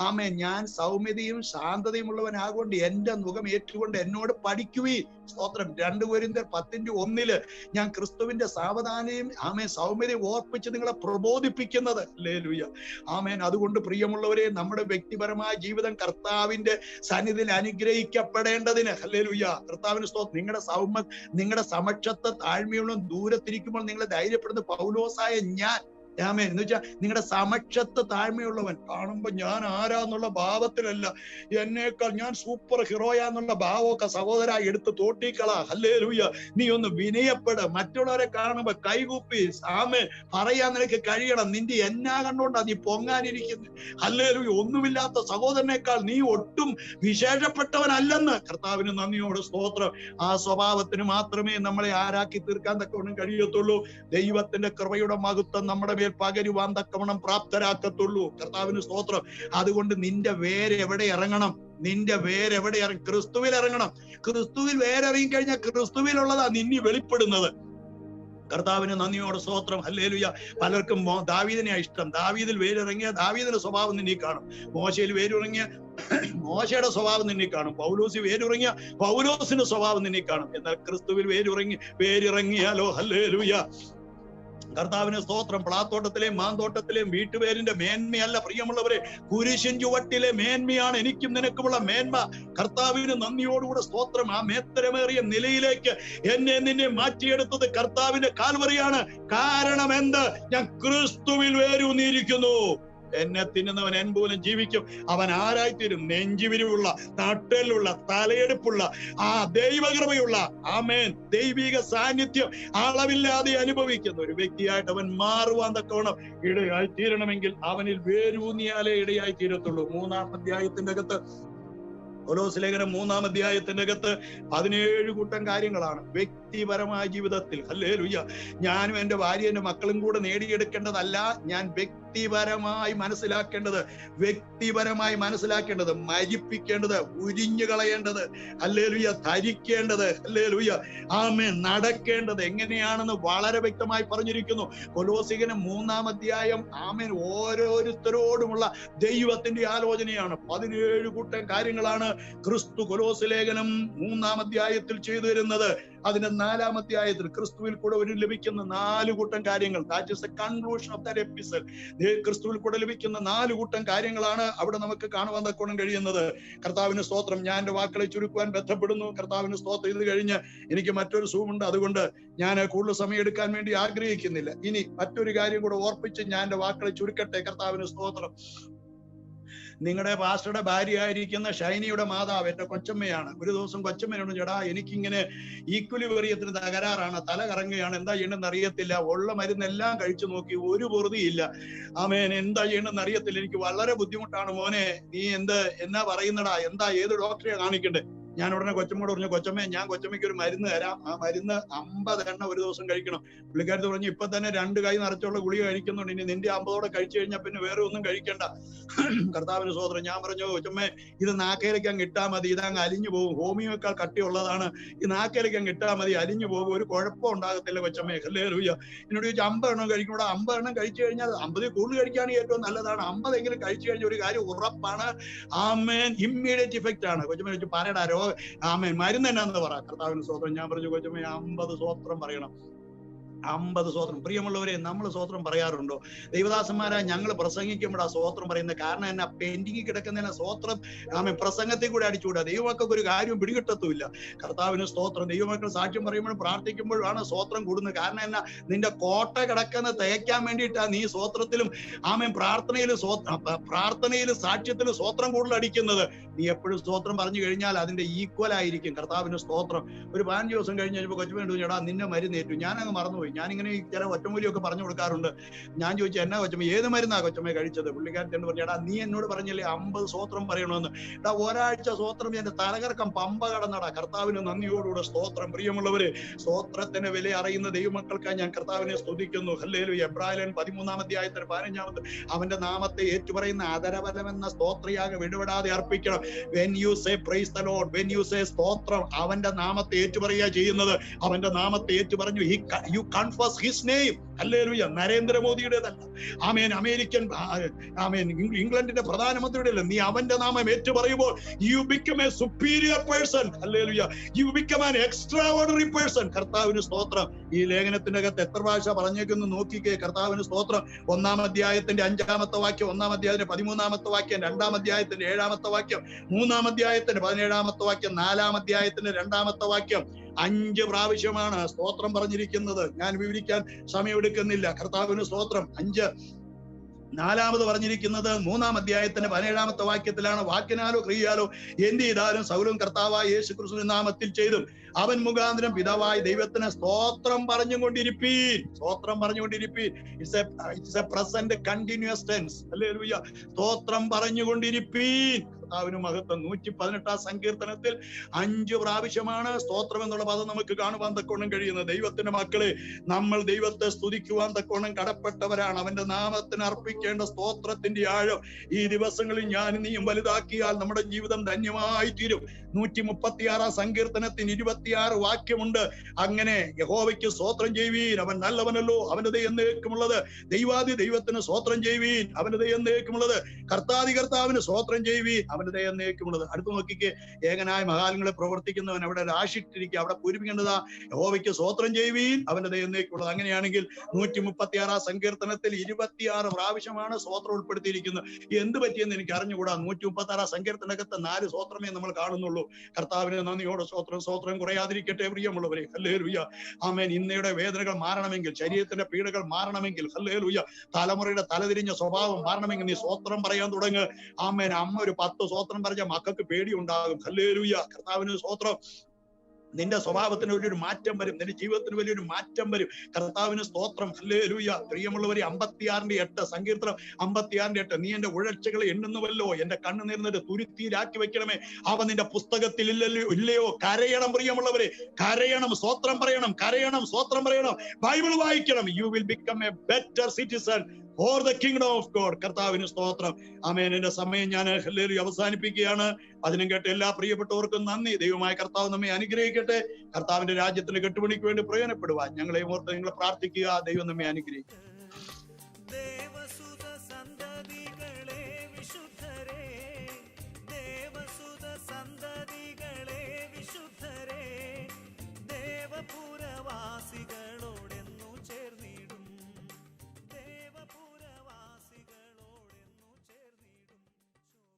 ആമേൻ. ഞാൻ സൗമ്യതയും ശാന്തതയും ഉള്ളവനാകൊണ്ട് എന്റെ മുഖം ഏറ്റുകൊണ്ട് എന്നോട് പഠിക്കുവീൻ. സ്തോത്രം. 2 കൊരിന്ത്യർ 10:1 ഞാൻ ക്രിസ്തുവിന്റെ സാവധാനയും ആമേൻ സൗമ്യതയും ഓർപ്പിച്ച് നിങ്ങളെ പ്രബോധിപ്പിക്കുന്നത്. ഹല്ലേലൂയ. ആമേൻ. അതുകൊണ്ട് പ്രിയമുള്ളവരെ, നമ്മുടെ വ്യക്തിപരമായ ജീവിതം കർത്താവിന്റെ സന്നിധിയിൽ അനുഗ്രഹിക്കപ്പെടേണ്ടതിന്, ഹല്ലേലൂയ, കർത്താവിന് സ്തോത്രം, നിങ്ങളുടെ സമക്ഷത്തെ താഴ്മയുള്ള ദൂരത്തിരിക്കുമ്പോൾ നിങ്ങളെ ധൈര്യപ്പെടുന്ന പൗലോസായ ഞാൻ, ആമേൻ, എന്ന് വെച്ചാൽ നിങ്ങളുടെ സമക്ഷത്ത് താഴ്മയുള്ളവൻ, കാണുമ്പോ ഞാൻ ആരാന്നുള്ള ഭാവത്തിലല്ല, എന്നേക്കാൾ ഞാൻ സൂപ്പർ ഹീറോയാന്നുള്ള ഭാവമൊക്കെ സഹോദര എടുത്ത് തോട്ടിക്കളാ. ഹല്ലേലൂയ. നീ ഒന്ന് വിനയപ്പെട്. മറ്റുള്ളവരെ കാണുമ്പോ കൈകൂപ്പി ആമേൻ പറയാൻ നിനക്ക് കഴിയണം. നിന്റെ എന്നാ കണ്ടോണ്ടാ നീ പൊങ്ങാനിരിക്കുന്നത്. ഹല്ലേലൂയ. ഒന്നുമില്ലാത്ത സഹോദരനേക്കാൾ നീ ഒട്ടും വിശേഷപ്പെട്ടവനല്ലെന്ന്. കർത്താവിന് നന്ദിയോട് സ്തോത്രം. ആ സ്വഭാവത്തിന് മാത്രമേ നമ്മളെ ആരാക്കി തീർക്കാൻ തക്കവണ്ണം കഴിയത്തുള്ളൂ. ദൈവത്തിന്റെ കൃപയുടെ മഹത്വം നമ്മുടെ പകരുവാൻ തക്കവണ്ണം പ്രാപ്തരാക്കത്തുള്ളൂ. കർത്താവിന് സ്തോത്രം. അതുകൊണ്ട് നിന്റെ വേര് എവിടെ ഇറങ്ങണം? നിന്റെ വേരെവിടെ ഇറങ്ങി? ക്രിസ്തുവിൽ ഇറങ്ങണം. ക്രിസ്തുവിൽ വേരിറങ്ങി കഴിഞ്ഞാൽ ക്രിസ്തുവിലുള്ളതാ നിന്നി വെളിപ്പെടുന്നത്. കർത്താവിന് നന്ദിയോടെ സ്തോത്രം. ഹല്ലേലൂയ. പലർക്കും ദാവീദിനെ ഇഷ്ടം. ദാവീദിൽ വേരിറങ്ങിയ ദാവീദിന്റെ സ്വഭാവം നിന്നെ കാണും. മോശയിൽ വേരിറങ്ങിയ മോശയുടെ സ്വഭാവം നിന്നെ കാണും. പൗലോസിൽ വേരിറങ്ങിയ പൗലോസിന്റെ സ്വഭാവം നിന്നെ കാണും. എന്നാൽ ക്രിസ്തുവിൽ വേരിറങ്ങിയാലോ, ഹല്ലേലൂയ, കർത്താവിന് സ്തോത്രം. പ്ലാത്തോട്ടത്തിലെയും മാന്തോട്ടത്തിലെയും വീട്ടുപേരിന്റെ മേന്മയല്ല പ്രിയമുള്ളവരെ, കുരിശിൻ ചുവട്ടിലെ മേന്മയാണ് എനിക്കും നിനക്കുമുള്ള മേന്മ. കർത്താവിന് നന്ദിയോടുകൂടെ സ്തോത്രം. ആ മേത്തരമേറിയ നിലയിലേക്ക് എന്നെ നിന്നെ മാറ്റിയെടുത്തത് കർത്താവിന്റെ കാൽവറിയാണ്. കാരണം എന്ത്? ഞാൻ ക്രിസ്തുവിൽ വേരൂന്നിയിരിക്കുന്നു. എന്നെ തിന്നുന്നവൻ എൻ പോലും ജീവിക്കും. അവൻ ആരായിത്തീരും? നെഞ്ചുവിരിവുള്ള, നട്ടെല്ലുള്ള, തലയെടുപ്പുള്ള, ആ ദൈവകൃപയുള്ള, ആമേൻ, ദൈവിക സാന്നിധ്യം അളവില്ലാതെ അനുഭവിക്കുന്ന ഒരു വ്യക്തിയായിട്ട് അവൻ മാറുവാൻ തക്കവണ്ണം ഇടയായി തീരണമെങ്കിൽ അവനിൽ വേരൂന്നിയാലേ ഇടയായി തീരത്തുള്ളൂ. 3-ാം അധ്യായത്തിന്റെ അകത്ത്, കൊലോസ്യ ലേഖനം 3-ാം അധ്യായത്തിന്റെ അകത്ത് 17 കൂട്ടം കാര്യങ്ങളാണ് വ്യക്തിപരമായ ജീവിതത്തിൽ. ഹല്ലേലൂയ. ഞാനും എന്റെ ഭാര്യ എന്റെ മക്കളും കൂടെ നേടിയെടുക്കേണ്ടതല്ല, ഞാൻ വ്യക്തിപരമായി മനസ്സിലാക്കേണ്ടത്, മരിപ്പിക്കേണ്ടത്, ഉരിഞ്ഞു കളയേണ്ടത്, ഹല്ലേലൂയ, ധരിക്കേണ്ടത്, ഹല്ലേലൂയ, ആമേൻ, നടക്കേണ്ടത് എങ്ങനെയാണെന്ന് വളരെ വ്യക്തമായി പറഞ്ഞിരിക്കുന്നു. കൊലോസ്യന് 3-ാം അധ്യായം, ആമേൻ, ഓരോരുത്തരോടുമുള്ള ദൈവത്തിന്റെ ആലോചനയാണ്. 17 കൂട്ടം കാര്യങ്ങളാണ് ക്രിസ്തു കൊലോസ്യ ലേഖനം 3-ാം അധ്യായത്തിൽ ചെയ്തു തരുന്നത്. അതിന്റെ 4-ാം അധ്യായത്തിൽ ക്രിസ്തുവിൽ കൂടെ ഒരു ലഭിക്കുന്ന 4 കൂട്ടം കാര്യങ്ങൾ, that is A conclusion of that episode. ക്രിസ്തുവിൽ കൂടെ ലഭിക്കുന്ന 4 കൂട്ടം കാര്യങ്ങളാണ് അവിടെ നമുക്ക് കാണുവാൻ തക്കോണം കഴിയുന്നത്. കർത്താവിന് സ്തോത്രം. ഞാൻ എന്റെ വാക്കുകളെ ചുരുക്കുവാൻ ബന്ധപ്പെടുന്നു. കർത്താവിന് സ്തോത്രം. ഇത് കഴിഞ്ഞ് എനിക്ക് മറ്റൊരു സൂമുണ്ട്, അതുകൊണ്ട് ഞാൻ കൂടുതൽ സമയം എടുക്കാൻ വേണ്ടി ആഗ്രഹിക്കുന്നില്ല. ഇനി മറ്റൊരു കാര്യം കൂടെ ഓർപ്പിച്ച് ഞാൻ എന്റെ വാക്കുകളെ ചുരുക്കട്ടെ. കർത്താവിന് സ്തോത്രം. നിങ്ങളുടെ പാസ്റ്ററുടെ ഭാര്യയായിരിക്കുന്ന ഷൈനിയുടെ മാതാവ് എന്റെ കൊച്ചമ്മയാണ്. ഒരു ദിവസം കൊച്ചമ്മയോട്, ചേടാ, എനിക്കിങ്ങനെ ഈക്വലിബറിയത്തിന് തകരാറാണ്, തല കറങ്ങുകയാണ്, എന്താ ചെയ്യണമെന്ന് അറിയത്തില്ല, ഉള്ള മരുന്നെല്ലാം കഴിച്ചു നോക്കി, ഒരു പൊറുതിയില്ല, ആമേൻ, എന്താ ചെയ്യണമെന്ന് അറിയത്തില്ല, എനിക്ക് വളരെ ബുദ്ധിമുട്ടാണ് മോനെ, നീ എന്നാ പറയുന്നടാ, എന്താ, ഏത് ഡോക്ടറെ കാണിക്കണ്ടേ? ഞാൻ ഉടനെ കൊച്ചമ്മോട് പറഞ്ഞു, കൊച്ചമ്മേ, ഞാൻ കൊച്ചമ്മയ്ക്ക് ഒരു മരുന്ന് തരാം, ആ മരുന്ന് 50 എണ്ണം ഒരു ദിവസം കഴിക്കണം. പുള്ളിക്കാരത്ത് പറഞ്ഞു, ഇപ്പൊ തന്നെ 2 കൈ നിറച്ചുള്ള ഗുളിക കഴിക്കുന്നുണ്ട്, ഇനി നിന്റെ 50ഓടെ കഴിച്ചു കഴിഞ്ഞാൽ പിന്നെ വേറെ ഒന്നും കഴിക്കണ്ട. കർത്താവിന് സ്തോത്രം. ഞാൻ പറഞ്ഞു, കൊച്ചമ്മേ, ഇത് നാക്കയിലേക്ക് അങ്ങ് ഇട്ടാ മതി, ഇതങ്ങ് അലിഞ്ഞു പോകും, ഹോമിയോക്കാൾ കട്ടിയുള്ളതാണ്, ഈ നാക്കയിലേക്ക് അങ്ങ് ഇട്ടാ മതി, അലിഞ്ഞു പോകും, ഒരു കുഴപ്പം ഉണ്ടാകത്തില്ല കൊച്ചമ്മേ. ഹല്ലേലൂയ. എന്നോട് ചോദിച്ചു, 50 എണ്ണം കഴിക്കൂടാ? 50 എണ്ണം കഴിച്ചു കഴിഞ്ഞാൽ 50 കൂടുതൽ കഴിക്കുകയാണെങ്കിൽ ഏറ്റവും നല്ലതാണ്. 50 എങ്കിലും കഴിച്ചു കഴിഞ്ഞ ഒരു കാര്യം ഉറപ്പാണ്, ആമേൻ, ഇമ്മീഡിയറ്റ് ഇഫക്റ്റ് ആണ്. കൊച്ചമ്മ ചോദിച്ചു, പറയടാ, ആമേൻ, മരുന്ന് എന്നാന്ന് പറ. കർത്താവിന് സ്തോത്രം. ഞാൻ പറഞ്ഞു, കൊച്ചമ്മേ, 50 സ്വോത്രം പറയണം. 50 സ്വോത്രം. പ്രിയമുള്ളവരെ, നമ്മൾ സ്വോത്രം പറയാറുണ്ടോ? ദൈവദാസന്മാരായ ഞങ്ങൾ പ്രസംഗിക്കുമ്പോൾ ആ സ്വോത്രം പറയുന്നത് കാരണം എന്നാ? പെൻഡിങ്ങിൽ കിടക്കുന്നതിനെ സ്വോത്രം ആമേൻ പ്രസംഗത്തിൽ കൂടെ അടിച്ചുകൂടാ. ദൈവമക്കൾക്ക് ഒരു കാര്യം പിടികിട്ടത്തുമില്ല. കർത്താവിന് സ്തോത്രം. ദൈവമക്കൾ സാക്ഷ്യം പറയുമ്പോഴും പ്രാർത്ഥിക്കുമ്പോഴാണ് സ്വോത്രം കൂടുന്നത്. കാരണം എന്നാ? നിന്റെ കോട്ട കിടക്കുന്ന തേക്കാൻ വേണ്ടിയിട്ടാ നീ സ്വോത്രത്തിലും ആമേൻ പ്രാർത്ഥനയിലും സാക്ഷ്യത്തിലും സ്വോത്രം കൂടുതൽ അടിക്കുന്നത്. നീ എപ്പോഴും സ്തോത്രം പറഞ്ഞു കഴിഞ്ഞാൽ അതിന്റെ ഈക്വൽ ആയിരിക്കും. കർത്താവിന് സ്തോത്രം. ഒരു 15 ദിവസം കഴിഞ്ഞ് കഴിഞ്ഞപ്പോൾ കൊച്ചുമേണ്ടു, ചേട്ടാ, നിന്നെ മരുന്നേറ്റു. ഞാനങ്ങ് മറന്നുപോയി. ഞാനിങ്ങനെ ചില ഒറ്റമൂലിയൊക്കെ പറഞ്ഞു കൊടുക്കാറുണ്ട്. ഞാൻ ചോദിച്ചു, എന്നാ കൊച്ചമ്മ, ഏത് മരുന്നാ കൊച്ചമ്മ കഴിച്ചത്? പുള്ളിക്കാരൻ പറഞ്ഞു, ചേട്ടാ, നീ എന്നോട് പറഞ്ഞില്ലേ 50 സ്വോത്രം പറയണമെന്ന്. എടാ, ഒരാഴ്ച സ്വോത്രം എന്റെ തലകറക്കം പമ്പ കടന്നടാ. കർത്താവിന് നന്ദിയോടുകൂടെ സ്തോത്രം. പ്രിയമുള്ളവര്, സ്തോത്രത്തിന് വില അറിയുന്ന ദൈവമക്കൾക്കായി ഞാൻ കർത്താവിനെ സ്തുതിക്കുന്നു. ഹല്ലേലൂയ. എബ്രായർ 13-ാം അധ്യായത്തിന് 15-ാമത്, അവന്റെ നാമത്തെ ഏറ്റുപറയുന്ന ആദരബലം എന്ന സ്തോത്രയാഗം വിടുവിടാതെ അർപ്പിക്കണം. When you say praise the Lord, when you say സ്തോത്രം, അവന്റെ നാമത്തെ ഏറ്റുപറയുക ചെയ്യുന്നത്. അവന്റെ നാമത്തെ ഏറ്റുപറഞ്ഞു, you confess his name. ഹല്ലേലൂയ. നരേന്ദ്രമോദിയുടേതല്ല, ആമേൻ, അമേരിക്കൻ, ആമേൻ, ഇംഗ്ലണ്ടിന്റെ പ്രധാനമന്ത്രിയുടെ അല്ല, നീ അവന്റെ നാമം ഏറ്റു പറയുമ്പോൾ you become a superior person. Hallelujah. You become an extraordinary person. കർത്താവിന് സ്തോത്രം. ഈ ലേഖനത്തിന്റെ അകത്ത് എത്ര ഭാഷ പറഞ്ഞേക്കുന്നു നോക്കിക്കേ. കർത്താവിന് സ്തോത്രം. 1-ാം അധ്യായത്തിന്റെ 5-ാമത്തെ വാക്യം, 1-ാം അധ്യായത്തിന്റെ 13-ാമത്തെ വാക്യം, 2-ാം അധ്യായത്തിന്റെ 7-ാമത്തെ വാക്യം, 3-ാം അധ്യായത്തിന്റെ 17-ാമത്തെ വാക്യം, 4-ാം അധ്യായത്തിന്റെ 2-ാമത്തെ വാക്യം, 5 പ്രാവശ്യമാണ് സ്തോത്രം പറഞ്ഞിരിക്കുന്നത്. ഞാൻ വിവരിക്കാൻ സമയമെടുക്കുന്നില്ല. കർത്താവിന് സ്തോത്രം. 5. 4-ാമത് പറഞ്ഞിരിക്കുന്നത് 3-ാം അധ്യായത്തിന്റെ 17-ാമത്തെ വാക്യത്തിലാണ്. വാക്കിനാലോ ക്രിയയാലോ എന്ത് ചെയ്താലും സകലവും കർത്താവായ യേശുക്രിസ്തുവിന്റെ നാമത്തിൽ ചെയ്തും അവൻ മുഖാന്തരം പിതാവായ ദൈവത്തിന് സ്തോത്രം പറഞ്ഞുകൊണ്ടിരിപ്പീൻ. സ്തോത്രം പറഞ്ഞുകൊണ്ടിരിപ്പീൻ. It's a present continuous tense. ഹല്ലേലൂയ. സ്തോത്രം പറഞ്ഞുകൊണ്ടിരിപ്പീൻ. കർത്താവിന് മഹത്വം. 118-ാം സങ്കീർത്തനത്തിൽ 5 പ്രാവശ്യമാണ് സ്തോത്രം എന്നുള്ള പദം നമുക്ക് കാണുവാൻ തക്കോണം കഴിയുന്നത്. ദൈവത്തിന്റെ മക്കളെ, നമ്മൾ ദൈവത്തെ സ്തുതിക്കുവാൻ തക്കോണം കടപ്പെട്ടവരാണ്. അവന്റെ നാമത്തിന് അർപ്പിക്കേണ്ട സ്തോത്രത്തിന്റെ ആഴം ഈ ദിവസങ്ങളിൽ ഞാൻ നീയും വലുതാക്കിയാൽ നമ്മുടെ ജീവിതം ധന്യമായി തീരും. 136-ാം സങ്കീർത്തനത്തിന് 26 വാക്യമുണ്ട്. അങ്ങനെ യഹോവയ്ക്ക് സ്തോത്രം ചെയ്യുവീൻ, അവൻ നല്ലവനല്ലോ, അവന്റെ ദയ എന്നേക്കുമുള്ളത്. ദൈവാദി ദൈവത്തിന് സ്തോത്രം ചെയ്യുവീൻ, അവന്റെ ദയ എന്നേക്കുമുള്ളത്. കർത്താദി കർത്താവിന് സ്തോത്രം ചെയ്യുവീൻ, അവന്റെ ദയ എന്നേക്കുമുള്ളത്. അടുത്ത് നോക്കിക്കേ. ഏകനായ മഹാലങ്ങളെ പ്രവർത്തിക്കുന്നവൻ അവിടെ രാശിട്ടിരിക്കുക, അവിടെ പൂരിപ്പിക്കേണ്ടതാ യഹോവയ്ക്ക് സ്തോത്രം ചെയ്യുവീൻ, അവന്റെ ദയ എന്നേക്കുമുള്ളത്. അങ്ങനെയാണെങ്കിൽ 136-ാം സങ്കീർത്തനത്തിൽ 26 പ്രാവശ്യമാണ് സ്തോത്രം ഉൾപ്പെടുത്തിയിരിക്കുന്നത്. എന്ത് പറ്റിയെന്ന് എനിക്ക് അറിഞ്ഞുകൂടാ. 136-ാം സങ്കീർത്തനകത്ത് 4 സ്തോത്രമേ നമ്മൾ കാണുന്നുള്ളൂ. കർത്താവിന് നന്ദിയോടെ സ്തോത്രം. സ്തോത്രം കുറയാതിരിക്കട്ടെ പ്രിയമുള്ളവരെ. ഹല്ലേലൂയ. ആമേൻ. ഇന്നയുടെ വേദനകൾ മാറണമെങ്കിൽ, ശരീരത്തിന്റെ പീഡകൾ മാറണമെങ്കിൽ, ഹല്ലേലൂയ, തലമുറയുടെ തലതിരിഞ്ഞ സ്വഭാവം മാറണമെങ്കിൽ നീ സ്തോത്രം പറയാൻ തുടങ്ങ്. ആമേൻ. അമ്മ ഒരു 10 സ്തോത്രം പറഞ്ഞ മക്കൾക്ക് പേടി ഉണ്ടാകും. ഹല്ലേലൂയ. കർത്താവിന് സ്തോത്രം. നിന്റെ സ്വഭാവത്തിന് വലിയൊരു മാറ്റം വരും, നിന്റെ ജീവിതത്തിന് വലിയൊരു മാറ്റം വരും. കർത്താവിന് സ്തോത്രം. ഹല്ലേലൂയ. പ്രിയമുള്ളവരെ, 56-8 സങ്കീർത്തനം 56-8. നീ എന്റെ ഉഴച്ചകളെ എണ്ണുന്നുവല്ലോ, എന്റെ കണ്ണു നേർന്നിട്ട് തുരുത്തിയിലാക്കി വെക്കണമേ, അവ നിന്റെ പുസ്തകത്തിൽ ഇല്ലയോ? കരയണം പ്രിയമുള്ളവരെ, കരയണം, സ്തോത്രം പറയണം, കരയണം, സ്തോത്രം പറയണം, ബൈബിൾ വായിക്കണം. You will become A better citizen for the kingdom of God. കർത്താവിന് സ്തോത്രം. ആമേൻ. എന്റെ സമയം ഞാൻ ഹല്ലേലൂയ അവസാനിപ്പിക്കുകയാണ്. അതിനും കേട്ട് എല്ലാ പ്രിയപ്പെട്ടവർക്കും നന്ദി. ദൈവമായ കർത്താവ് നമ്മെ അനുഗ്രഹിക്കട്ടെ. കർത്താവിന്റെ രാജ്യത്തിന്റെ കെട്ടുപണിക്ക് വേണ്ടി പ്രയോജനപ്പെടുവാൻ ഞങ്ങളെ ഓർത്ത് നിങ്ങൾ പ്രാർത്ഥിക്കുക. ദൈവം നമ്മെ അനുഗ്രഹിക്കും.